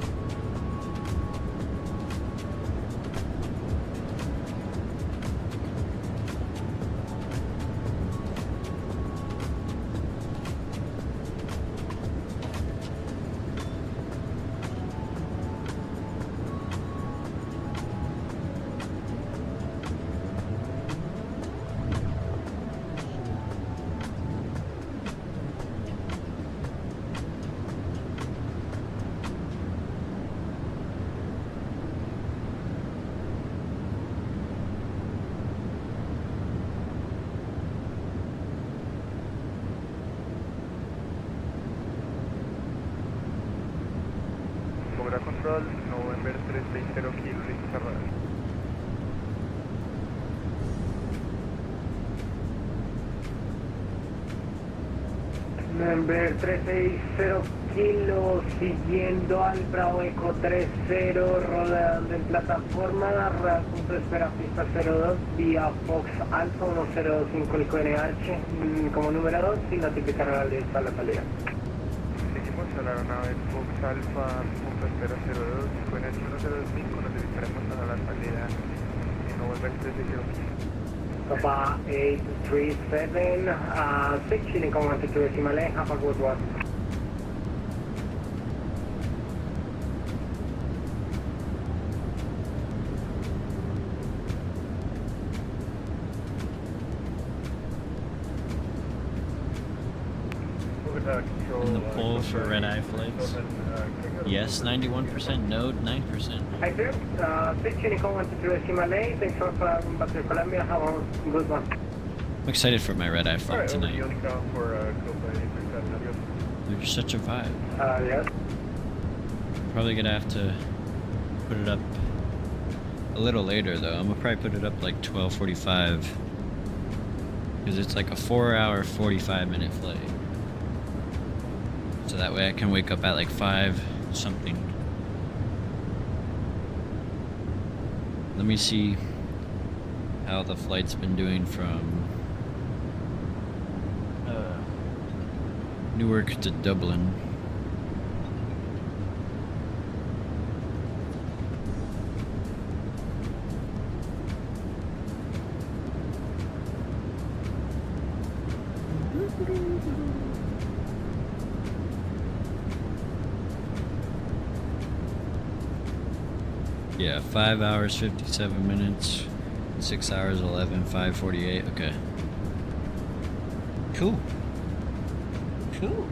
Control, November 360 Kilo, listo cerrado. November 360 Kilo, siguiendo al Bravo Eco 30, rodando en plataforma, punto de espera pista 02, vía Fox Alfa 1025 el QNH, como número 2, y notificar a la lista la salida. Seguimos a la aeronave Fox Alfa, punto de espera 02, QNH 1025, notificaremos a la salida en November 360 Kilo. Papa 837, 6 chilling command to decimal A, have a good one. And the poll for red-eye flights? Yes, 91%, no, 9%. Hi sir, 6 chilling command to decimal A, thanks for flying back to Colombia, have a good one. I'm excited for my red-eye flight tonight. They're just such a vibe. Yes. Probably gonna have to put it up a little later though. I'm gonna probably put it up like 12:45 because it's like a 4-hour 45-minute flight. So that way I can wake up at like 5 something. Let me see how the flight's been doing from Newark to Dublin. Yeah, 5 hours 57 minutes, 6 hours 11, 5:48. Okay. Cool. Cool.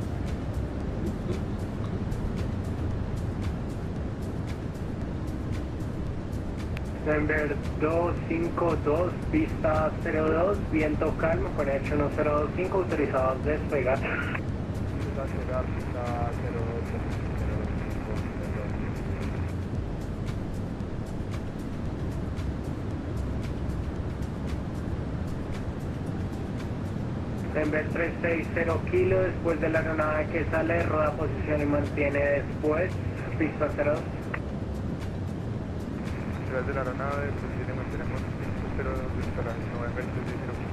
Denver 252, pista 02, viento calmo, connection 025, autorizados despegar. Pista 02. Denver 360 kilo, después de la aeronave que sale, roda posición y mantiene después, pista 02. Detrás de la aeronave, posición y mantenemos pista 02 para November 360.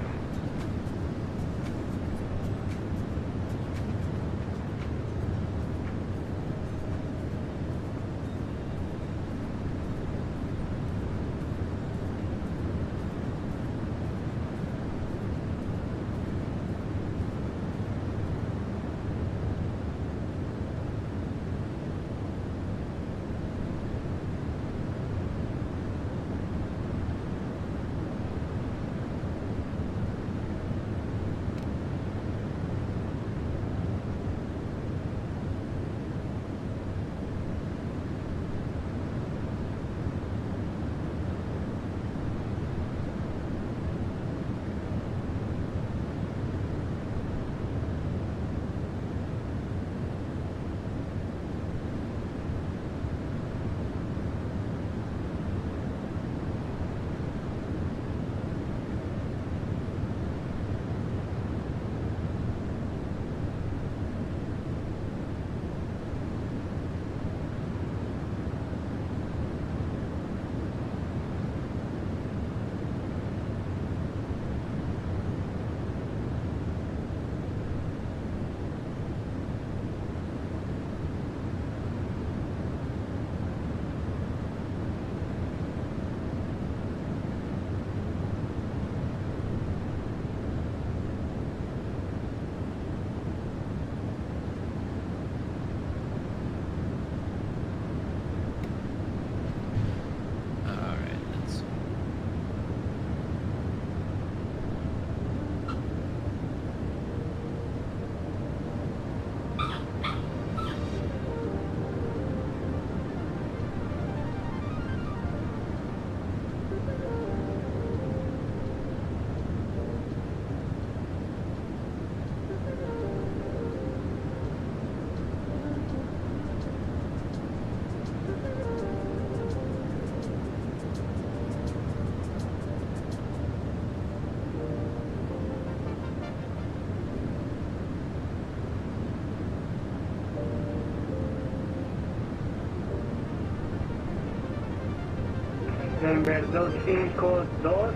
Denver 252,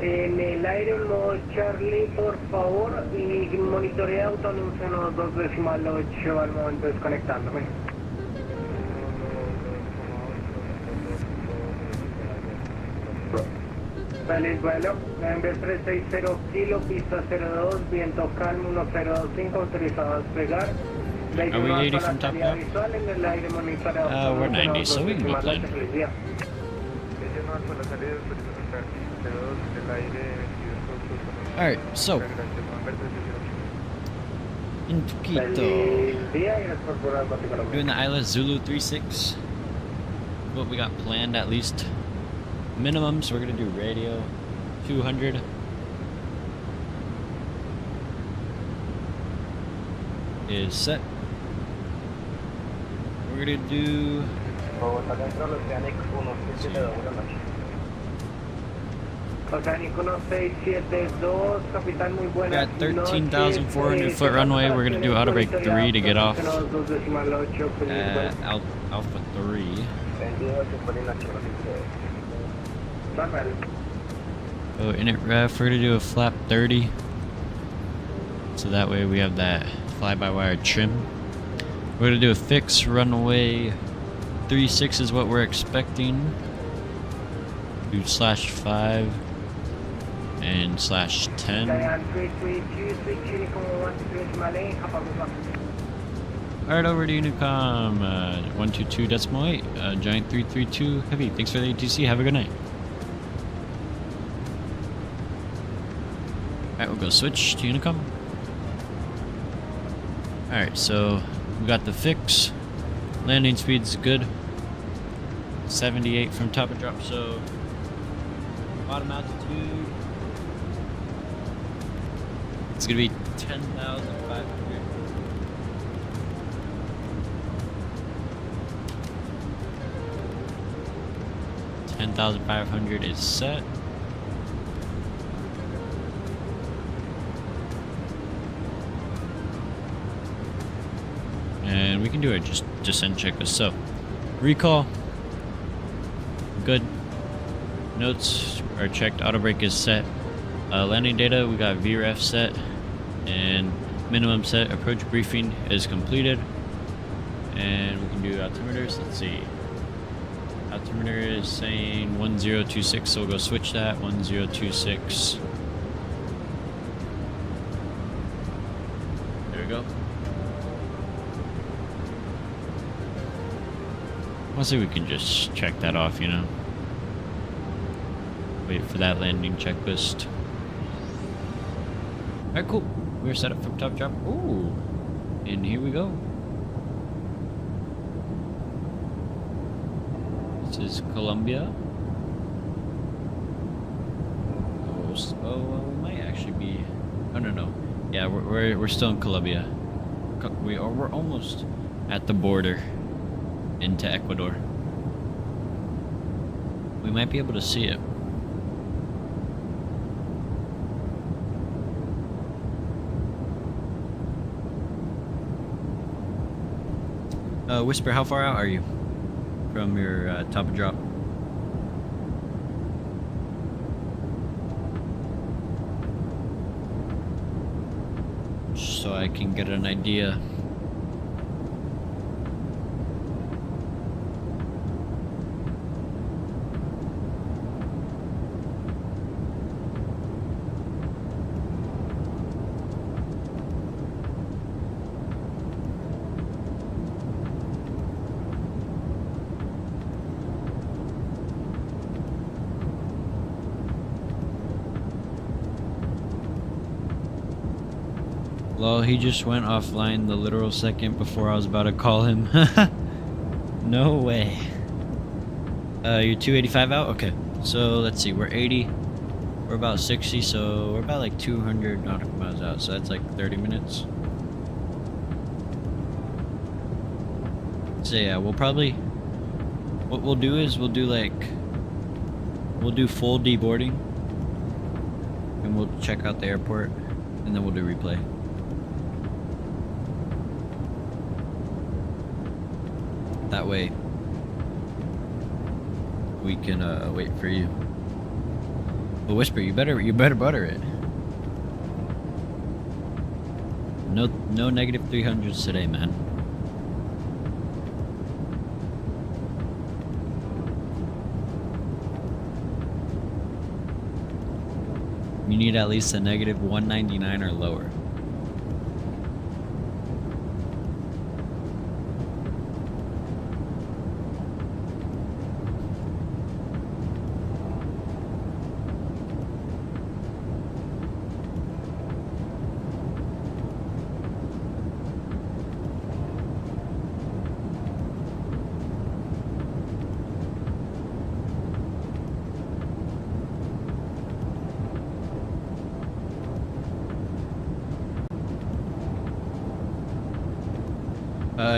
en el aire en modo Charlie, por favor, y monitorea autónomo 2.8 al momento desconectándome. Feliz vuelo, Denver 360 kilo, pista 02, viento calmo 1025, autorizado a despegar. Are we 80 from top now? Visual en el aire monitorea We're 90, so we can go plane. Con la salida del pista 02 del aire 22. Alright, so in Quito, doing the ILS Zulu 36. What we got planned, at least minimum. So we're gonna do radio 200. Is set. We're gonna do. Oceanic 1672, capitán, muy buenas Got 13,400 foot runway. We're gonna do auto brake 3 to get off Alpha 3. So init ref, we're gonna do a flap 30. So that way we have that fly-by-wire trim. We're gonna do a fix runway 36 is what we're expecting. Do /5 and /10. Alright, over to Unicom 122.8, Giant 332 Heavy. Thanks for the ATC. Have a good night. Alright, we'll go switch to Unicom. Alright, so we got the fix. Landing speed's good. 78 from top of drop, so bottom altitude. It's gonna be 10,500. 10,500 is set. And we can do a descent checklist. So, recall, good. Notes are checked. Auto brake is set. Landing data, we got VREF set, and minimum set. Approach briefing is completed, and we can do altimeters. Let's see. Altimeter is saying 1026, so we'll go switch that. 1026. There we go. Honestly, we can just check that off, you know. Wait for that landing checklist. Alright, cool. We're set up for top drop. Ooh. And here we go. This is Colombia. Oh, we might actually be. Oh no. Yeah, we're still in Colombia. We're almost at the border into Ecuador. We might be able to see it. Whisper, how far out are you from your top of drop? So I can get an idea. Well, he just went offline the literal second before I was about to call him. No way. You're 285 out? Okay. So, let's see. We're 80. We're about 60, so we're about like 200 nautical miles out. So that's like 30 minutes. So yeah, we'll probably... What we'll do is we'll do full deboarding. And we'll check out the airport. And then we'll do replay. That way we can wait for you. But Whisper, you better butter it. No negative 300s today, man. You need at least a negative 199 or lower.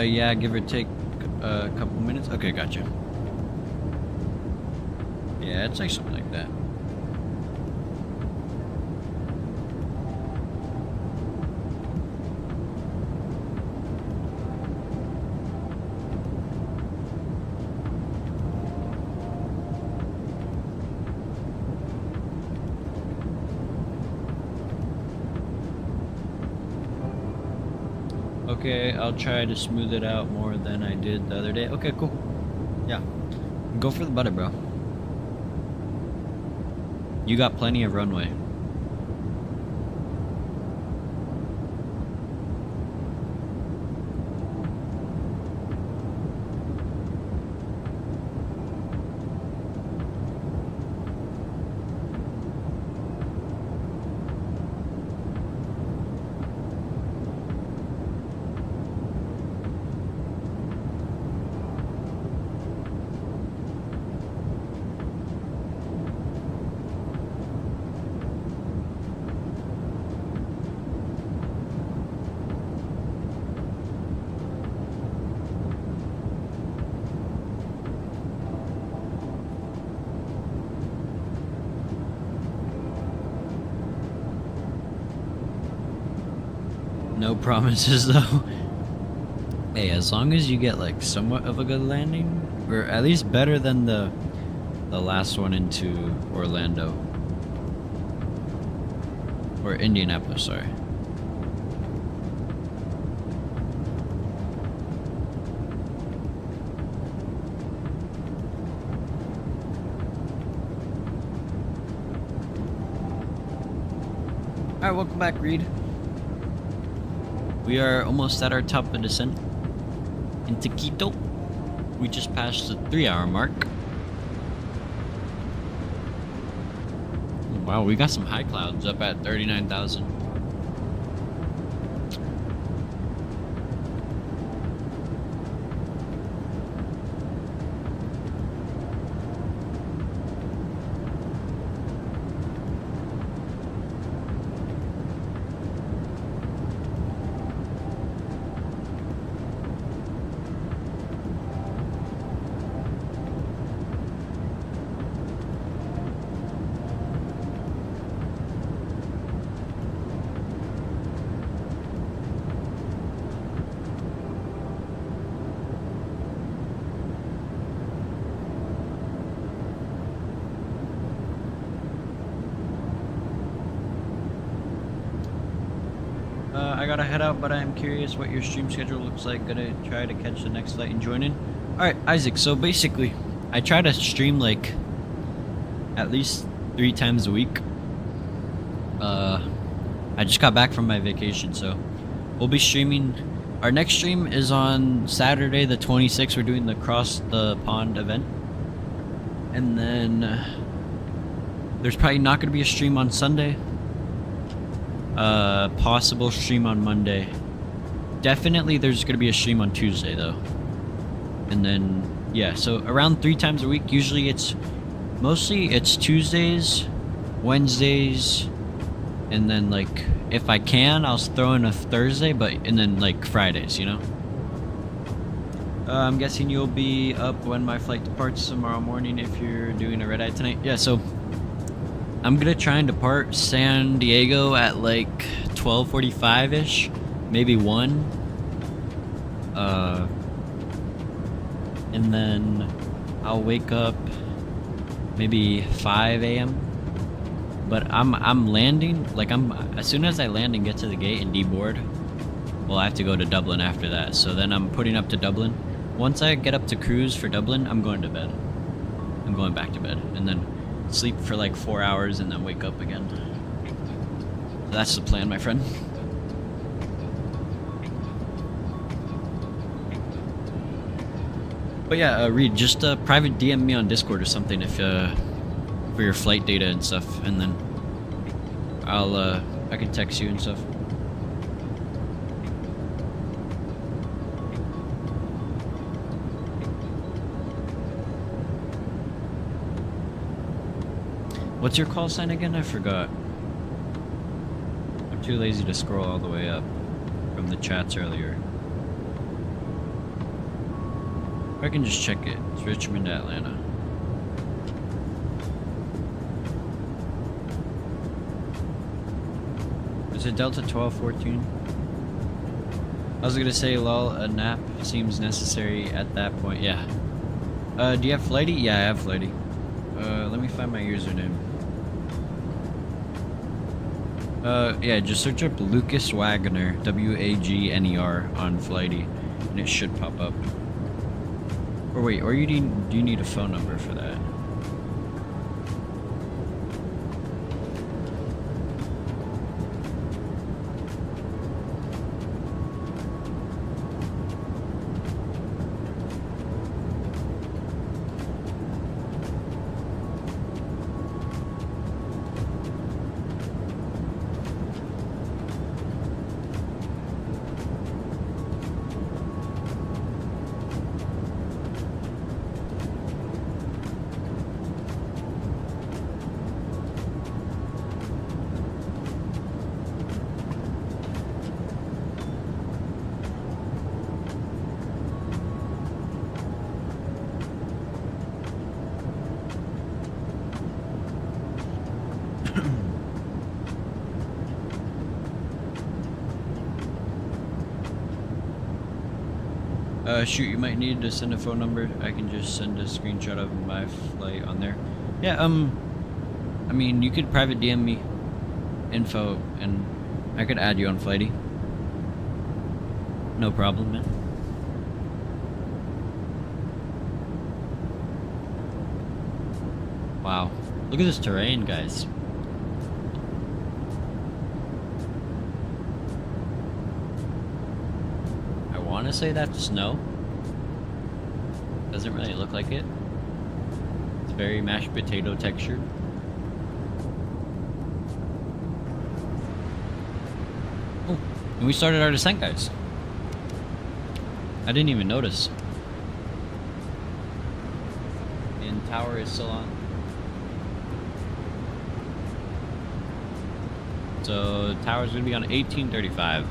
Yeah, give or take a couple minutes. Okay, gotcha. Yeah, it's like something like that. Okay, I'll try to smooth it out more than I did the other day. Okay, cool. Yeah. Go for the butter, bro. You got plenty of runway. No promises though. Hey, as long as you get like somewhat of a good landing, or at least better than the last one into Orlando or Indianapolis, sorry. Alright, welcome back, Reed. We are almost at our top of descent into Quito. We just passed the 3-hour mark. Wow, we got some high clouds up at 39,000. I gotta head out, but I'm curious what your stream schedule looks like. Gonna try to catch the next flight and join in. Alright, Isaac, so basically, I try to stream like at least 3 times a week. I just got back from my vacation, so we'll be streaming. Our next stream is on Saturday the 26th. We're doing the Cross the Pond event. And then there's probably not gonna be a stream on Sunday. Possible stream on Monday. Definitely there's gonna be a stream on Tuesday though. And then yeah, so around 3 times a week. Usually it's Tuesdays, Wednesdays, and then like if I can I'll throw in a Thursday, and then like Fridays, you know. I'm guessing you'll be up when my flight departs tomorrow morning if you're doing a red eye tonight. Yeah, so I'm gonna try and depart San Diego at like 12:45-ish, maybe 1. And then I'll wake up maybe 5 a.m. But I'm landing, like as soon as I land and get to the gate and deboard, well, I have to go to Dublin after that. So then I'm putting up to Dublin. Once I get up to cruise for Dublin, I'm going to bed. I'm going back to bed and then sleep for like 4 hours and then wake up again. That's the plan, my friend. But yeah, Reed, just private DM me on Discord or something if for your flight data and stuff, and then I can text you and stuff. What's your call sign again? I forgot. I'm too lazy to scroll all the way up from the chats earlier. I can just check it. It's Richmond to Atlanta. Is it Delta 1214? I was gonna say, lol, a nap seems necessary at that point. Yeah. Do you have Flighty? Yeah, I have Flighty. Let me find my username. Yeah, just search up Lucas Wagner, Wagner on Flighty, and it should pop up. Or wait, or do you need a phone number for that? Shoot, you might need to send a phone number. I can just send a screenshot of my flight on there. Yeah, I mean, you could private DM me info, and I could add you on Flighty. No problem, man. Wow, look at this terrain, guys. I want to say that's snow. Doesn't really look like it. It's very mashed potato texture. Oh, and we started our descent, guys. I didn't even notice. And tower is still on. So tower's gonna be on 1835.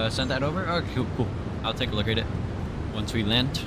Send that over? Oh, cool. I'll take a look at it once we land.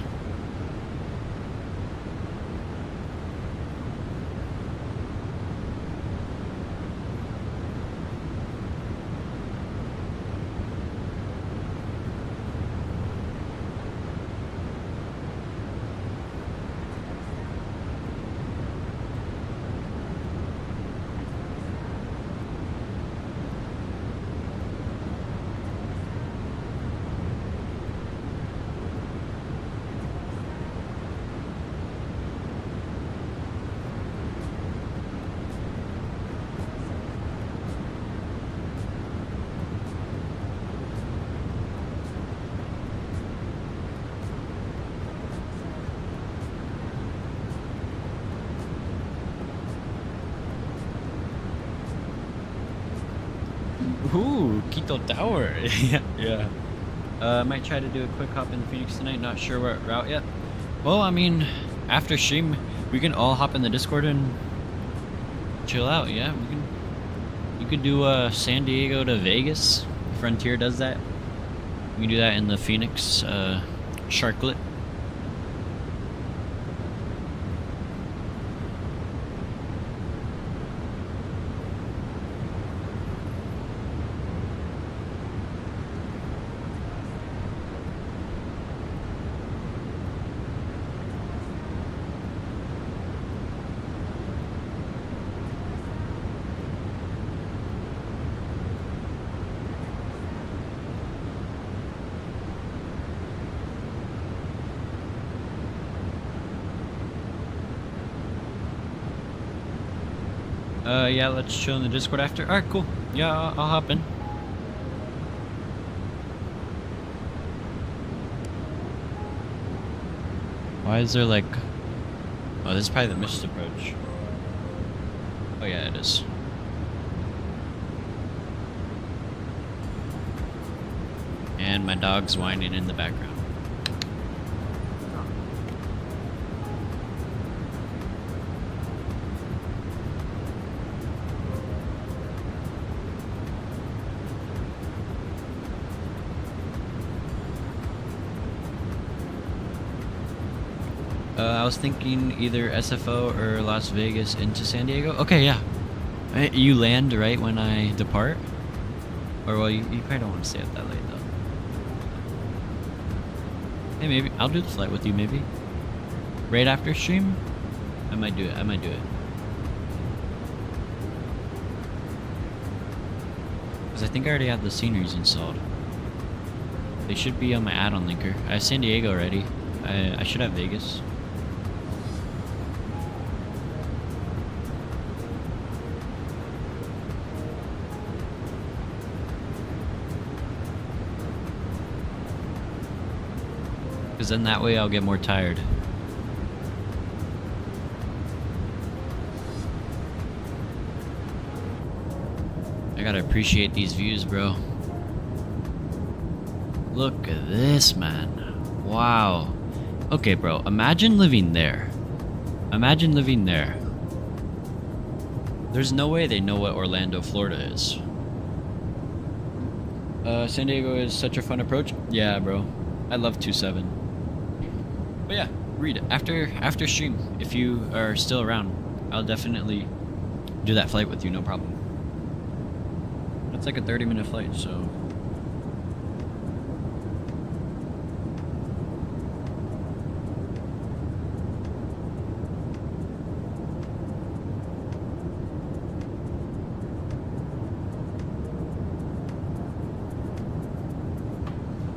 Ooh, Quito Tower. Yeah. I might try to do a quick hop in Phoenix tonight. Not sure what route yet. Well, I mean, after stream, we can all hop in the Discord and chill out. Yeah, we can. You could do San Diego to Vegas. Frontier does that. We can do that in the Phoenix Sharklet. Yeah, let's chill in the Discord after. Alright, cool. Yeah, I'll hop in. Why is there like... Oh, this is probably the missed approach. Oh yeah, it is. And my dog's whining in the background. I was thinking either SFO or Las Vegas into San Diego. Okay, yeah. You land right when I depart? Or, well, you probably don't want to stay up that late, though. Hey, maybe I'll do the flight with you. Maybe right after stream. I might do it. I might do it. Because I think I already have the sceneries installed. They should be on my add-on linker. I have San Diego already. I should have Vegas. Because then that way I'll get more tired. I gotta appreciate these views, bro. Look at this, man. Wow. Okay, bro. Imagine living there. Imagine living there. There's no way they know what Orlando, Florida is. San Diego is such a fun approach. Yeah, bro. I love 2.7. But yeah, Reed, after stream, if you are still around, I'll definitely do that flight with you, no problem. It's like a 30-minute flight, so.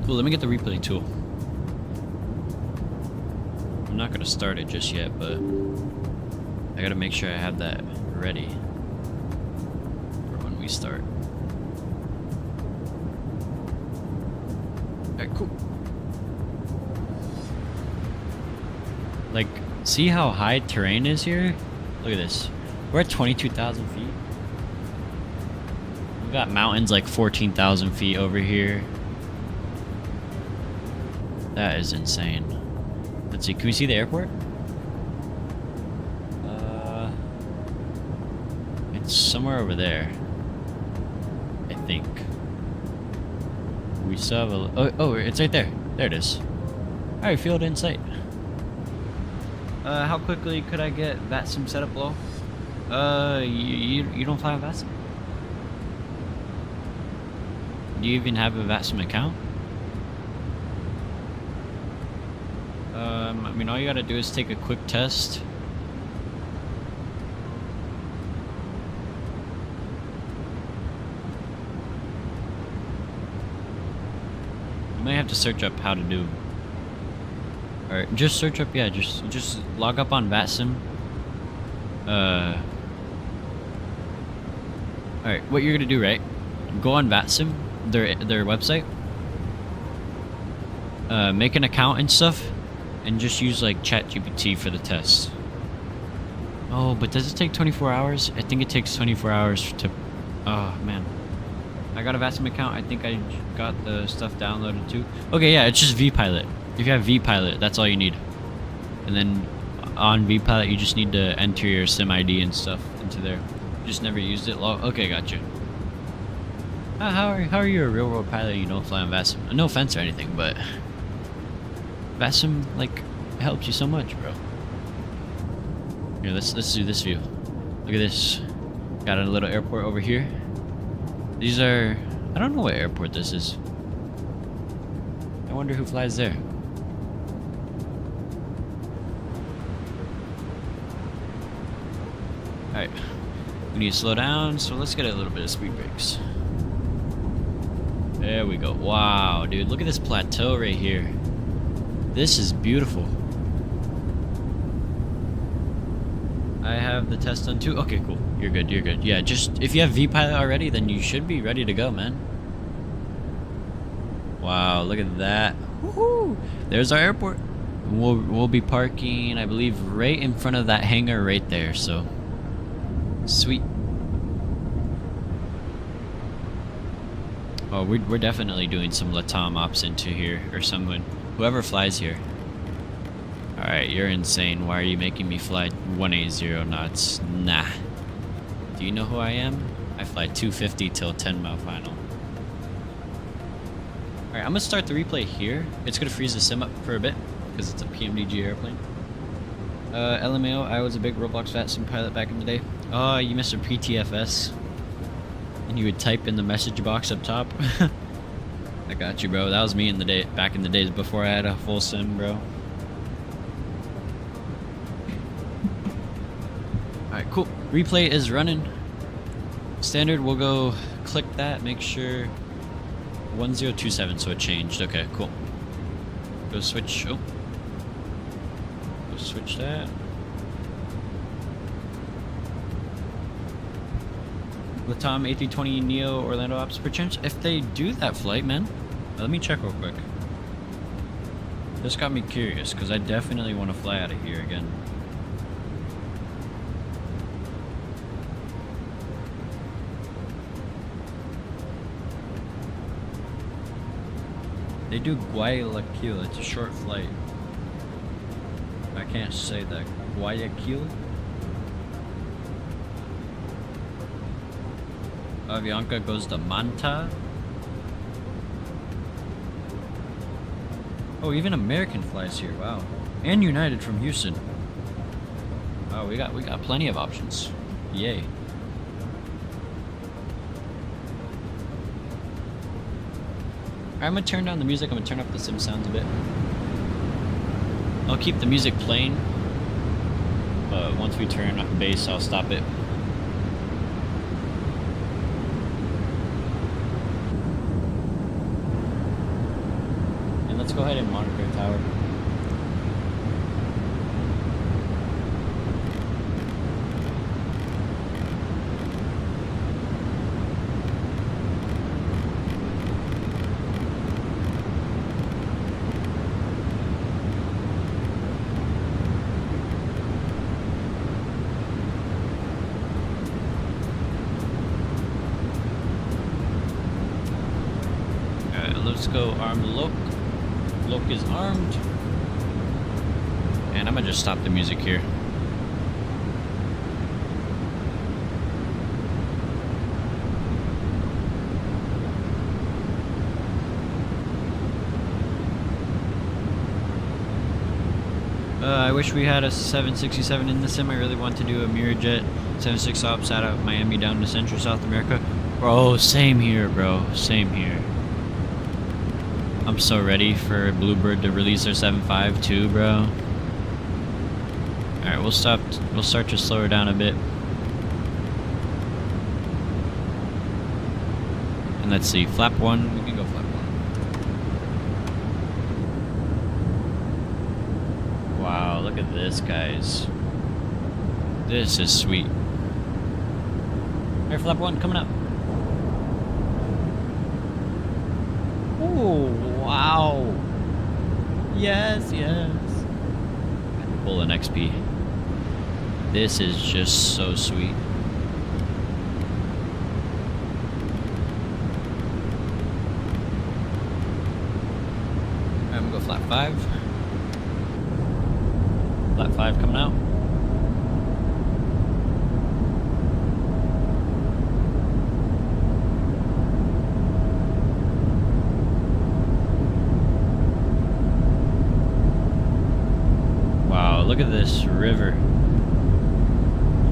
Cool, let me get the replay tool. I'm not gonna start it just yet, but I gotta make sure I have that ready for when we start. Alright, cool. Like, see how high terrain is here? Look at this. We're at 22,000 feet. We've got mountains like 14,000 feet over here. That is insane. Let's see, can we see the airport? It's somewhere over there, I think. We still have a... Oh, it's right there. There it is. Alright, field in sight. How quickly could I get VATSIM set up below? You don't fly a VATSIM? Do you even have a VATSIM account? I mean, all you gotta do is take a quick test. You might have to search up how to do. Or just search up, yeah, just log up on VATSIM. Alright, what you're gonna do, right? Go on VATSIM, their website. Make an account and stuff. And just use like ChatGPT for the test. Oh, but does it take 24 hours? I think it takes 24 hours to... Oh, man. I got a VATSIM account. I think I got the stuff downloaded too. Okay, yeah, it's just vPilot. If you have vPilot, that's all you need. And then on vPilot, you just need to enter your SIM ID and stuff into there. Just never used it. Okay, gotcha. How are you a real world pilot and you don't fly on VATSIM? No offense or anything, but... VATSIM, like, helps you so much, bro. Here, let's do this view. Look at this. Got a little airport over here. These are... I don't know what airport this is. I wonder who flies there. Alright. We need to slow down, so let's get a little bit of speed brakes. There we go. Wow, dude, look at this plateau right here. This is beautiful. I have the test done too. Okay, cool. You're good, you're good. Yeah, just if you have vPilot already, then you should be ready to go, man. Wow, look at that. Woohoo! There's our airport. We'll be parking, I believe, right in front of that hangar right there, so sweet. Oh, we're definitely doing some LATAM ops into here, or someone. Whoever flies here. Alright, you're insane. Why are you making me fly 180 knots? Nah. Do you know who I am? I fly 250 till 10 mile final. Alright, I'm gonna start the replay here. It's gonna freeze the sim up for a bit, because it's a PMDG airplane. LMAO, I was a big Roblox VATSIM pilot back in the day. Oh, you missed a PTFS. And you would type in the message box up top. I got you, bro. That was me in the day back in the days before I had a full sim, bro. Alright, cool. Replay is running. Standard, we'll go click that, make sure 1027, so it changed. Okay, cool. Go switch. Oh. Go switch that. Latam A320 Neo Orlando Ops per chance. If they do that flight, man, let me check real quick. This got me curious because I definitely want to fly out of here again. They do Guayaquil. It's a short flight. I can't say that. Guayaquil? Avianca goes to Manta. Oh, even American flies here. Wow. And United from Houston. Oh, we got plenty of options. Yay. I'm gonna turn down the music. I'm gonna turn up the sim sounds a bit. I'll keep the music playing, but once we turn up bass, I'll stop it. And let's go ahead and monitor tower. Let's go arm Loke. Loke is armed. And I'm gonna just stop the music here. I wish we had a 767 in the sim. I really want to do a Mirrorjet 76 ops out of Miami down to Central South America. Bro, same here, bro. Same here. I'm so ready for Bluebird to release their 7.5 too, bro. Alright, we'll start to slow her down a bit. And let's see, flap 1, we can go flap 1. Wow, look at this, guys. This is sweet. Alright, flap 1, coming up. Oh, wow. Yes, yes. Pull an XP. This is just so sweet. I'm gonna go flat 5. Flat 5 coming out. Look at this river.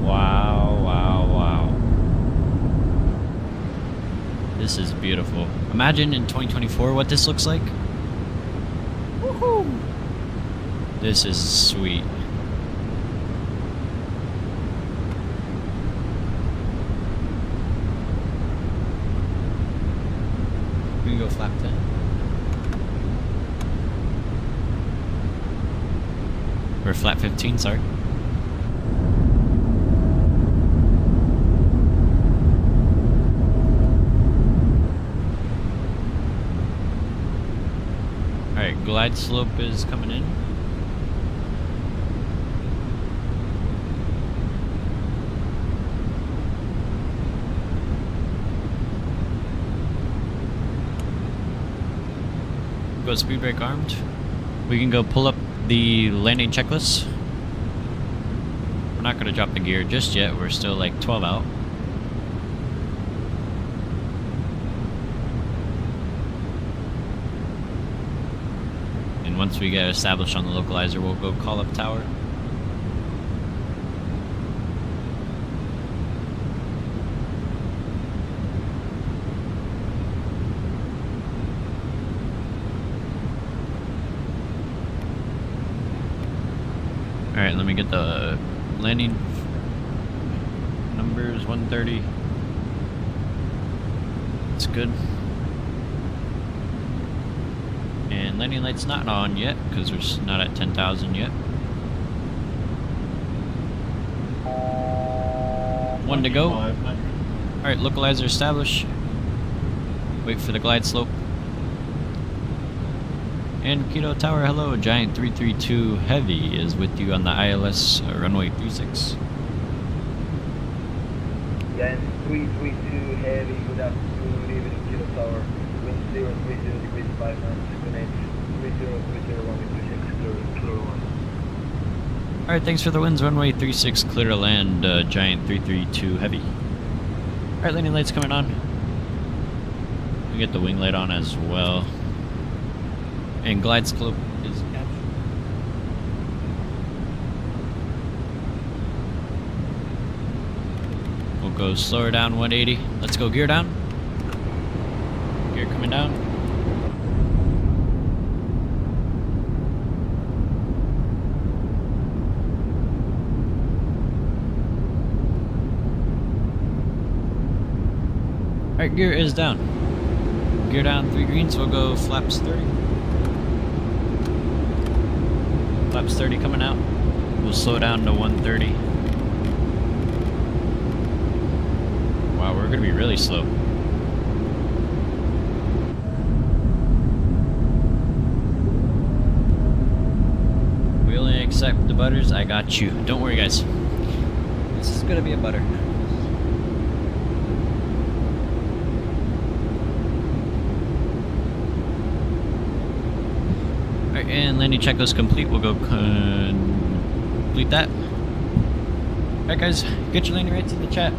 Wow, wow, wow. This is beautiful. Imagine in 2024 what this looks like. Woohoo! This is sweet. We can go flap 10. Or flat 15, sorry. Alright, glide slope is coming in. Go speed brake armed. We can go pull up the landing checklist. We're not going to drop the gear just yet. We're still like 12 out. And once we get established on the localizer, we'll go call up tower. Alright, let me get the landing numbers. 130. It's good. And landing light's not on yet because we're not at 10,000 yet. 1 to go. Alright, localizer established. Wait for the glide slope. And Quito Tower, hello. Giant 332 Heavy is with you on the ILS runway 36. Giant 332 Heavy, good afternoon, good evening, Quito Tower. Wind 030 degrees 5 knots, connect 3030 runway 36, clear one. Alright, thanks for the winds. Runway 36, clear to land, Giant 332 Heavy. Alright, landing lights coming on. We get the wing light on as well. And glide slope is captured. We'll go slower down 180. Let's go gear down. Gear coming down. Alright, gear is down. Gear down 3 greens, we'll go flaps 30. Flaps 30 coming out. We'll slow down to 130. Wow, we're gonna be really slow. We only accept the butters. I got you. Don't worry, guys. This is gonna be a butter. And landing checklist complete. We'll go complete that. Alright guys, get your landing rates in the chat.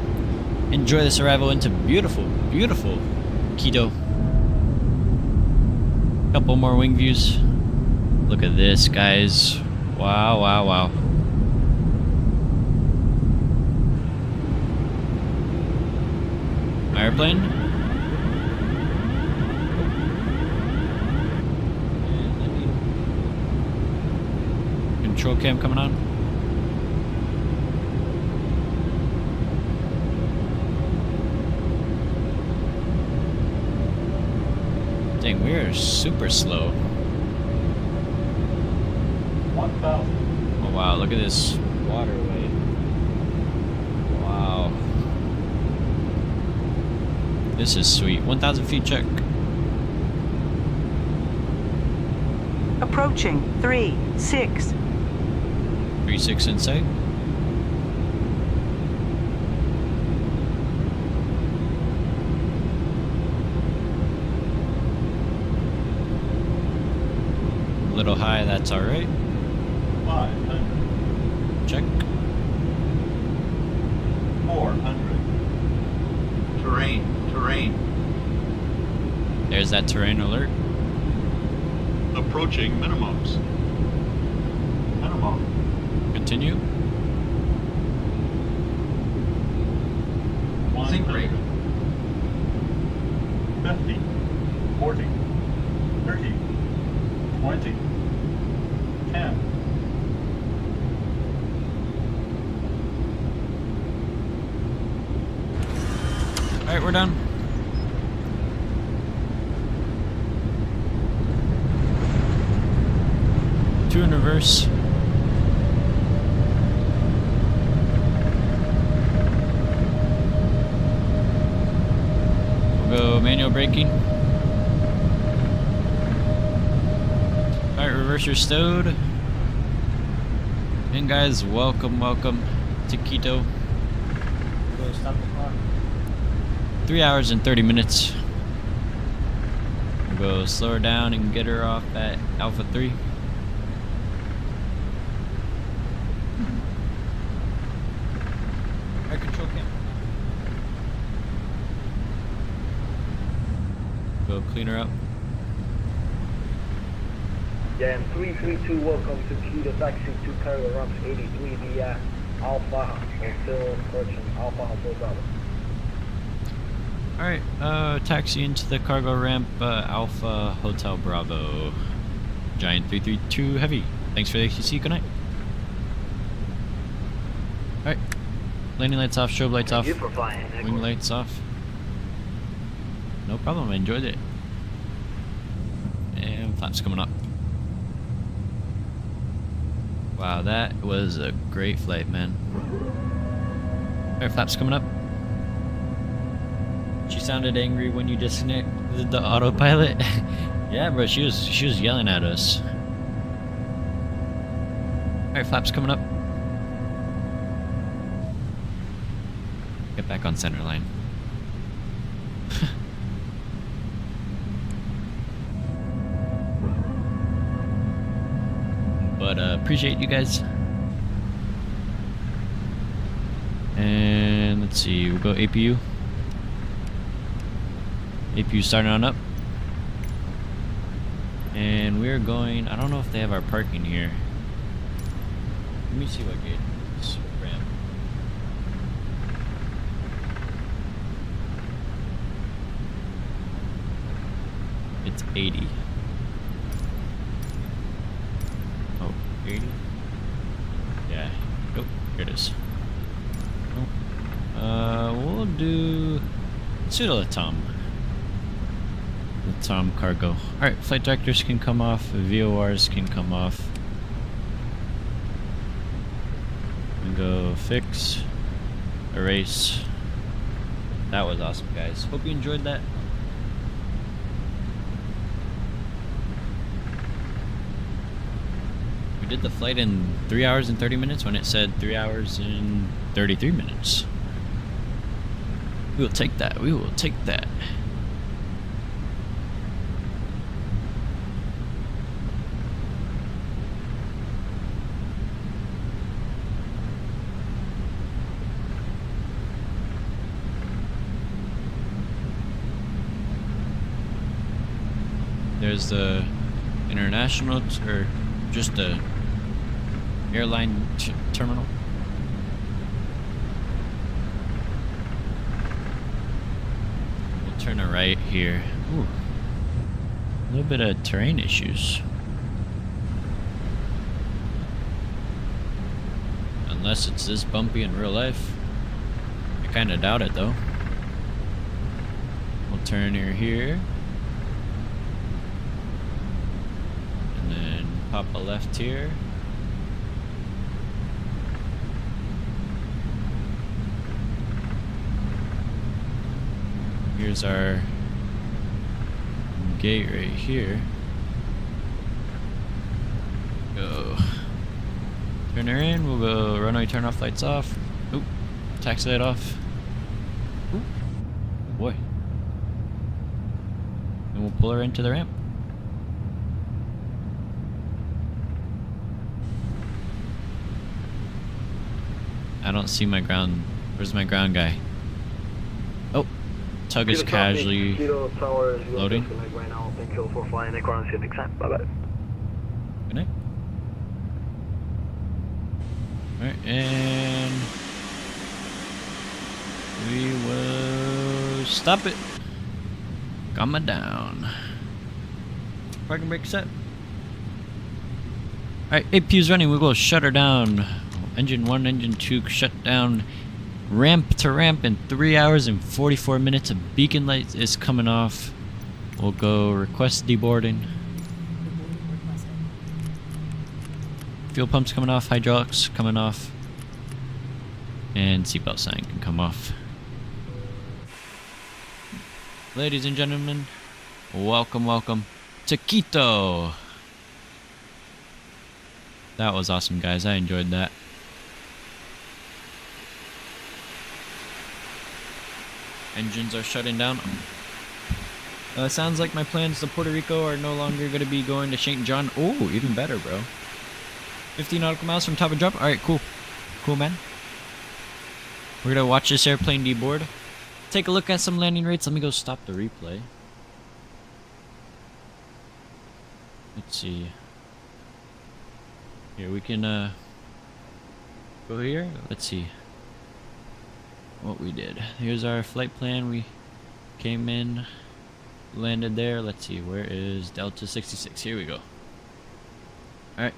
Enjoy this arrival into beautiful, beautiful Quito. Couple more wing views. Look at this, guys. Wow, wow, wow. My airplane. Control cam coming on. Dang, we are super slow. 1,000. Oh wow, look at this waterway. Wow. This is sweet. 1,000 feet check. Approaching 3-6. 3-6 in sight. A little high, that's alright. 500. Check. 400. Terrain. There's that terrain alert. Approaching minimums. Minimum. Continue. Sync rate. 50. 40. 30. 20. 10. Alright, we're done. Two in reverse. We'll go manual braking. Alright, reverser stowed. And guys, welcome to Quito. Go stop the clock. 3 hours and 30 minutes. We'll go slow her down and get her off at Alpha 3. Our control cam. Go clean her up. Jan 332, welcome to Quito, taxi to cargo ramps 83 via Alpha Hotel, correction, Alpha Hotel Bravo. Alright, taxi into the cargo ramp, Alpha Hotel Bravo. Giant 332 Heavy. Thanks for the ATC, good night. Alright. Landing lights off, strobe lights off. Thank you for flying. Wing lights off. No problem, I enjoyed it. And flaps coming up. Wow, that was a great flight, man. Alright, flaps coming up. She sounded angry when you disconnected the autopilot. Yeah, bro, she was yelling at us. Alright, flaps coming up. Get back on center line. But appreciate you guys. And let's see, we'll go APU. APU starting on up. And we're going, I don't know if they have our parking here. Let me see what gate it's ramp. It's 80. Oh, 80? Yeah. Oh, here it is. Oh. We'll do pseudo Tom. The Tom cargo. Alright, flight directors can come off, VORs can come off. And go fix, erase. That was awesome, guys. Hope you enjoyed that. We did the flight in 3 hours and 30 minutes when it said 3 hours and 33 minutes. We will take that. We will take that. There's the international or just the airline terminal. We'll turn a right here. Ooh, a little bit of terrain issues. Unless it's this bumpy in real life. I kind of doubt it though. We'll turn here. Pop a left here. Here's our gate right here. Go. Turn her in. We'll go runway turn off, lights off. Oop. Taxi light off. Oop. Boy. And we'll pull her into the ramp. I don't see my ground. Where's my ground guy? Oh, tug is casually loading. Right now. Thank you for flying across the time. Bye bye. Good night. Alright, and we will stop it. Coming down. Parking brake set. Alright, APU's running. We'll go shut her down. Engine 1, engine 2 shut down. Ramp to ramp in 3 hours and 44 minutes. A beacon light is coming off. We'll go request deboarding. Fuel pumps coming off. Hydraulics coming off. And seatbelt sign can come off. Ladies and gentlemen, welcome, welcome to Quito. That was awesome, guys. I enjoyed that. Engines are shutting down. Sounds like my plans to Puerto Rico are no longer going to be going to St. John. Oh, even better, bro. 15 nautical miles from top of drop. Alright, cool. Cool, man. We're going to watch this airplane deboard. Take a look at some landing rates. Let me go stop the replay. Let's see. Here, we can go here. Let's see what we did. Here's our flight plan. We came in, landed there. Let's see, where is Delta 66? Here we go. Alright.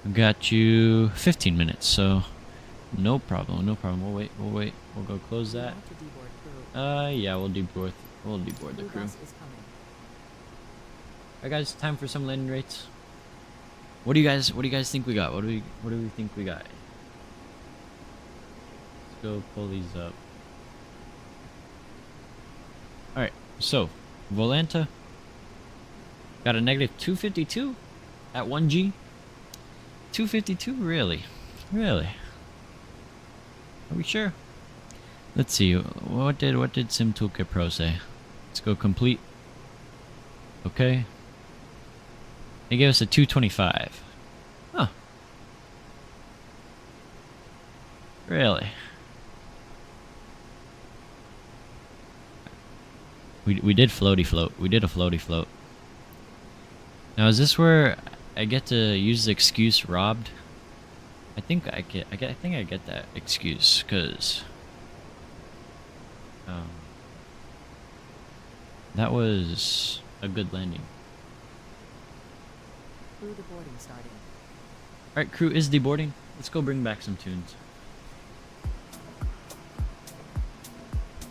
We got you 15 minutes, so No problem, no problem. We'll wait, we'll wait. We'll go close that. Yeah, we'll deboard the crew. Alright guys, time for some landing rates. What do you guys think we got? What do we think we got? Let's go pull these up. Alright, so Volanta got a negative 252 at 1G. 252, really? Really? Are we sure? Let's see. What did Sim Toolkit Pro say? Let's go complete. Okay. They gave us a 225. Huh. Really? We did floaty float. We did a floaty float. Now is this where I get to use the excuse robbed? I think I get that excuse because that was a good landing. Crew deboarding starting. Alright, crew is deboarding. Let's go bring back some tunes.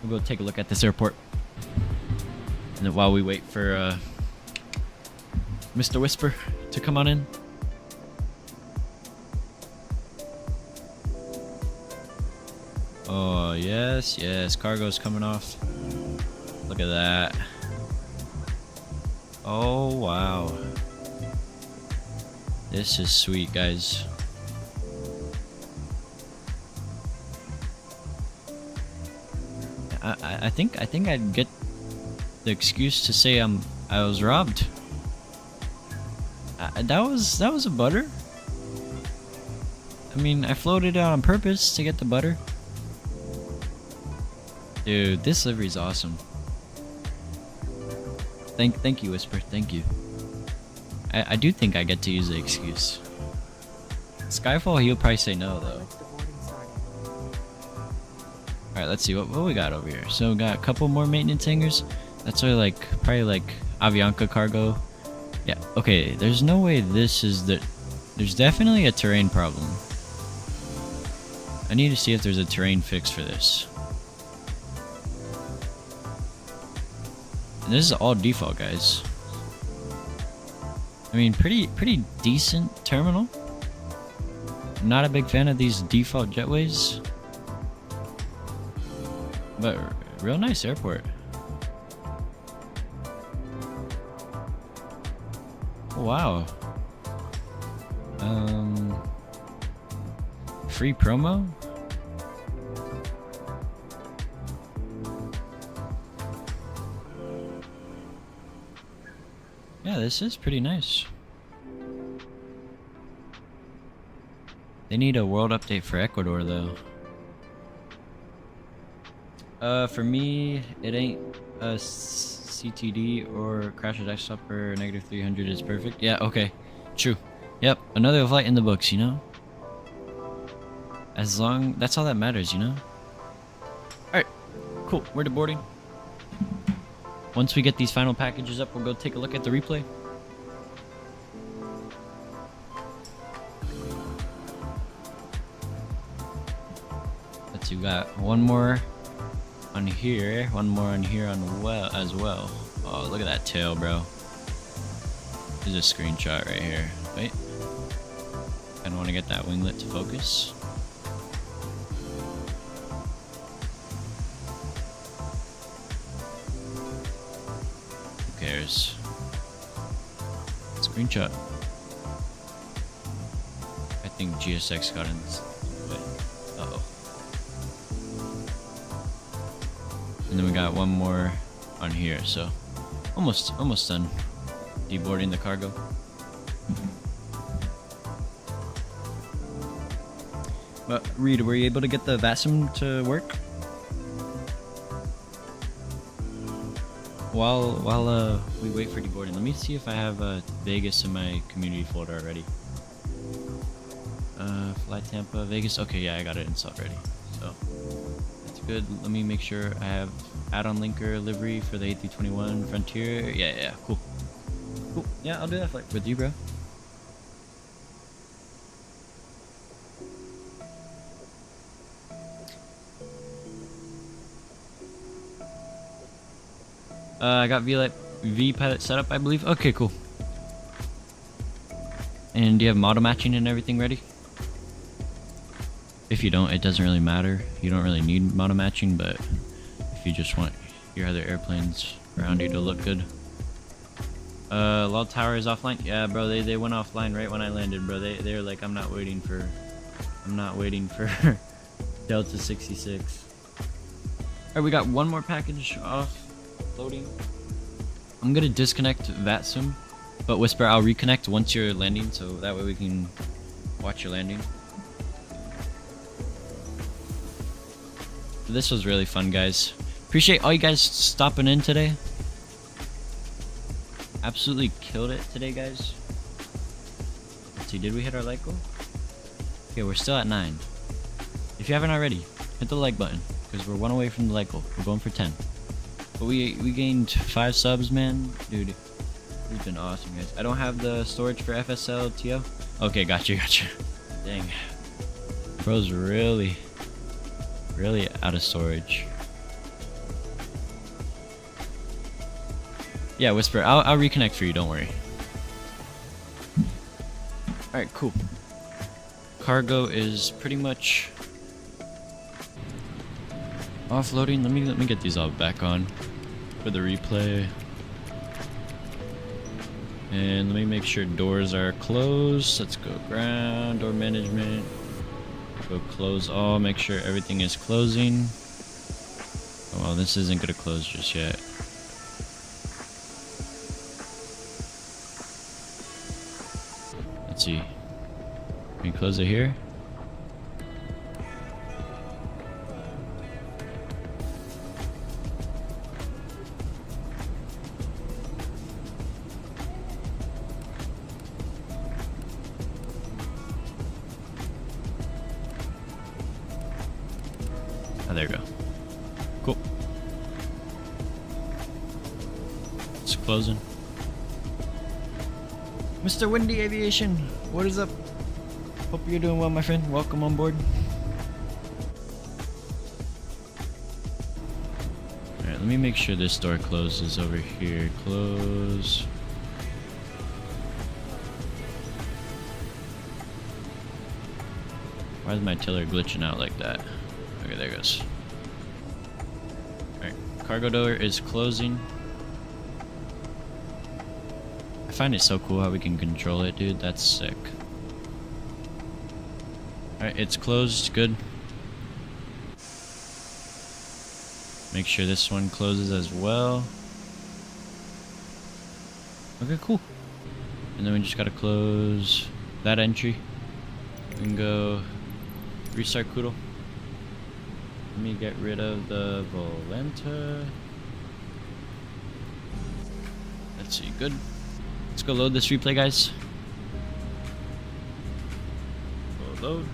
We'll go take a look at this airport. And then while we wait for Mr. Whisper to come on in. Oh, yes, yes, cargo's coming off. Look at that. Oh, wow. This is sweet, guys. I think I'd get the excuse to say I was robbed. That was a butter. I mean, I floated out on purpose to get the butter. Dude, this livery's awesome. Thank you, Whisper. Thank you. I do think I get to use the excuse. Skyfall, he'll probably say no though. Alright, let's see what we got over here. So we got a couple more maintenance hangars. That's probably like Avianca cargo. Yeah, okay, there's no way this is there's definitely a terrain problem. I need to see if there's a terrain fix for this. And this is all default, guys. I mean, pretty decent terminal. I'm not a big fan of these default jetways. But real nice airport. Oh, wow. Free promo? Yeah, this is pretty nice. They need a world update for Ecuador though. For me, it ain't a CTD or crash a desktop or negative 300 is perfect. Yeah, okay. True. Yep, another flight in the books, you know? As long, that's all that matters, you know? Alright, cool, we're deboarding. Once we get these final packages up, we'll go take a look at the replay. Let's see, we got one more on here, one more on here as well. Oh, look at that tail, bro. There's a screenshot right here. Wait. I don't want to get that winglet to focus. Who cares? Screenshot. I think GSX got in this. Uh-oh. And then we got one more on here, so almost done deboarding the cargo. But Reed, were you able to get the VATSIM to work? While we wait for deboarding, let me see if I have Vegas in my community folder already. Flight Tampa, Vegas. Okay, yeah, I got it installed already. So that's good. Let me make sure I have add-on linker livery for the A321 Frontier. Yeah, cool. Cool. Yeah, I'll do that flight with you, bro. I got V pilot set up, I believe. Okay, cool. And do you have model matching and everything ready? If you don't, it doesn't really matter. You don't really need model matching, but if you just want your other airplanes around you to look good. Log tower is offline. Yeah, bro, they went offline right when I landed, bro. They're like, I'm not waiting for Delta 66. Alright, we got one more package off loading. I'm gonna disconnect VATSIM, but Whisper, I'll reconnect once you're landing, so that way we can watch your landing. This was really fun, guys. Appreciate all you guys stopping in today. Absolutely killed it today, guys. Let's see, did we hit our like goal? Okay, we're still at 9. If you haven't already, hit the like button, because we're 1 away from the like goal. We're going for 10. But we gained 5 subs, man. Dude, it's been awesome, guys. I don't have the storage for FSL TO. Okay, gotcha. Dang. Bro's really out of storage. Yeah, Whisper, I'll reconnect for you, don't worry. Alright, cool. Cargo is pretty much offloading. Let me get these all back on for the replay. And let me make sure doors are closed. Let's go ground, door management. Go close all, make sure everything is closing. Oh, well, this isn't gonna close just yet. Let's see. Can we close it here? Oh, there we go. Cool. It's closing. Mr. Windy Aviation, what is up? Hope you're doing well, my friend. Welcome on board. Alright, let me make sure this door closes over here. Close. Why is my tiller glitching out like that? Okay, there it goes. Alright, cargo door is closing. I find it so cool how we can control it, dude. That's sick. Alright, it's closed. Good. Make sure this one closes as well. Okay, cool. And then we just gotta close that entry. We can go restart Quito. Let me get rid of the Volanta. Let's see, good. Let's go load this replay, guys. Go load.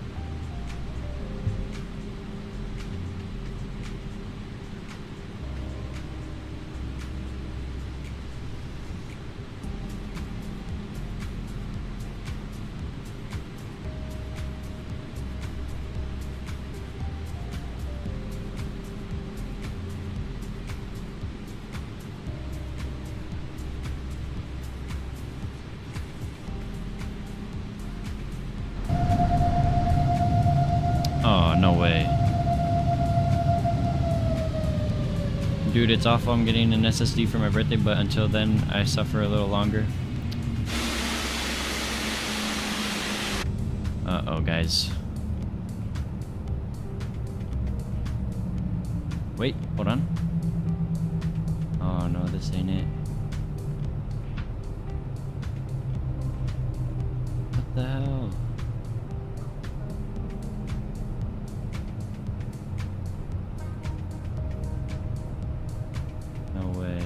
Oh, no way. Dude, it's awful. I'm getting an SSD for my birthday, but until then, I suffer a little longer. Uh-oh, guys. Wait, hold on. Oh, no, this ain't it. What the hell? No way.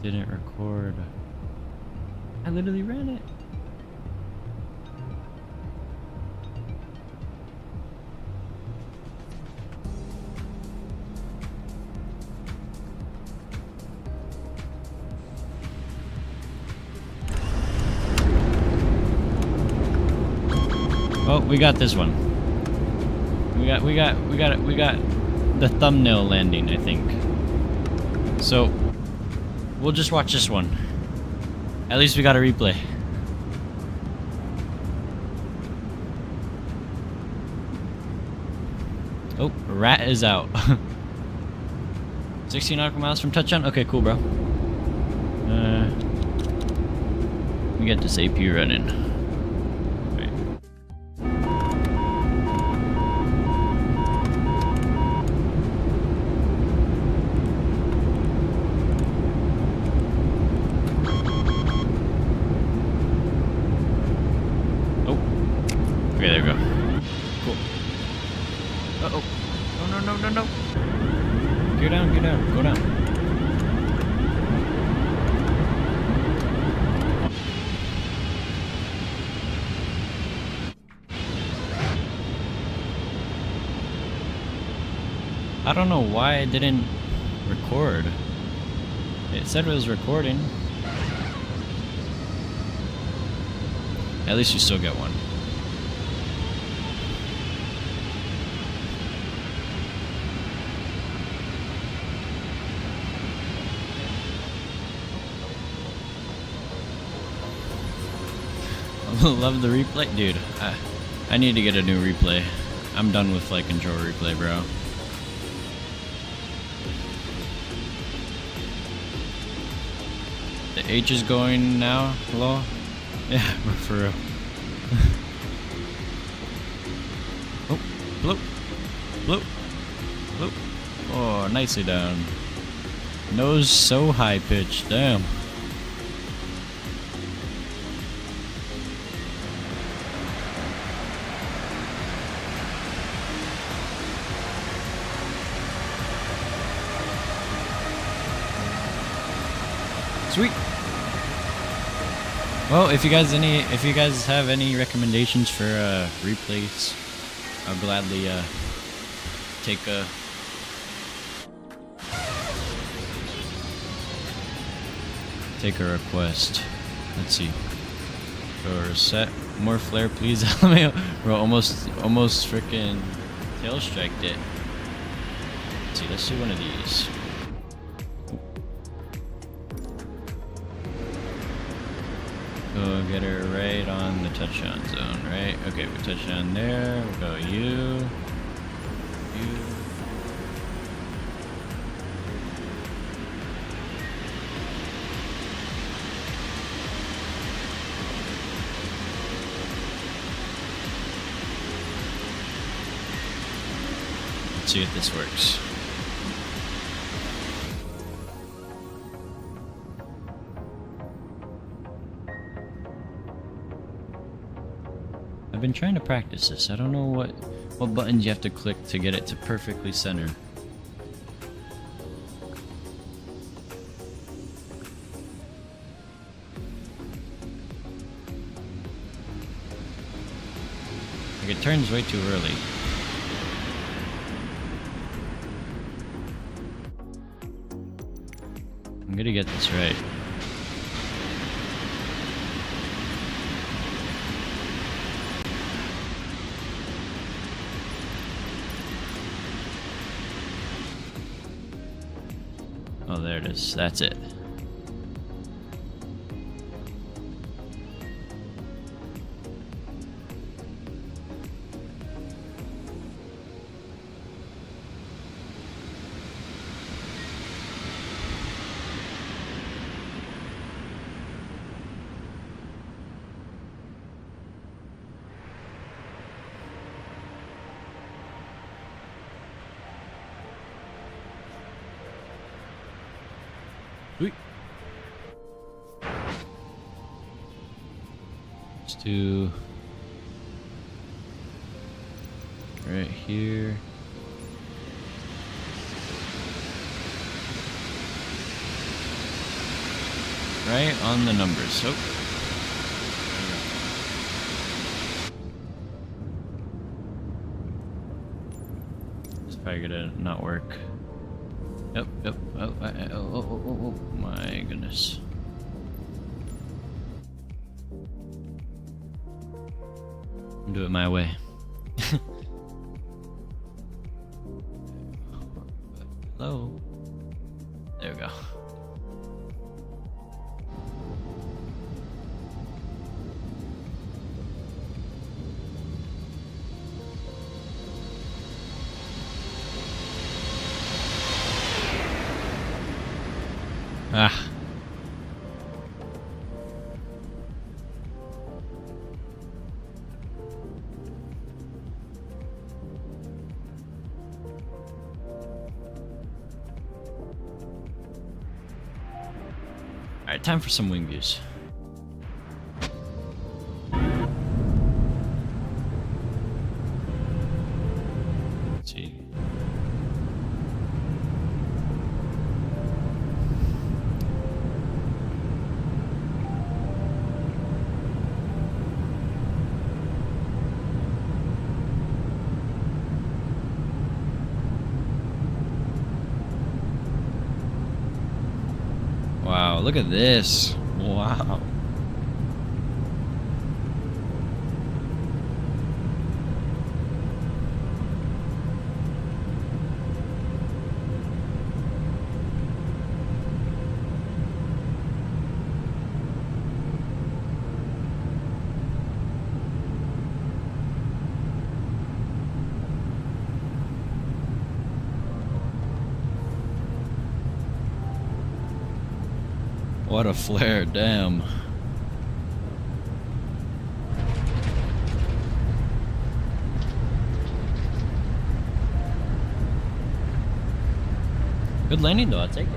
Didn't record. I literally ran it. Oh, we got this one. We got the thumbnail landing, I think. So we'll just watch this one. At least we got a replay. Oh, rat is out. 16 nautical miles from touchdown? Okay, cool, bro. We got this AP running. Wait. Oh. Okay, there we go. Cool. Uh-oh. No. Go down, go down. I don't know why it didn't record. It said it was recording. At least you still get one. Love the replay, dude. I need to get a new replay. I'm done with like control replay, bro. The H is going now. Hello? Yeah, for real. Oh, bloop. Oh, nicely down. Nose so high pitched. Damn. Sweet. Well, if you guys have any recommendations for replays, I'll gladly take a request. Let's see. Or set more flare, please. Bro, almost freaking tail striked it. Let's see. Let's do one of these. Go get her right on the touchdown zone, right? Okay, we touch down there. We'll go you. Let's see if this works. I've been trying to practice this. I don't know what buttons you have to click to get it to perfectly center. Like it turns way too early. I'm gonna get this right. Oh, there it is. That's it. Sweet. Let's do right here. Right on the numbers. Oh. It's probably gonna not work. Yep. Oh, my goodness. Do it my way. Hello. There we go. Ah. Alright, time for some wing views. Let's see. Wow, look at this. Wow. What a flare, damn. Good landing though, I'll take it.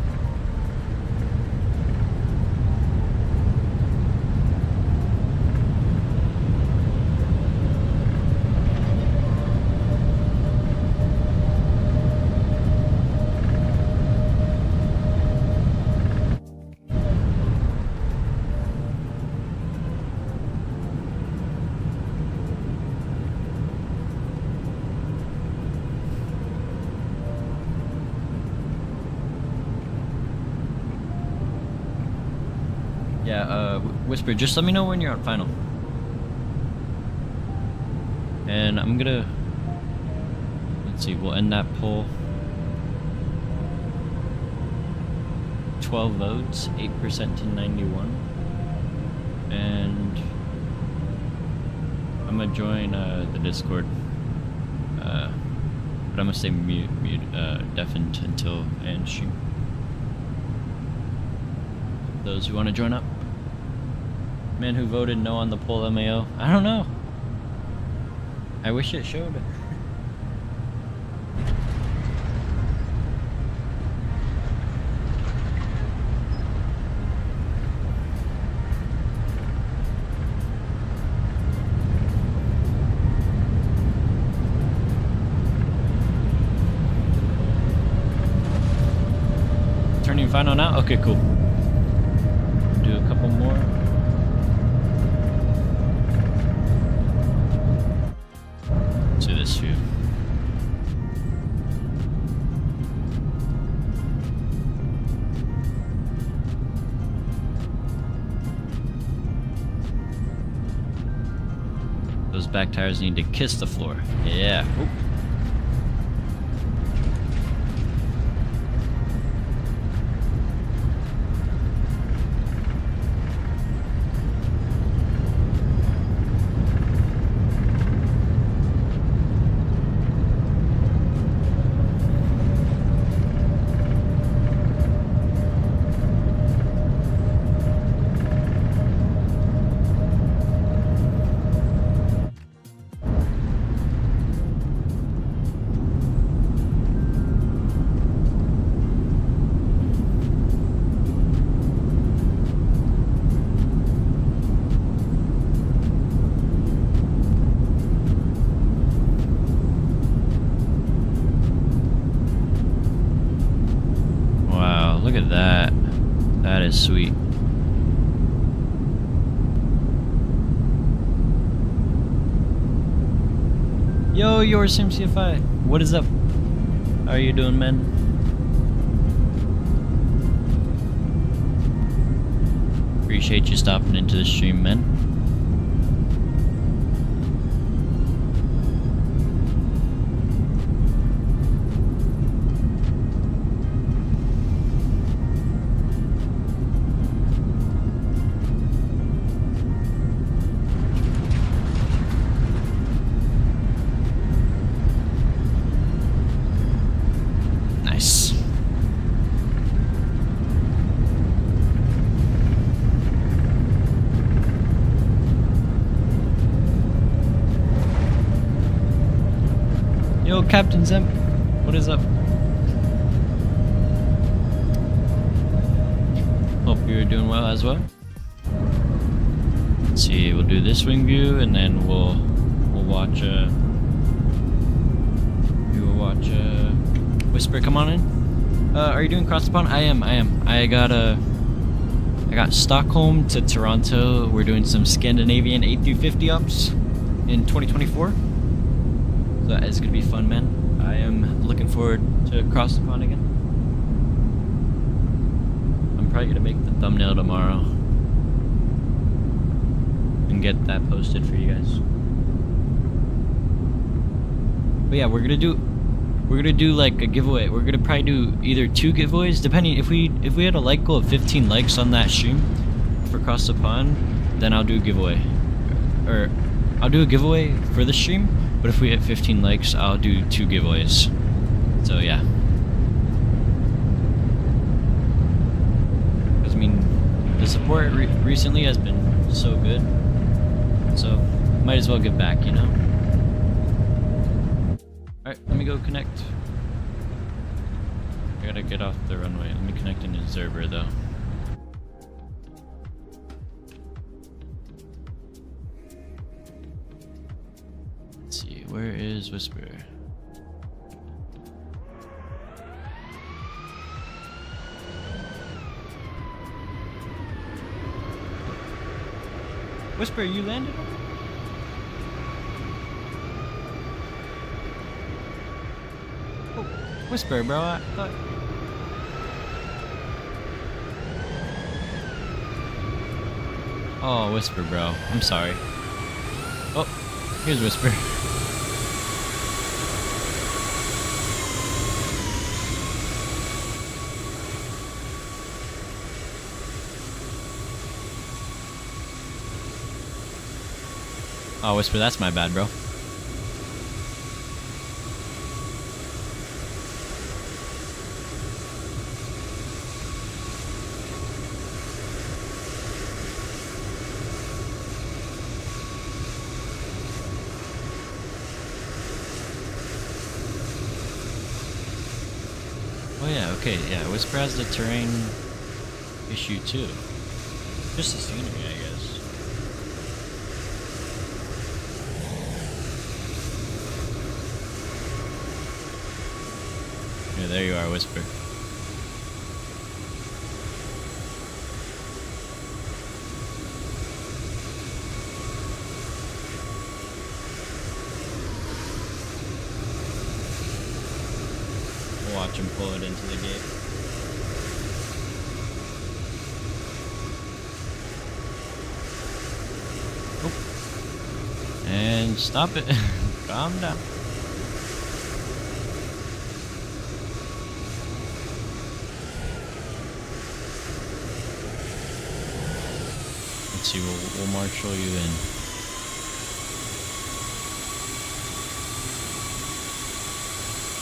Yeah, Whisper, just let me know when you're on final. And I'm gonna... Let's see, we'll end that poll. 12 votes, 8% to 91. And... I'm gonna join the Discord. But I'm gonna stay deafened until end stream. Those who want to join up. Man who voted no on the poll MAO. I don't know. I wish it showed. Turning final now? Okay, cool. Do a couple more. Let's do this view. Those back tires need to kiss the floor. Yeah. Oop. Look at that. That is sweet. Yo, yours MCFI. What is up? How are you doing, man? Appreciate you stopping into the stream, man. Captain Zemp. What is up? Hope you're doing well as well. Let's see, we'll do this wing view and then we'll watch Whisper come on in. Are you doing cross the pond? I am. I got Stockholm to Toronto. We're doing some Scandinavian A350 ops in 2024. So that is gonna be fun, man. I am looking forward to cross the pond again. I'm probably gonna make the thumbnail tomorrow and get that posted for you guys. But yeah, we're gonna do like a giveaway. We're gonna probably do either 2 giveaways, depending if we had a like goal of 15 likes on that stream for Cross the Pond, then I'll do a giveaway. Or I'll do a giveaway for the stream, but if we hit 15 likes, I'll do 2 giveaways. So yeah. Because I mean, the support recently has been so good, so might as well give back, you know. Alright, let me go connect. I gotta get off the runway. Let me connect an observer though. Let's see, where is Whisper? Whisper, you landed? Whisper, bro. I thought... Oh, Whisper, bro. I'm sorry. Oh, here's Whisper. Oh, Whisper, that's my bad, bro. Oh yeah, okay, yeah, Whisper has the terrain issue too. Just the scenery, I guess. Yeah, there you are, Whisper. Watch him pull it into the gate. Oh. And stop it. Calm down. Let's see, we'll marshal you in.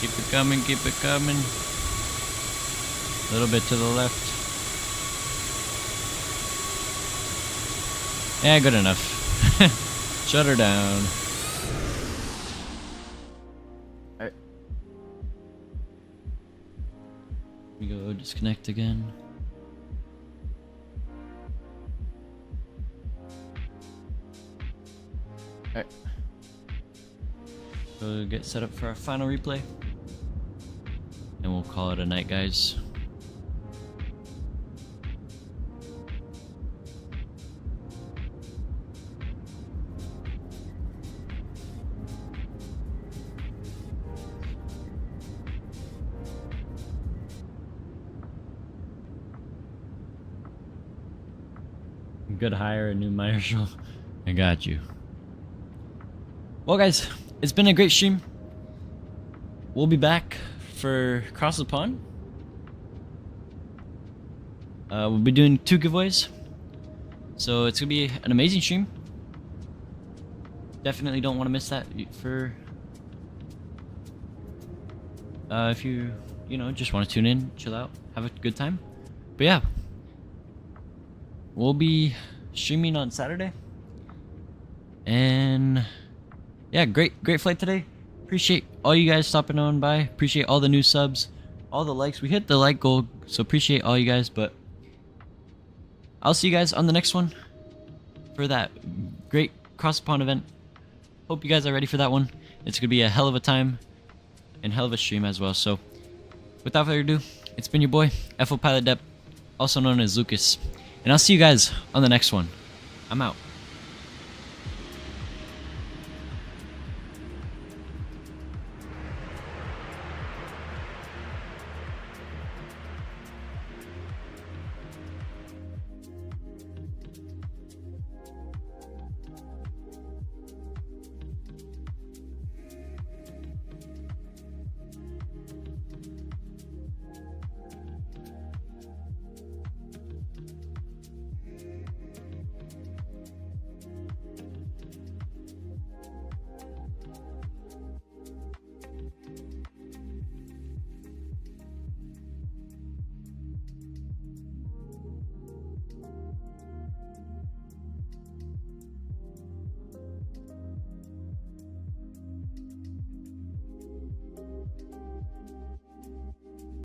Keep it coming, keep it coming. A little bit to the left. Yeah, good enough. Shut her down. Alright. We go disconnect again. Alright. Go get set up for our final replay. And we'll call it a night, guys. Good hire, a new marshal. I got you. Well, guys, it's been a great stream. We'll be back for Cross the Pond. We'll be doing 2 giveaways, so it's gonna be an amazing stream. Definitely don't want to miss that. For if you know, just want to tune in, chill out, have a good time. But yeah, we'll be streaming on Saturday, and yeah, great flight today. Appreciate all you guys stopping on by. Appreciate all the new subs, all the likes. We hit the like goal, so appreciate all you guys. But I'll see you guys on the next one for that great cross pond event. Hope you guys are ready for that one. It's gonna be a hell of a time and hell of a stream as well. So without further ado, it's been your boy FO Pilot Dep, also known as Lucas, and I'll see you guys on the next one. I'm out.